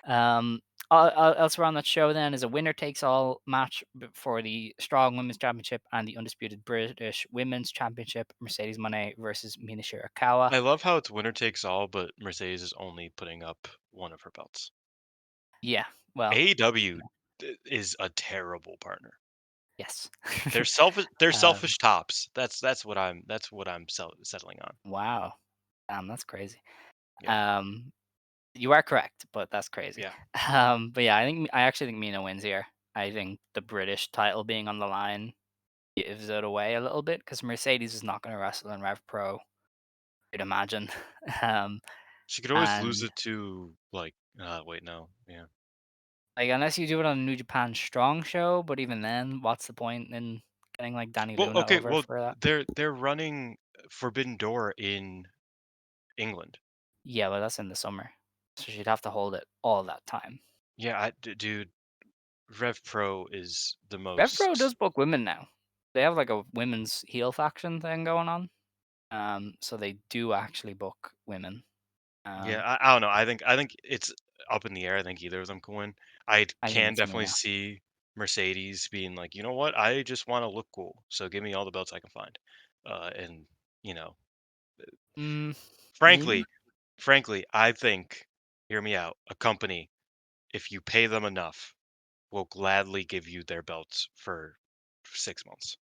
Um, Elsewhere on that show then is a winner takes all match for the Strong Women's Championship and the undisputed British Women's Championship. Mercedes Moné versus Mina Shirakawa. I love how it's winner takes all, but Mercedes is only putting up one of her belts. Yeah. Well. AEW is a terrible partner. Yes. They're selfish. They're um, selfish tops. That's what I'm settling on. wow. Damn, that's crazy. Yeah. Um, you are correct, but that's crazy. Yeah. But yeah, I actually think Mina wins here. I think the British title being on the line gives it away a little bit because Mercedes is not going to wrestle in Rev Pro, I'd imagine. Um, She could always lose and it to like. Wait, no. Yeah. like unless you do it on a New Japan Strong show, but even then, what's the point in getting like Danny Well, Luna okay. over Well, for that? they're running Forbidden Door in England. Yeah, but that's in the summer, so she'd have to hold it all that time. Yeah, dude, Rev Pro is the Rev Pro most. does book women now. They have like a women's heel faction thing going on. So they do actually book women. Yeah, Um, I don't know. I think it's up in the air. I think either of them can win. I I think can it's definitely Mina. see Mercedes being like, you know what? I just want to look cool, so give me all the belts I can find. And you know, Mm, maybe. frankly, frankly, I think, hear me out. A company, if you pay them enough, will gladly give you their belts for 6 months.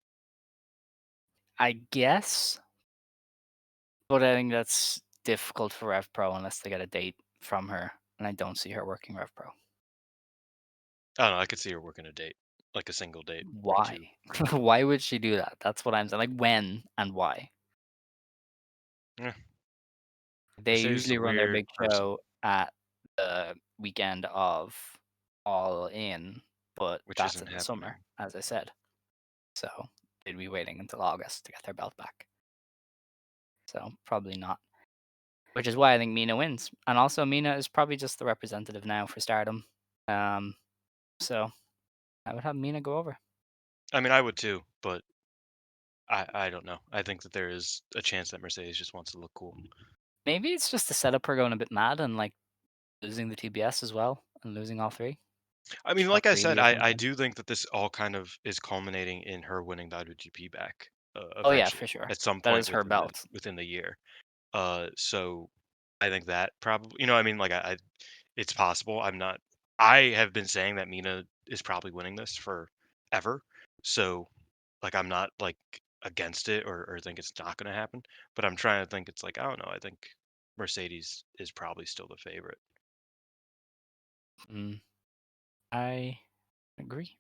I guess, but I think that's difficult for Rev Pro unless they get a date from her, and I don't see her working Rev Pro. I don't know. I could see her working a date, like a single date or Why? two. Why would she do that? That's what I'm saying. Like when and why? Yeah, They Mercedes is a usually run their weird big person, show at the weekend of All In, but which that's isn't in the summer, happening. as I said. So they'd be waiting until August to get their belt back. So probably not. Which is why I think Mina wins. And also Mina is probably just the representative now for Stardom. Um, so I would have Mina go over. I mean, I would too, but I don't know. I think that there is a chance that Mercedes just wants to look cool. Maybe it's just to set up her going a bit mad and like losing the TBS as well and losing all three. I mean, She got like I said, greedy or I something. do think that this all kind of is culminating in her winning the IWGP back Oh yeah, for eventually sure. at some That point is her belt. within the year. So I think that probably, I mean, like I it's possible. I'm not. I have been saying that Mina is probably winning this for ever. So like I'm not like against it or think it's not going to happen. But I'm trying to think. It's like I don't know. I think Mercedes is probably still the favorite. Mm, I agree.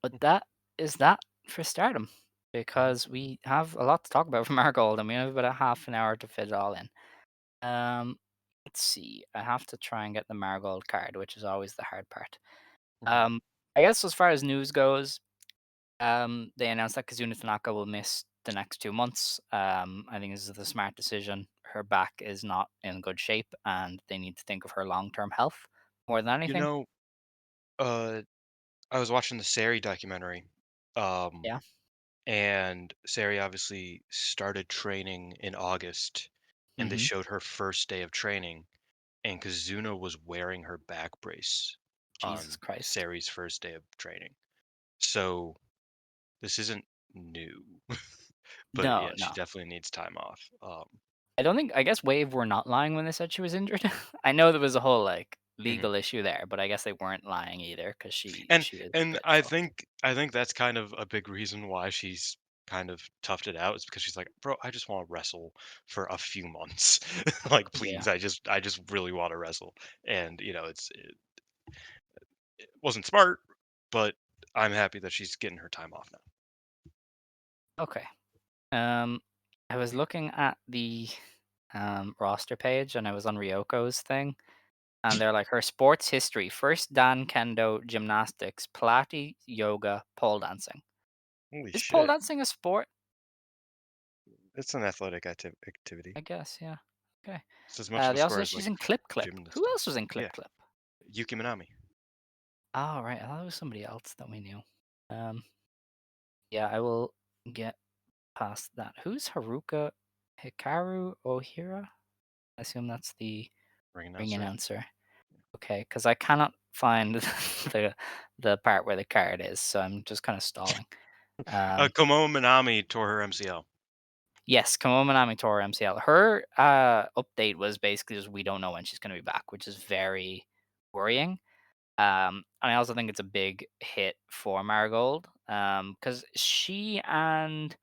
But that is that for Stardom Mhm. because we have a lot to talk about from Marigold and we have about a half an hour to fit it all in. Um, let's see. I have to try and get the Marigold card, which is always the hard part. Mhm. Um, I guess as far as news goes, they announced that Kizuna Tanaka will miss the next 2 months. I think this is the smart decision. Her back is not in good shape, and they need to think of her long-term health more than You anything. know, uh, I was watching the Seri documentary, um, Yeah. and Seri obviously started training in August, and they Hmm. showed her first day of training, and Kazuna was wearing her back brace Jesus on Christ. Seri's first day of training. So this isn't new, but No, yeah, she no. definitely needs time off. I don't think. I guess Wave were not lying when they said she was injured. I know there was a whole like Mhm. legal issue there, but I guess they weren't lying either because she And she is a and bit I fucked. think I think that's kind of a big reason why she's kind of toughed it out is because she's like, bro, I just want to wrestle for a few months. Like, Yeah. please, I just really want to wrestle. And it wasn't smart, but I'm happy that she's getting her time off now. Okay. Um, I was looking at the roster page and I was on Ryoko's thing, and they're like her sports history: first Dan Kendo, gymnastics, Pilates, yoga, pole dancing. Holy Is pole shit. dancing a sport? It's an athletic activity. I guess, yeah. Okay. It's as much of a They also sport said as like she's in Clip Clip. Who gymnastics. else was in Clip Yeah. Clip? Yuki Minami. Oh, right. I thought it was somebody else that we knew. Um, yeah, I will get past that. Who's Haruka Hikaru Ohira? I assume that's the Ring ring announcer. announcer. Okay, because I cannot find the part where the card is, so I'm just kind of stalling. Komomo Minami tore her MCL. Yes, Komomo Minami tore MCL. Her update was basically just we don't know when she's going to be back, which is very worrying. And I also think it's a big hit for Marigold, because she and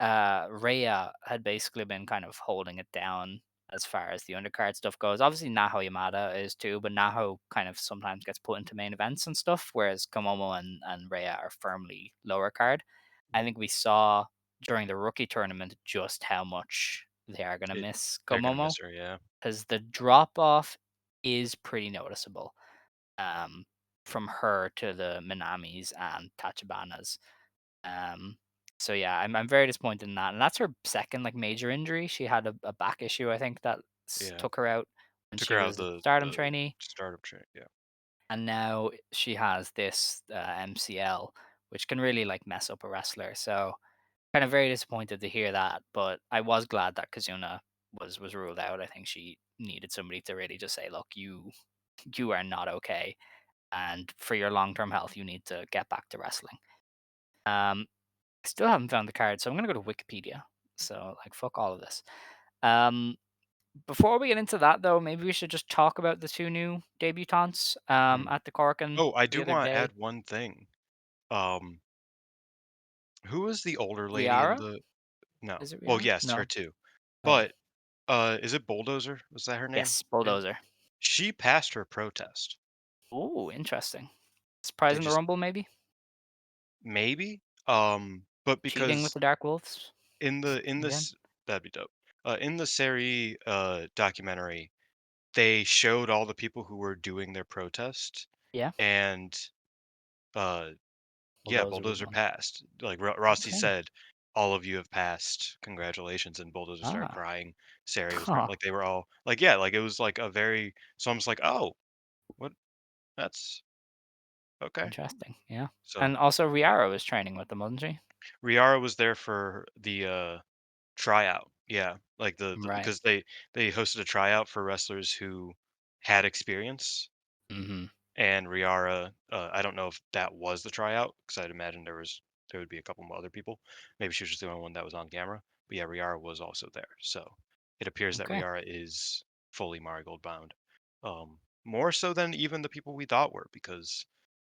Rhea had basically been kind of holding it down as far as the undercard stuff goes. Obviously, Naho Yamada is too, but Naho kind of sometimes gets put into main events and stuff, whereas Komomo and Rhea are firmly lower card. I think we saw during the rookie tournament just how much they are going to It, miss they're gonna Komomo miss her, yeah. because the drop off is pretty noticeable, um, from her to the Minamis and Tachibanas. um, so yeah, I'm very disappointed in that, and that's her second like major injury. She had a back issue, I think, that Yeah. took her out when Took she her out of was a the Stardom trainee, startup train. Yeah. and now she has this MCL, which can really like mess up a wrestler. So kind of very disappointed to hear that, but I was glad that Kazuna was ruled out. I think she needed somebody to really just say, look, you are not okay, and for your long term health, you need to get back to wrestling. Um, Still haven't found the card, so I'm gonna go to Wikipedia. So like fuck all of this. Um Before we get into that though, maybe we should just talk about the two new debutantes Mm. at the Corkin Oh, I the do other want to day. add one thing. Um, who was the older lady in Riara? the no. Is it Well, Riara? yes, her No. too. Oh yeah. But is it Bulldozer? Was that her name? Yes, Yeah. Bulldozer. She passed her protest. Ooh, interesting. They Surprising the just Rumble, maybe? maybe but Cheating with because the Dark Wolves in again? this that'd be dope. In the Seri documentary, they showed all the people who were doing their protest Yeah. and uh yeah, Bulldozer was Bulldozer one. passed. Like Rossi Okay. said, all of you have passed. Congratulations. And Bulldozer started Ah. crying. Sari was crying. Huh. Like they were all like, yeah, like it was like a very, so I'm just like, oh, what? That's okay. Interesting. Yeah. So And also Riara was training with them, wasn't she? Riara was there for the tryout. Yeah. Like Right. because they hosted a tryout for wrestlers who had experience. Mm-hmm. And Riara, I don't know if that was the tryout because I'd imagine there would be a couple more other people. Maybe she was just the only one that was on camera. But yeah, Riara was also there. So it appears that Okay. Riara is fully Marigold bound. More so than even the people we thought were, because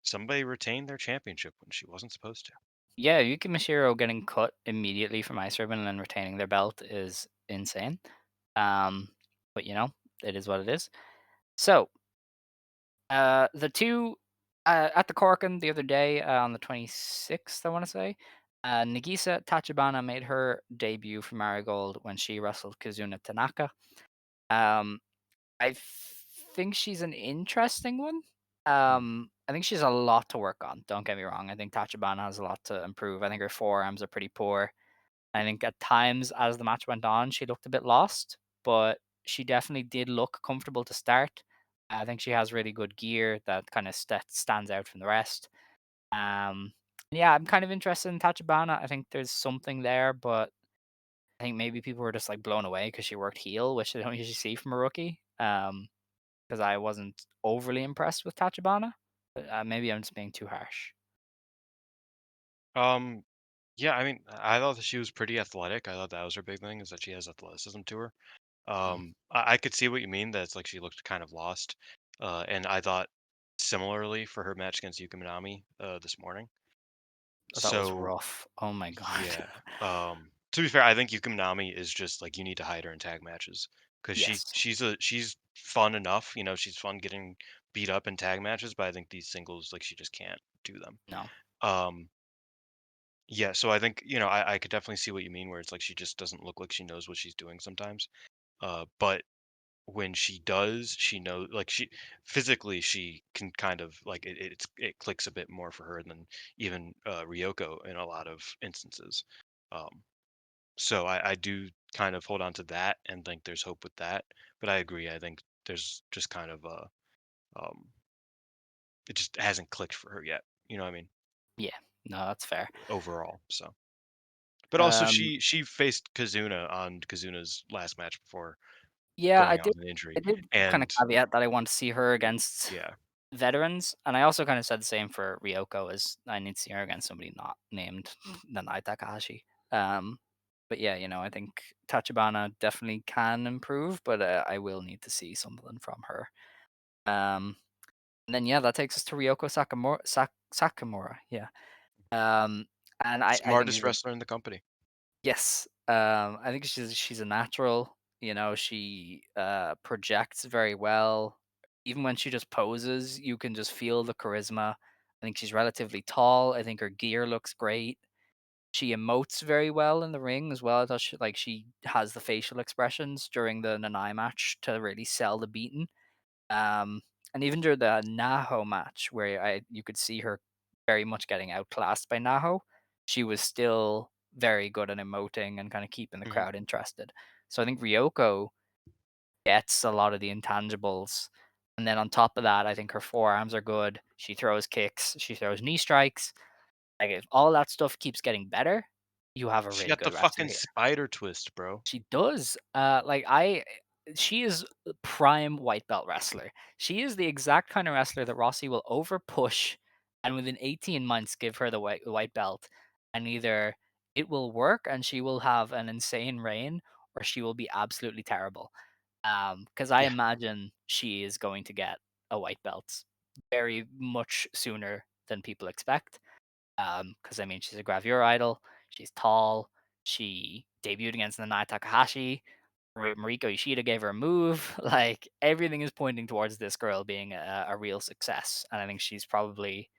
somebody retained their championship when she wasn't supposed to. Yeah, Yuki Mashiro getting cut immediately from Ice Ribbon and then retaining their belt is insane. Um, but it is what it is. So, the two at the Corkin the other day, on the 26th, I want to say, Nagisa Tachibana made her debut for Marigold when she wrestled Kizuna Tanaka. Um, I think she's an interesting one. Mm. I think she has a lot to work on. Don't get me wrong. I think Tachibana has a lot to improve. I think her forearms are pretty poor. I think at times as the match went on, she looked a bit lost, but she definitely did look comfortable to start. I think she has really good gear that kind of stands out from the rest. Um, yeah, I'm kind of interested in Tachibana. I think there's something there, but I think maybe people were just like blown away because she worked heel, which they don't usually see from a rookie. Because I wasn't overly impressed with Tachibana. But, maybe I'm just being too harsh. Um, yeah, I mean, I thought that she was pretty athletic. I thought that was her big thing is that she has athleticism to her. Mm. I could see what you mean. That it's like she looked kind of lost. And I thought similarly for her match against Yuka Minami this morning. That was So rough. Oh my god. yeah. To be fair, I think Yuka Minami is just like you need to hide her in tag matches because Yes. she's fun enough. You know, she's fun getting beat up in tag matches, but I think these singles like she just can't do them. No. Um, yeah, so I think you know I could definitely see what you mean where it's like she just doesn't look like she knows what she's doing sometimes. But when she does, she knows like she physically she can kind of like it clicks a bit more for her than even Ryoko in a lot of instances. Um, so I do kind of hold on to that and think there's hope with that. But I agree. I think there's just kind of um, it just hasn't clicked for her yet. You know what I mean? Yeah. No, that's fair. Overall. So, but also Um, she faced Kizuna on Kizuna's last match before yeah, going out with an I injury, did kind of and caveat that I want to see her against yeah, veterans, and I also kind of said the same for Ryoko as I need to see her against somebody not named Nanai Takahashi. Um, but yeah, I think Tachibana definitely can improve, but I will need to see something from her. Um, and then yeah, that takes us to Ryoko Sakamura. Yeah. Um, and I think smartest she's a wrestler in the company. yes. I think she's a natural. She projects very well. Even when she just poses, you can just feel the charisma. I think she's relatively tall. I think her gear looks great. She emotes very well in the ring as well. I thought she has the facial expressions during the Nanai match to really sell the beaten. Um, and even during the Naho match, where you could see her very much getting outclassed by Naho, she was still very good at emoting and kind of keeping the Mhm. crowd interested. So I think Ryoko gets a lot of the intangibles. And then on top of that, I think her forearms are good. She throws kicks, she throws knee strikes. Like if all that stuff keeps getting better, you have a She really got the good wrestler fucking here. spider twist, bro. She does. She is a prime white belt wrestler. She is the exact kind of wrestler that Rossi will over push and within 18 months give her the white belt. And either it will work and she will have an insane reign or she will be absolutely terrible. Because I Yeah. imagine she is going to get a white belt very much sooner than people expect. Because I mean, she's a gravure idol. She's tall. She debuted against Nanai Takahashi. Mariko Ishida gave her a move. Like everything is pointing towards this girl being a real success, and I think she's probably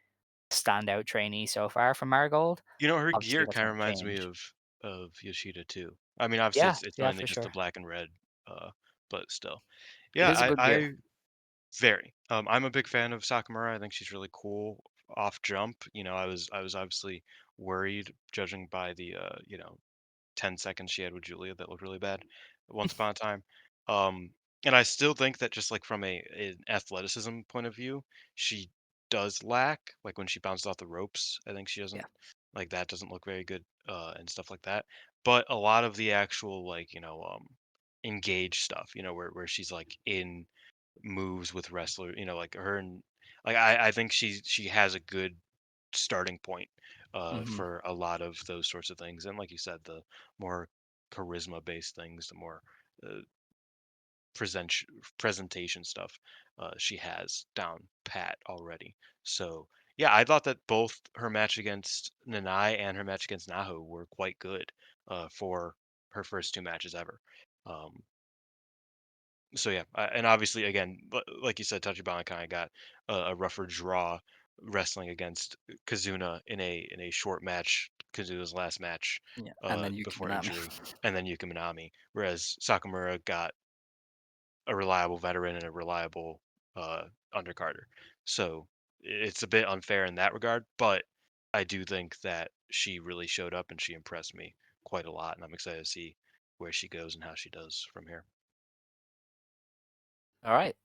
a standout trainee so far from Marigold. You know, her Obviously, gear that's kind going of to reminds me change. of Yoshida too. I mean, obviously Yeah, it's yeah, mainly for just the sure. black and red, uh, but still. It Yeah, is a good gear. I very. I'm a big fan of Sakamura. I think she's really cool off jump. You know, I was obviously worried judging by the 10 seconds she had with Julia that looked really bad once upon a time. Um, and I still think that just like from an athleticism point of view, she does lack like when she bounces off the ropes. I think she Yeah. doesn't like that doesn't look very good and stuff like that. But a lot of the actual like engage stuff, where she's like in moves with wrestler, like her and like I think she has a good starting point Hmm. for a lot of those sorts of things. And like you said, the more charisma based things, the more uh, present presentation stuff she has down pat already. So yeah, I thought that both her match against Nanai and her match against Nahu were quite good for her first two matches ever. Um, so yeah, and obviously again, like you said, Tachibana kind of got a rougher draw wrestling against Kizuna in a short match, Kizuna's last match Yeah. And then Yuki before Minami. injury, and then Yuka Minami, whereas Sakamura got a reliable veteran and a reliable uh, undercarder. So it's a bit unfair in that regard, but I do think that she really showed up and she impressed me quite a lot, and I'm excited to see where she goes and how she does from here. All right.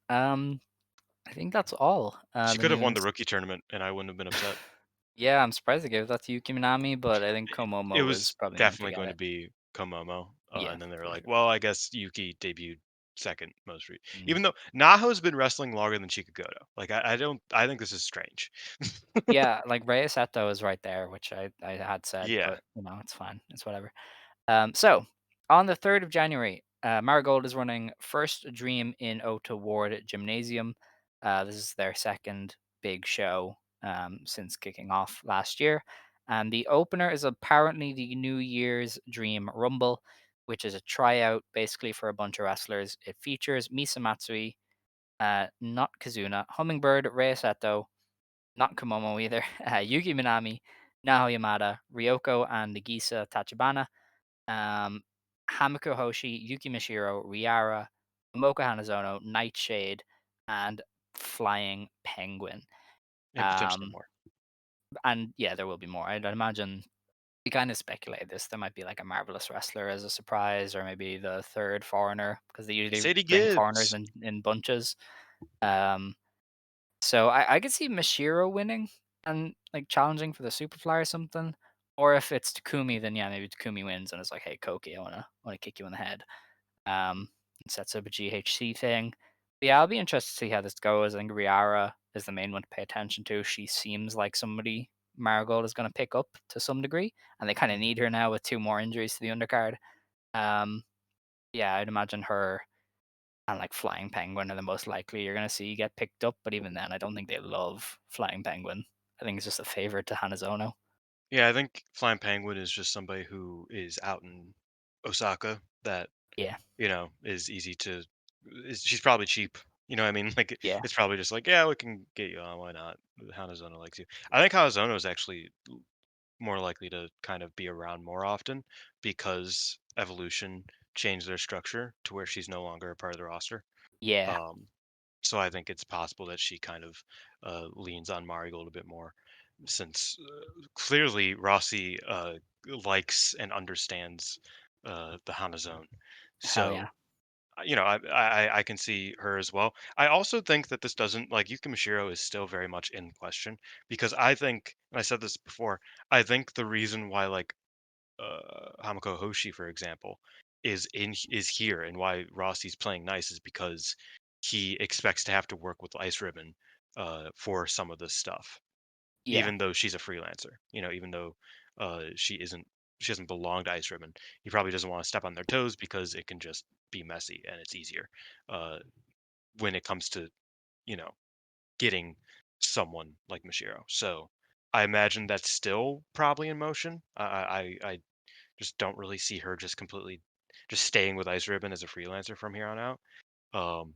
I think that's all. She The could have won the news. rookie tournament, and I wouldn't have been upset. Yeah, I'm surprised they gave that to Yuki Minami, but I think It Komomo was was probably meant to definitely get going to it. be Komomo, Yeah, and then they were for like, sure. "Well, I guess Yuki debuted second most Mm. even though Naho's been wrestling longer than Chikugoto. Like, I don't I think this is strange. Yeah, like Rhea Seto is right there, which I had said, Yeah. but it's fine. It's whatever. So on the 3rd of January, Marigold is running First Dream in Ota Ward Gymnasium. This is their second big show since kicking off last year. And the opener is apparently the New Year's Dream Rumble, which is a tryout basically for a bunch of wrestlers. It features Misa Matsui, not Kizuna, Hummingbird, Rei Sato, not Komomo either, Yuki Minami, Naho Yamada, Ryoko, and Nagisa Tachibana. um, Hamiko Hoshi, Yuki Mishiro, Riara, Momoka Hanazono, Nightshade, and Flying Penguin. And potentially Um, more. and yeah, there will be more. I'd imagine we kind of speculated this. There might be like a marvelous wrestler as a surprise, or maybe the third foreigner because they usually Sadie bring foreigners Gibbs. in bunches. Um, so I could see Mishiro winning and like challenging for the Superfly or something. Or if it's Takumi, then yeah, maybe Takumi wins and it's like, hey Koki, I wanna kick you in the head. It sets up a GHC thing. But yeah, I'll be interested to see how this goes. I think Riara is the main one to pay attention to. She seems like somebody Marigold is going to pick up to some degree, and they kind of need Mhm. her now with two more injuries to the undercard. Um, yeah, I'd imagine her and like Flying Penguin are the most likely you're going to see get picked up. But even then, I don't think they love Flying Penguin. I think it's just a favorite to Hanazono. Yeah, I think Flying Penguin is just somebody who is out in Osaka that, Yeah, is easy to she's probably cheap. You know what I mean? Like, yeah, it's probably just like, "Yeah, we can get you on, why not? Hanazono likes you." I think Hanazono is actually more likely to kind of be around more often because Evolution changed their structure to where she's no longer a part of the roster. yeah, Um, so I think it's possible that she kind of leans on Marigold a bit more, since clearly Rossi likes and understands the Hana zone. hell yeah, So I can see her as well. I also think that this doesn't like Yuki Mishiro is still very much in question because I think, and I said this before, I think the reason why like Hamako Hoshi, for example, is here and why Rossi's playing nice is because he expects to have to work with Ice Ribbon for some of this stuff, yeah, even though she's a freelancer. Even though she doesn't belong to Ice Ribbon, he probably doesn't want to step on their toes because it can just be messy and it's easier uh, when it comes to you know getting someone like Mashiro. So I imagine that's still probably in motion. I just don't really see her just completely just staying with Ice Ribbon as a freelancer from here on out. Um,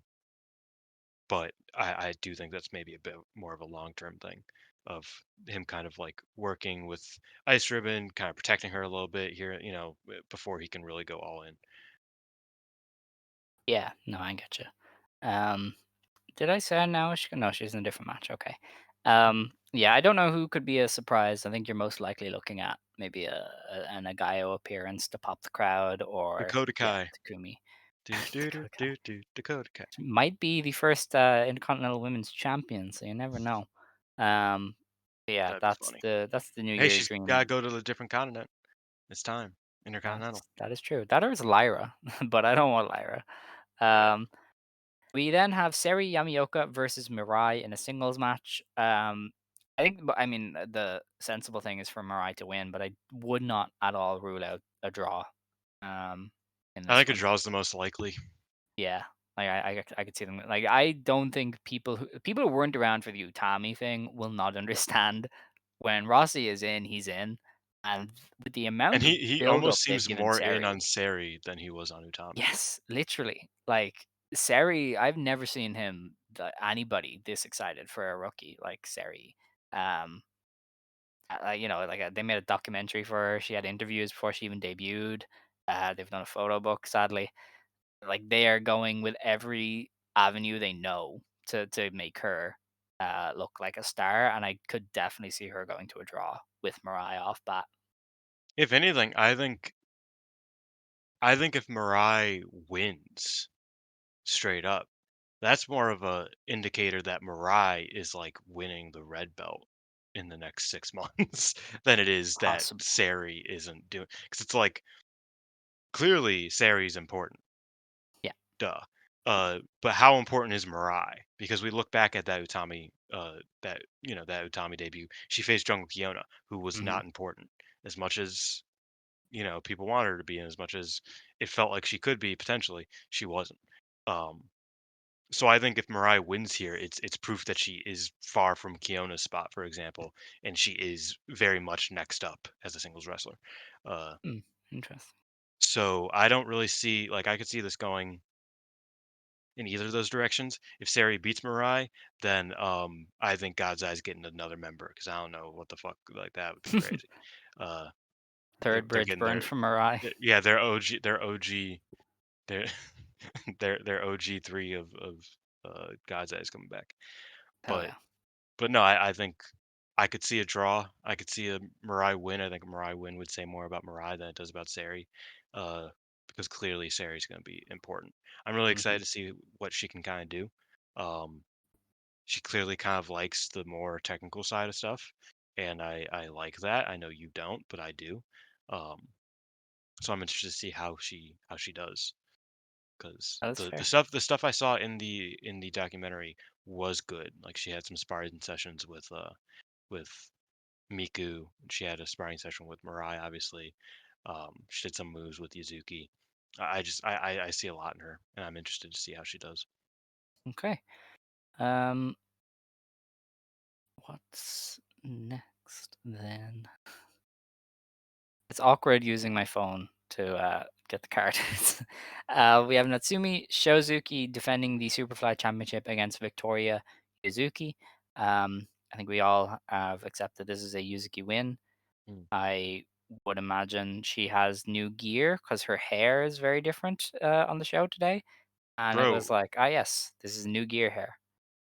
but I do think that's maybe a bit more of a long term thing of him kind of like working with Ice Ribbon, kind of protecting her a little bit here, before he can really go all in. yeah. No, I get you. Um, Did I say now she no, she's in a different match, okay. Yeah, I don't know who could be a surprise. I think you're most likely looking at maybe an Nagayo appearance to pop the crowd or, Dakota yeah, Kai. Takumi. Do do do Dakota Kai. do do Dakota Kai. Might be the first, Intercontinental Women's Champion, so you never know. Yeah, That'd be that's funny. the New Hey, Year's she's dream. gotta go to the different continent. It's time. Intercontinental. That is true. That or it's Lyra, but I don't want Lyra. Yeah. Um We then have Seri Yamioka versus Mirai in a singles match. I mean, the sensible thing is for Mirai to win, but I would not at all rule out a draw um, in I this think a one. draw is the most likely. Yeah, like I could see them. Like I don't think people who weren't around for the Utami thing will not understand when Rossi is in, he's in, and with the And amount of he build up almost they've seems given more in on Seri. Seri than he was on Utami. Yes, literally. Like Seri, I've never seen anybody this excited for a rookie like Seri. Um, they made a documentary for her. She had interviews before she even debuted. They've done a photo book. Sadly, like they are going with every avenue they know to make her. look like a star, and I could definitely see her going to a draw with Mariah off bat. If anything, I think if Mirai wins straight up, that's more of a indicator that Mirai is like winning the red belt in the next 6 months than it is that Possible. Sari isn't doing. Because it's like clearly Sari's important, Yeah. duh. But how important is Mirai? Because we look back at that Utami debut. She faced Jungle Kiona, who was Hmm. not important as much as people wanted her to be, and as much as it felt like she could be potentially, she wasn't. Um, so I think if Mirai wins here, it's proof that she is far from Kiona's spot, for example, and she is very much next up as a singles wrestler. Uh, Mm, interesting. so I don't really see like I could see this going in either of those directions. If Sari beats Mirai, then I think God's Eye's getting another member because I don't know what the fuck like that would be crazy. Uh, Third they're bridge getting burned from Mariah. yeah, their OG their their OG three of God's Eye is coming back. Hell But yeah. no, I think I could see a draw. I could see a Mirai win. I think a Mirai win would say more about Mirai than it does about Sari, uh, because clearly Sari's going to be important. I'm really Hmm. excited to see what she can kind of do. Um, she clearly kind of likes the more technical side of stuff, and I like that. I know you don't, but I do. Um, so I'm interested to see how she does. Because That's the fair. stuff I saw in the documentary was good. Like she had some sparring sessions with Miku. She had a sparring session with Mirai, obviously. She did some moves with Yuzuki. I see a lot in her, and I'm interested to see how she does. Okay. Um, what's next then? It's awkward using my phone to get the card. We have Natsumi Shozuki defending the Superfly Championship against Victoria Yuzuki. I think we all have accepted this is a Yuzuki win. Mm. I would imagine she has new gear because her hair is very different on the show today. And it was Bro, like, ah, yes, this is new gear hair.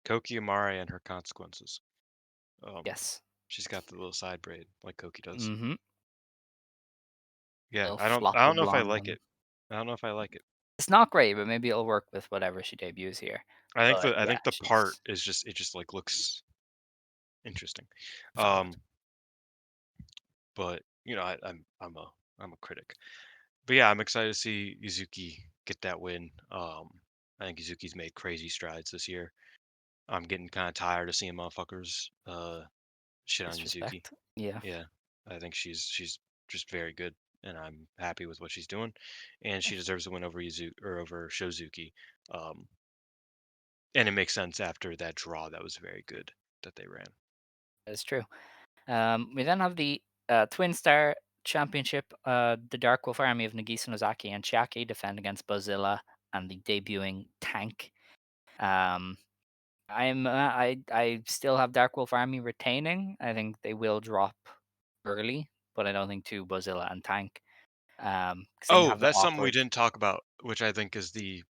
Koki Amare and her consequences. Yes. She's got the little side braid like Koki does. Mm-hmm. Yeah, Little I flock don't of know if I blonde like on. it. I don't know if I like it. It's not great, but maybe it'll work with whatever she debuts here. But I yeah, think the part she's is just it just like looks interesting. solid. Um, but I'm a critic. But yeah, I'm excited to see Izuki get that win. I think Izuki's made crazy strides this year. I'm getting kind of tired of seeing motherfuckers shit on Izuki. Disrespect. Yeah. Yeah, I think she's just very good, and I'm happy with what she's doing, and she deserves a win over over Shozuki. Um, and it makes sense after that draw that was very good that they ran. That's true. We then have the Twin Star Championship. The Dark Wolf Army of Nagisa Nozaki and Chiaki defend against Bozilla and the debuting Tank. Um, I still have Dark Wolf Army retaining. I think they will drop early, but I don't think to Bozilla and Tank. Because then you Oh, have the that's something we awkward. didn't talk about, which I think is the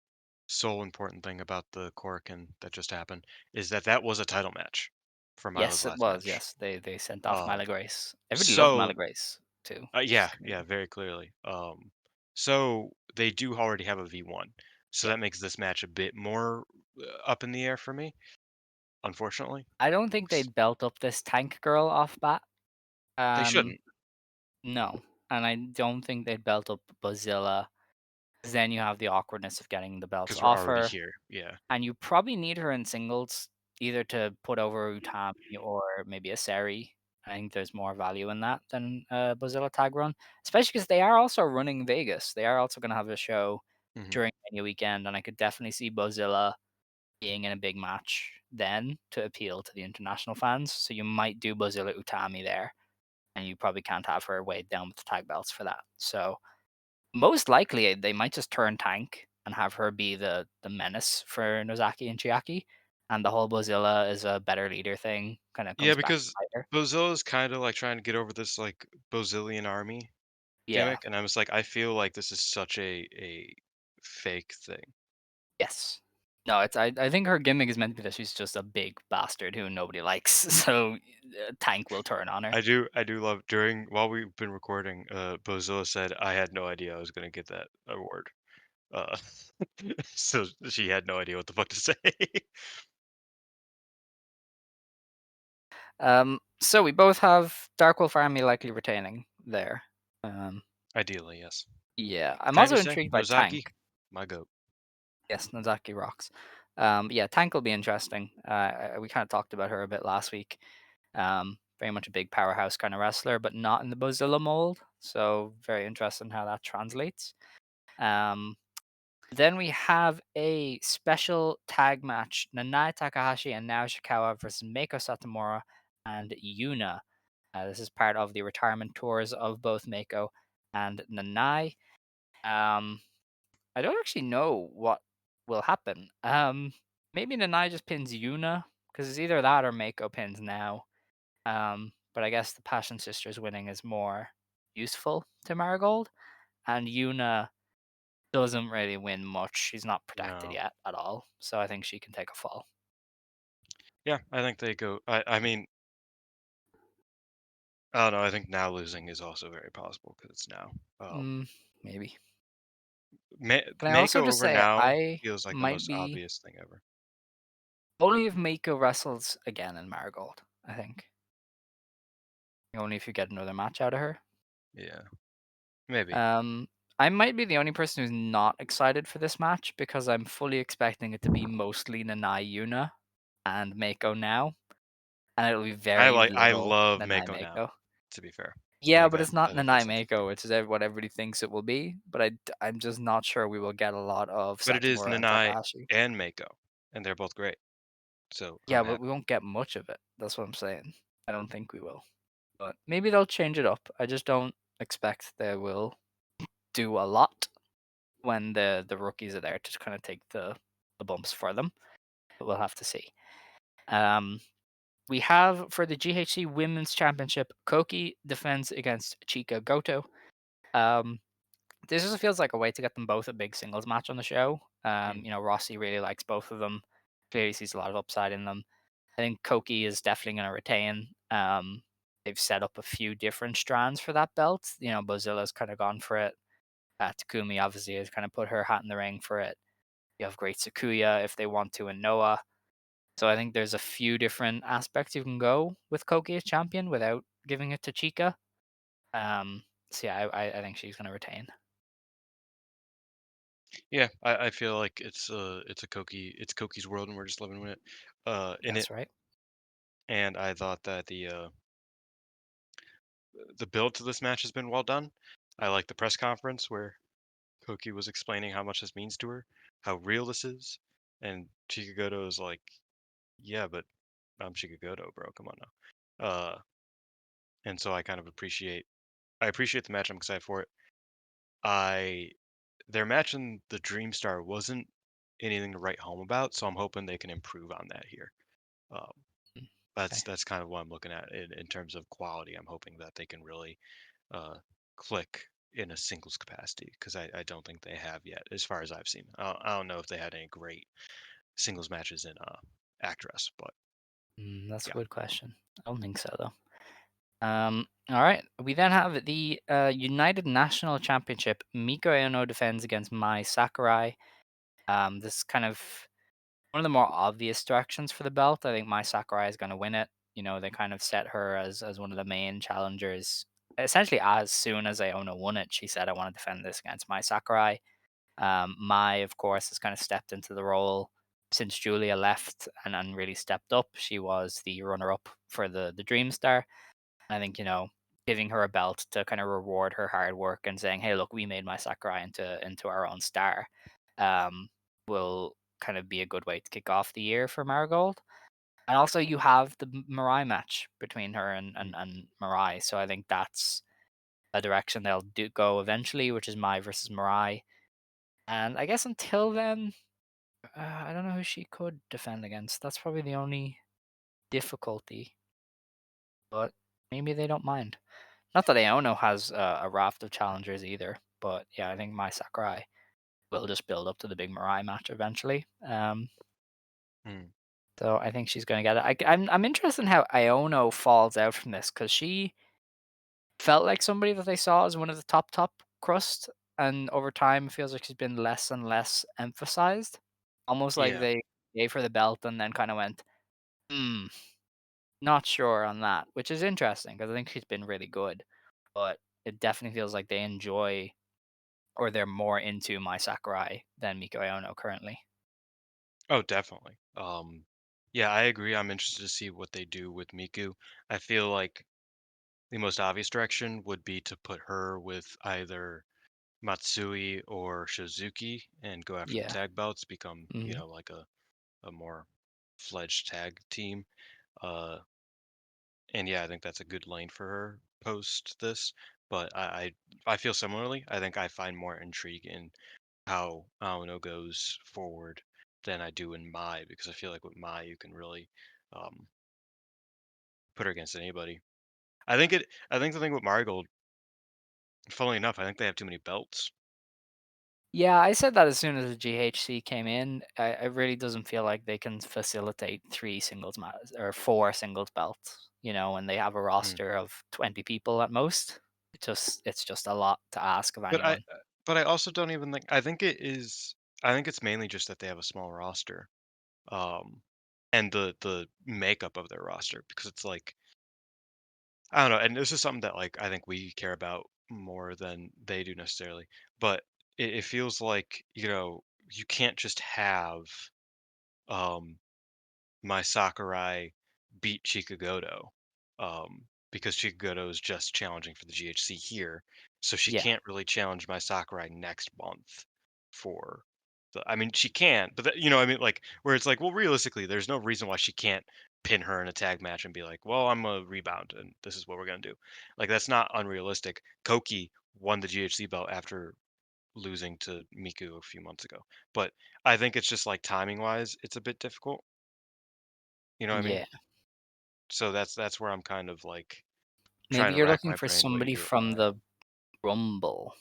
sole important thing about the Korakuen that just happened, is that that was a title match for Milo's Yes, it last was. match. Yes, they sent off Um, Mala Grace. Everybody loved Mala so Grace too, which yeah, is yeah, crazy. very clearly. So they do already have a V1, so Yeah. that makes this match a bit more up in the air for me, unfortunately. I don't think S- they'd belt up this Tank Girl off bat. They Um, shouldn't, no, and I don't think they'd belt up Bozilla. 'Cause then you have the awkwardness of getting the belts because we're off already her, here. Yeah. and you probably need her in singles, either to put over Utami or maybe a Seri. I think there's more value in that than Bozilla tag run, especially because they are also running Vegas. They are also going to have a show Hmm. during Mania weekend, and I could definitely see Bozilla being in a big match then to appeal to the international fans. So you might do Bozilla Utami there, and you probably can't have her weighed down with the tag belts for that. So most likely they might just turn Tank and have her be the menace for Nozaki and Chiaki, and the whole Bozilla is a better leader thing kind of Yeah, comes back to because bite her. Bozilla's kind of like trying to get over this like Bozilian army Yeah. gimmick, and I was like, I feel like this is such a fake thing. Yes. No, I think her gimmick is meant to be that she's just a big bastard who nobody likes, so Tank will turn on her. I do love during while we've been recording, Bozilla said, "I had no idea I was gonna get that award." Uh, so she had no idea what the fuck to say. So we both have Dark Wolf Army likely retaining there. Um, Ideally, yes. yeah, I'm Can I also just say, intrigued by Nozaki, Tank. my goat. Yes, Nozaki rocks. Yeah, Tank will be interesting. We kind of talked about her a bit last week. Very much a big powerhouse kind of wrestler, but not in the Bozilla mold. So very interesting how that translates. Um, then we have a special tag match: Nanai Takahashi and Nao Ishikawa versus Meiko Satomura and Yuna. This is part of the retirement tours of both Meiko and Nanai. Um, I don't actually know what will happen. Maybe Nanai just pins Yuna because it's either that or Mako pins now. But I guess the Passion Sisters winning is more useful to Marigold, and Yuna doesn't really win much. She's not protected No. yet at all, so I think she can take a fall. Yeah, I think they go. I mean, I don't know. I think now losing is also very possible because it's now. Mm, maybe. Can I also Mako just over say now I feels like the might most be obvious thing ever. only if Mako wrestles again in Marigold? I think only if you get another match out of her. Yeah, maybe. Um, I might be the only person who's not excited for this match because I'm fully expecting it to be mostly Nanai Yuna and Mako now, and it'll be very I little love Nanai Mako now. Mako. To be fair, Yeah, but like it's not I think Nanai that's interesting. Mako, which is what everybody thinks it will be. But I'm just not sure we will get a lot of But it is Sakimura and Nanai Takahashi. and Mako, and they're both great. So Yeah, I'm but we happy. won't get much of it. That's what I'm saying. I don't think we will. But maybe they'll change it up. I just don't expect they will do a lot when the rookies are there to kind of take the bumps for them. But we'll have to see. Um, we have for the GHC Women's Championship, Koki defends against Chika Goto. Um, this just feels like a way to get them both a big singles match on the show. Mm. Rossi really likes both of them. Clearly sees a lot of upside in them. I think Koki is definitely going to retain. They've set up a few different strands for that belt. Bozilla's kind of gone for it. Takumi obviously has kind of put her hat in the ring for it. You have Great Sakuya if they want to, and Noah. So I think there's a few different aspects you can go with Koki as champion without giving it to Chika. So yeah, I think she's going to retain. Yeah, I feel like it's a it's Koki's world, and we're just living with it. In it, That's right. and I thought that the build to this match has been well done. I like the press conference where Koki was explaining how much this means to her, how real this is, and Chikagoto is like, "Yeah, but I'm Chikagoto, bro. Come on now." And so I appreciate the match. I'm excited for it. I Their match in the Dream Star wasn't anything to write home about, so I'm hoping they can improve on that here. Um, Mm, okay. that's kind of what I'm looking at in terms of quality. I'm hoping that they can really uh, click in a singles capacity because I don't think they have yet, as far as I've seen. I don't know if they had any great singles matches in Actress, but That's a yeah. good question. I don't think so though. All right. We then have the United National Championship. Miko Aono defends against Mai Sakurai. This is kind of one of the more obvious directions for the belt. I think Mai Sakurai is going to win it. They kind of set her as one of the main challengers. Essentially, as soon as Aono won it, she said, "I want to defend this against Mai Sakurai." Mai, of course, has kind of stepped into the role since Julia left and really stepped up. She was the runner-up for the Dream Star. I think, giving her a belt to kind of reward her hard work and saying, "Hey, look, we made my Sakurai into our own star," um, will kind of be a good way to kick off the year for Marigold. And also, you have the Mirai match between her Mm. and Mirai, so I think that's a direction they'll go eventually, which is Mai versus Mirai. And I guess until then, I don't know who she could defend against. That's probably the only difficulty, but maybe they don't mind. Not that Aono has a raft of challengers either, but yeah, I think Mai Sakurai will just build up to the big Mirai match eventually. Hmm. So I think she's gonna get it. I'm interested in how Iono falls out from this because she felt like somebody that they saw as one of the top crust, and over time it feels like she's been less and less emphasized. Almost like Yeah. they gave her the belt and then kind of went, hmm, not sure on that, which is interesting because I think she's been really good, but it definitely feels like they enjoy or they're more into my Sakurai than Miko Iono currently. Oh, definitely. Yeah, I agree. I'm interested to see what they do with Miku. I feel like the most obvious direction would be to put her with either Matsui or Shizuki and go after the Yeah. tag belts, become, Hmm. like a more fledged tag team. Uh, and yeah, I think that's a good lane for her post this. But I feel similarly. I think I find more intrigue in how Aono goes forward than I do in Mai, because I feel like with Mai you can really um, put her against anybody. I think the thing with Marigold, funnily enough, I think they have too many belts. Yeah, I said that as soon as the GHC came in. It really doesn't feel like they can facilitate three singles matches or four singles belts. When they have a Mm. roster of 20 people at most, it's just a lot to ask of But I anyone. but I also don't even think, I think it is, I think it's mainly just that they have a small roster. Um and the makeup of their roster, because it's like, I don't know, and this is something that, like, I think we care about more than they do necessarily. But it feels like, you can't just have um my Sakurai beat Chikagoto, because Chikagoto is just challenging for the GHC here, so she Yeah, can't really challenge my Sakurai next month for the. I mean, she can, but that, I mean, like, where it's like, well, realistically, there's no reason why she can't pin her in a tag match and be like, well, I'm a rebound, and this is what we're gonna do. Like, that's not unrealistic. Koki won the GHC belt after losing to Miku a few months ago, but I think it's just like timing wise, it's a bit difficult. You know what I mean? yeah. So that's where I'm kind of like trying Maybe to you're rack looking my for brain what you somebody do with from my. the Rumble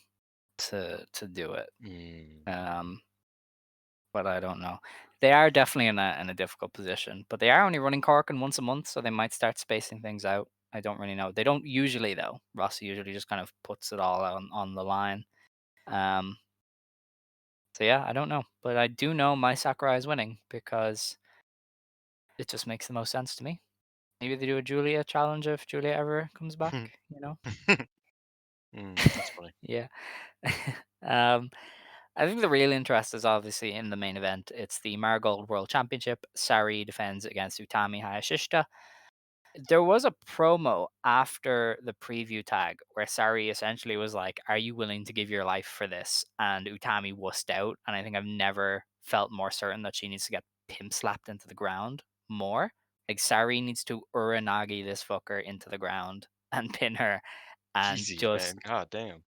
to do it. Mm. Um, but I don't know. They are definitely in a difficult position, but they are only running Corkin once a month, so they might start spacing things out. I don't really know. They don't usually though. Rossi usually just kind of puts it all on the line. Um, so yeah, I don't know, but I do know my Sakurai is winning because it just makes the most sense to me. Maybe they do a Julia challenge if Julia ever comes back. That's funny. Yeah. um, I think the real interest is obviously in the main event. It's the Marigold World Championship. Sareee defends against Utami Hayashishita. There was a promo after the preview tag where Sareee essentially was like, "Are you willing to give your life for this?" And Utami wussed out. And I think I've never felt more certain that she needs to get pimp slapped into the ground more. Like Sareee needs to uranagi this fucker into the ground and pin her and Easy, man. just God damn.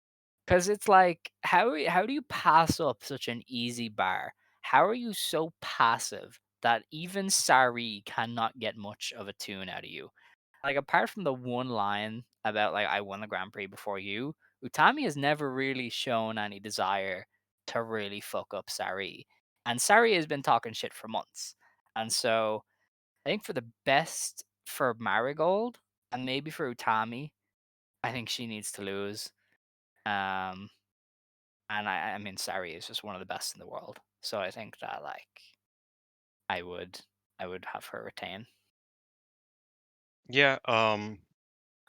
because it's like, how do you pass up such an easy bar? How are you so passive that even Sareee cannot get much of a tune out of you? Like, apart from the one line about, like, "I won the Grand Prix before you," Utami has never really shown any desire to really fuck up Sareee, and Sareee has been talking shit for months, and so, I think for the best for Marigold, and maybe for Utami, I think she needs to lose, um, and I mean, Sareee is just one of the best in the world, so I think that, like, I would I would have her retain. Yeah,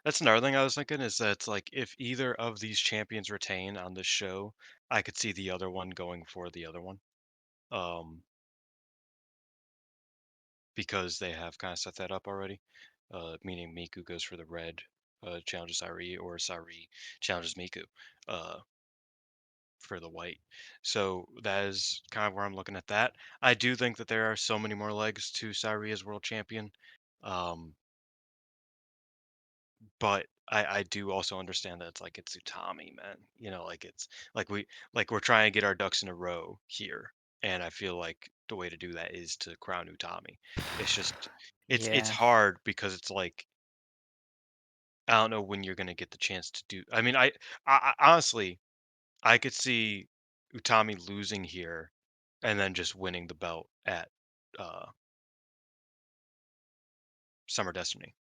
that's another thing I was thinking, is that it's like, if either of these champions retain on this show, I could see the other one going for the other one. Um, because they have kind of set that up already. Meaning Miku goes for the red, challenges Sareee, or Sareee challenges Miku. Uh, for the white. So that is kind of where I'm looking at that. I do think that there are so many more legs to Sareee as world champion. Um, but I do also understand that it's like, it's Utami, man. Like, it's like we're trying to get our ducks in a row here. And I feel like the way to do that is to crown Utami. It's just, it's Yeah. hard, because it's like, I don't know when you're gonna get the chance to do. I mean, I honestly, I could see Utami losing here and then just winning the belt at uh, Summer Destiny.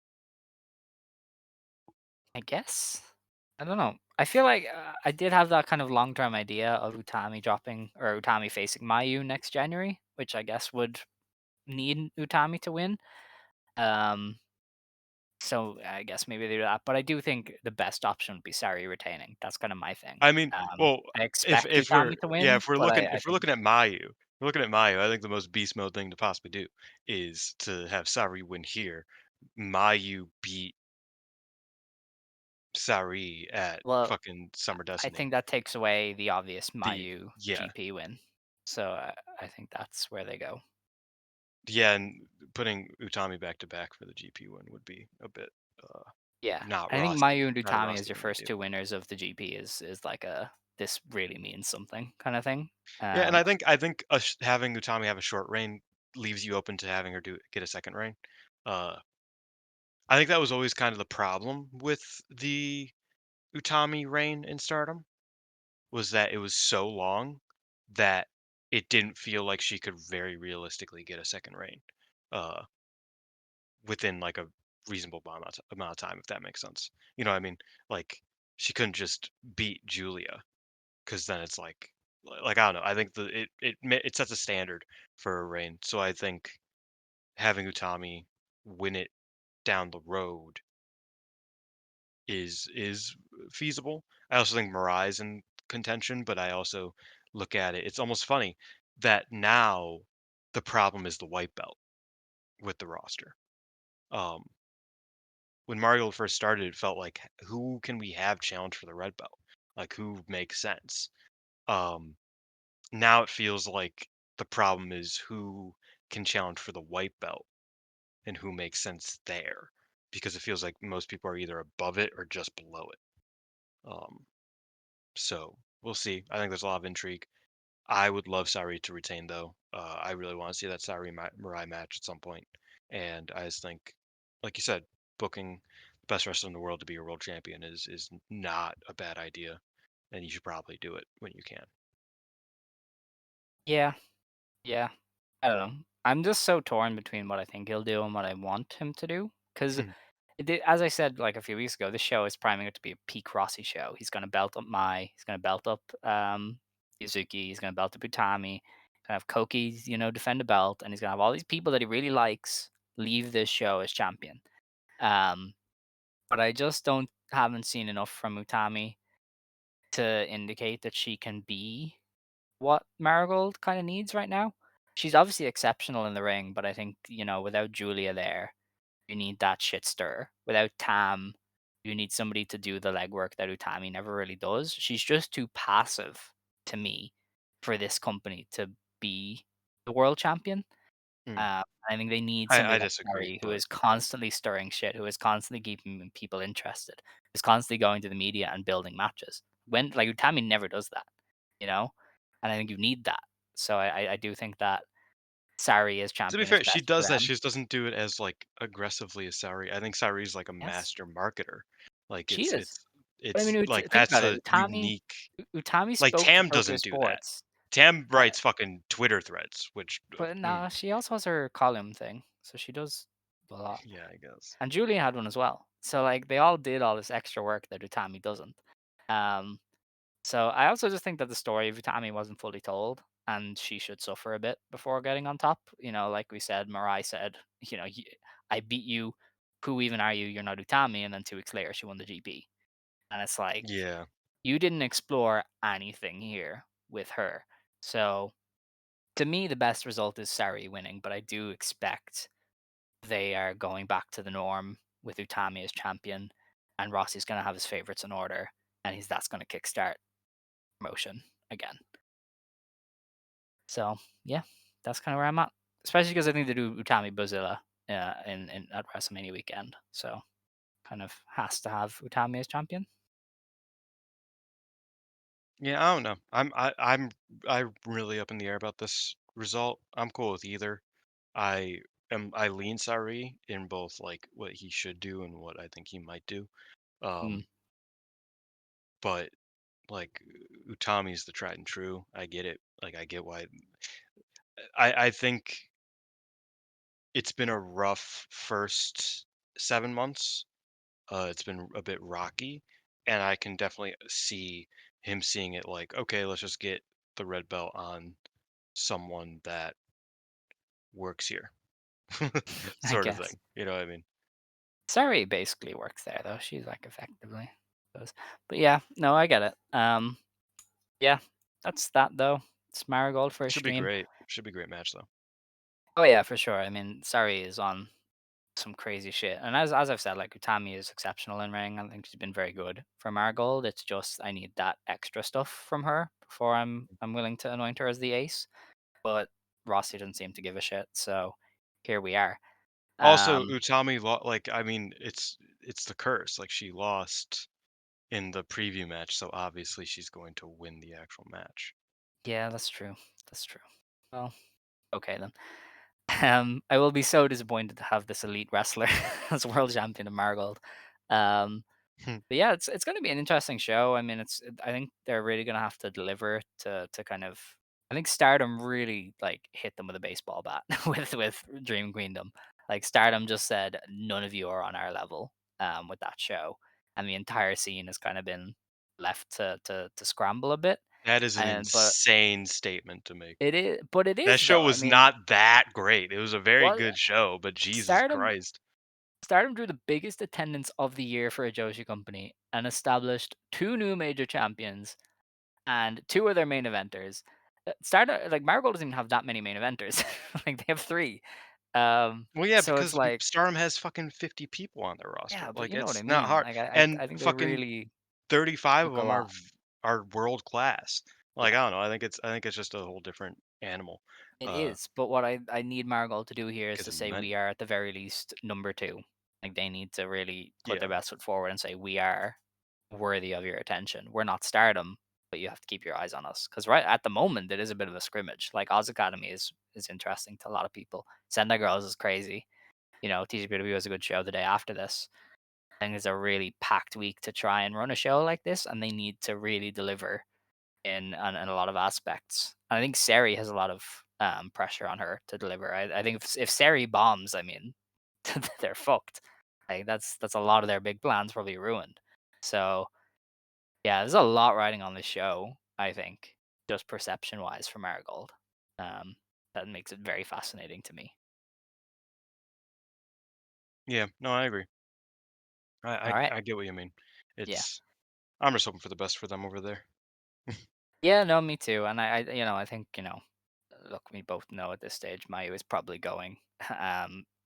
I guess. I don't know. I feel like I did have that kind of long term idea of Utami dropping or Utami facing Mayu next January, which I guess would need Utami to win. Um, so I guess maybe they do that, but I do think the best option would be Sareee retaining. That's kind of my thing. I mean, well, I expect if we're Utami to yeah, win, but I if we're think looking at Mayu, we're looking at Mayu. I think the most beast mode thing to possibly do is to have Sari win here. Mayu beat Sari at well, fucking Summer I Destiny. think that takes away the obvious The Mayu yeah, GP win. So I think that's where they go. yeah, and putting Utami back to back for the GP win would be a bit Yeah, not I think Rossi, Mayu and not a Utami as Rossi your thing to first do. 2 winners of the GP is like a this really means something kind of thing. Yeah, and Um, I think having Utami have a short reign leaves you open to having her get a second reign. Uh, I think that was always kind of the problem with the Utami reign in Stardom was that it was so long that it didn't feel like she could very realistically get a second reign uh, within like a reasonable amount of time, if that makes sense. You know what I mean? Like she couldn't just beat Julia because then it's like I don't know. I think it sets a standard for a reign. So I think having Utami win it down the road is feasible. I also think Mirai's in contention, but I also look at it. It's almost funny that now the problem is the white belt with the roster. Um, when Marigold first started, it felt like who can we have challenge for the red belt? Like who makes sense? Um, Now it feels like the problem is who can challenge for the white belt and who makes sense there, because it feels like most people are either above it or just below it. Um, So we'll see. I think there's a lot of intrigue. I would love Sareee to retain, though. I really want to see that Sareee Mirai match at some point. And I just think, like you said, booking the best wrestler in the world to be your world champion is not a bad idea, and you should probably do it when you can. yeah, yeah. I don't know. I'm just so torn between what I think he'll do and what I want him to do. Because, Mm. as I said like a few weeks ago, this show is priming it to be a peak Rossi show. He's going to belt up Mai. He's going to belt up Yuzuki. He's going to belt up Utami. Going to have Koki, defend the belt, and he's going to have all these people that he really likes leave this show as champion. Um, but I just haven't seen enough from Utami to indicate that she can be what Marigold kind of needs right now. She's obviously exceptional in the ring, but I think, without Julia there, you need that shit stir. Without Tam, you need somebody to do the legwork that Utami never really does. She's just too passive to me for this company to be the world champion. Mm. I think they need somebody I like disagree, Murray who but is constantly stirring shit, who is constantly keeping people interested, who's constantly going to the media and building matches. When like Utami never does that, you know, and I think you need that. So I do think that Sari as to be champion is fair, she best for does that. them. She just doesn't do it as like aggressively as Sareee. I think Saree's like a Yes, master marketer. Like she is. But I it's mean, like think that's about a it. unique. Utami Like spoke to Tam Tokyo doesn't do that. Sports, Tam uh, writes fucking Twitter threads, which but no, she also has her column thing, so she does a lot. yeah, I guess. And Julian had one as well. So like they all did all this extra work that Utami doesn't. Um, so I also just think that the story of Utami wasn't fully told, and she should suffer a bit before getting on top. Like we said, Marai said, I beat you. Who even are you? You're not Utami. And then 2 weeks later, she won the GP. And it's like Yeah. you didn't explore anything here with her. So to me, the best result is Sari winning, but I do expect they are going back to the norm with Utami as champion, and Rossi's going to have his favorites in order, and that's going to kickstart promotion again. So yeah, that's kind of where I'm at. Especially because I think they do Utami Bozilla in at WrestleMania weekend, so kind of has to have Utami as champion. Yeah, I don't know. I'm really up in the air about this result. I'm cool with either. I lean Sari in both like what he should do and what I think he might do. Mm. Um, but like Utami's the tried and true. I get it. Like I get why. I think it's been a rough first 7 months. It's been a bit rocky, and I can definitely see him seeing it like, okay, let's just get the red belt on someone that works here, I sort of guess. thing. You know what I mean? Sareee basically works there though. She's like effectively does. But yeah, no, I get it. Yeah, that's that though. It's Marigold First Should be Dream. great. Should be a great match though. Oh yeah, for sure. I mean, Sareee is on some crazy shit. And as I've said, like Utami is exceptional in ring. I think she's been very good for Marigold. It's just I need that extra stuff from her before I'm willing to anoint her as the ace. But Rossi doesn't seem to give a shit, so here we are. Also, Um, Utami, like, I mean, it's the curse. Like she lost in the preview match, so obviously she's going to win the actual match. yeah, that's true. That's true. Well, okay then. I will be so disappointed to have this elite wrestler as world champion of Marigold. Um, But yeah, it's going to be an interesting show. I mean, I think they're really going to have to deliver to kind of. I think Stardom really like hit them with a baseball bat with Dream Queendom. Like Stardom just said, none of you are on our level. With that show, and the entire scene has kind of been left to scramble a bit. That is an And but insane statement to make. it That is show though. I was mean, not that great. It was a very what good show, but Jesus Stardom Christ. Stardom drew the biggest attendance of the year for a Joshi company and established two new major champions and two of their main eventers. Stardom, like Marigold doesn't even have that many main eventers. Like they have three. Well, yeah, So it's because like, Stardom has fucking 50 people on their roster. yeah, but Like you know what it's I not mean. hard. Like I And think they fucking really 35 of took a them lot. are world class. Like Yeah, I don't know. I think it's just a whole different animal. it Uh, is. But what I need Marigold to do here is because to of say men. we are at the very least number two. Like they need to really put their Yeah. best foot forward and say we are worthy of your attention. We're not Stardom, but you have to keep your eyes on us because right at the moment it is a bit of a scrimmage. Like Oz Academy is interesting to a lot of people. Sendai Girls is crazy. You know, TGPW was a good show the day after this. I think it's a really packed week to try and run a show like this, and they need to really deliver in a lot of aspects. And I think Seri has a lot of pressure on her to deliver. I think if Seri bombs, I mean, they're fucked. Like that's a lot of their big plans probably ruined. So yeah, there's a lot riding on the show, I think, just perception wise for Marigold. That makes it very fascinating to me. Yeah. No, I agree. All right. I get what you mean. Yeah. It's I'm just hoping for the best for them over there. Yeah, no, me too. And I think, look, we both know at this stage Mayu is probably going,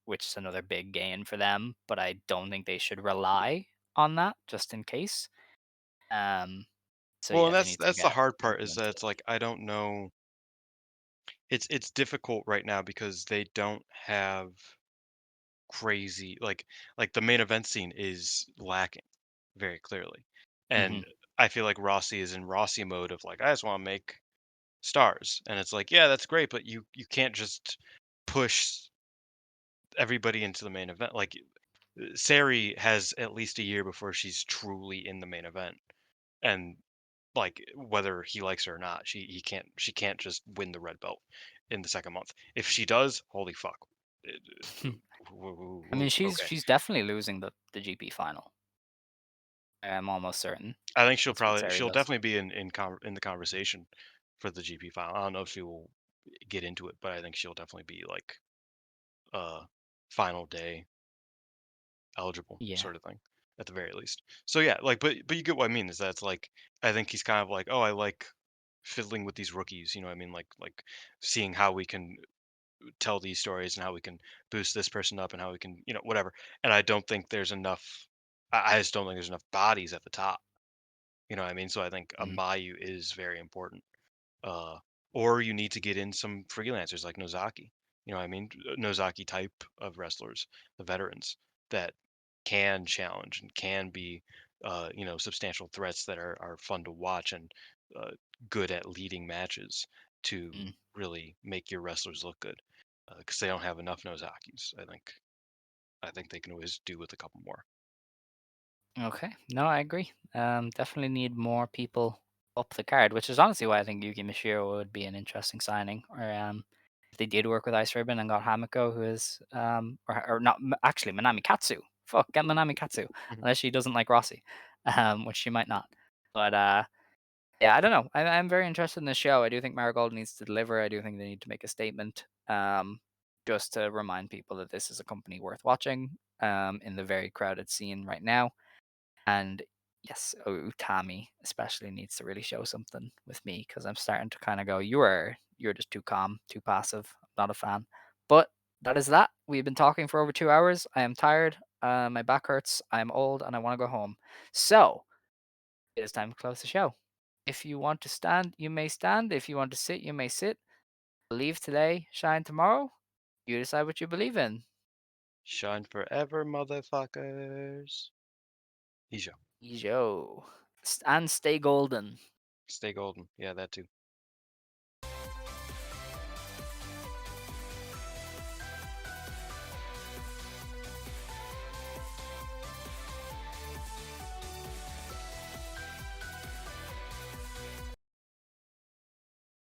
which is another big gain for them, but I don't think they should rely on that just in case. Um, so Well, yeah, and they that's need to that's the get hard part people is into that it. it's like I don't know. It's difficult right now because they don't have crazy like the main event scene is lacking very clearly. Hmm. And I feel like Rossi is in Rossi mode of like I just want to make stars. And it's like, yeah, that's great, but you can't just push everybody into the main event. Like Sari has at least a year before she's truly in the main event. And like whether he likes her or not, she can't just win the red belt in the second month. If she does, holy fuck. I mean, she's Okay. she's definitely losing the GP final. I'm almost certain I think that's what Sari she'll does. definitely be in the conversation for the GP final. I don't know if she will get into it, but I think she'll definitely be like final day eligible Yeah. sort of thing at the very least. So yeah, like but you get what I mean is that it's like I think he's kind of like, "Oh, I like fiddling with these rookies, you know what I mean? Like seeing how we can tell these stories and how we can boost this person up and how we can, whatever." And I don't think there's enough I just don't think there's enough bodies at the top. You know what I mean? So I think a Mm, Mayu is very important. Uh, or you need to get in some freelancers like Nozaki. You know what I mean? Nozaki type of wrestlers, the veterans that can challenge and can be, substantial threats that are fun to watch and uh, good at leading matches to mm. really make your wrestlers look good. Because they don't have enough Nozakis. I think they can always do with a couple more. Okay. No, I agree. Definitely need more people up the card, which is honestly why I think Yuki Mishiro would be an interesting signing. Or if they did work with Ice Ribbon and got Hamiko, who is or not actually Minami Katsu. Fuck, get Minami Katsu, Mhm. unless she doesn't like Rossi, which she might not. But yeah, I don't know. I'm very interested in the show. I do think Marigold needs to deliver. I do think they need to make a statement, just to remind people that this is a company worth watching, in the very crowded scene right now. And yes, Utami especially needs to really show something with me because I'm starting to kind of go, you're just too calm, too passive. I'm not a fan. But that is that. We've been talking for over 2 hours. I am tired. My back hurts. I'm old, and I want to go home. So it is time to close the show. If you want to stand, you may stand. If you want to sit, you may sit. Believe today, shine tomorrow. You decide what you believe in. Shine forever, motherfuckers. Ijo. Ijo. And stay golden. Stay golden. Yeah, that too.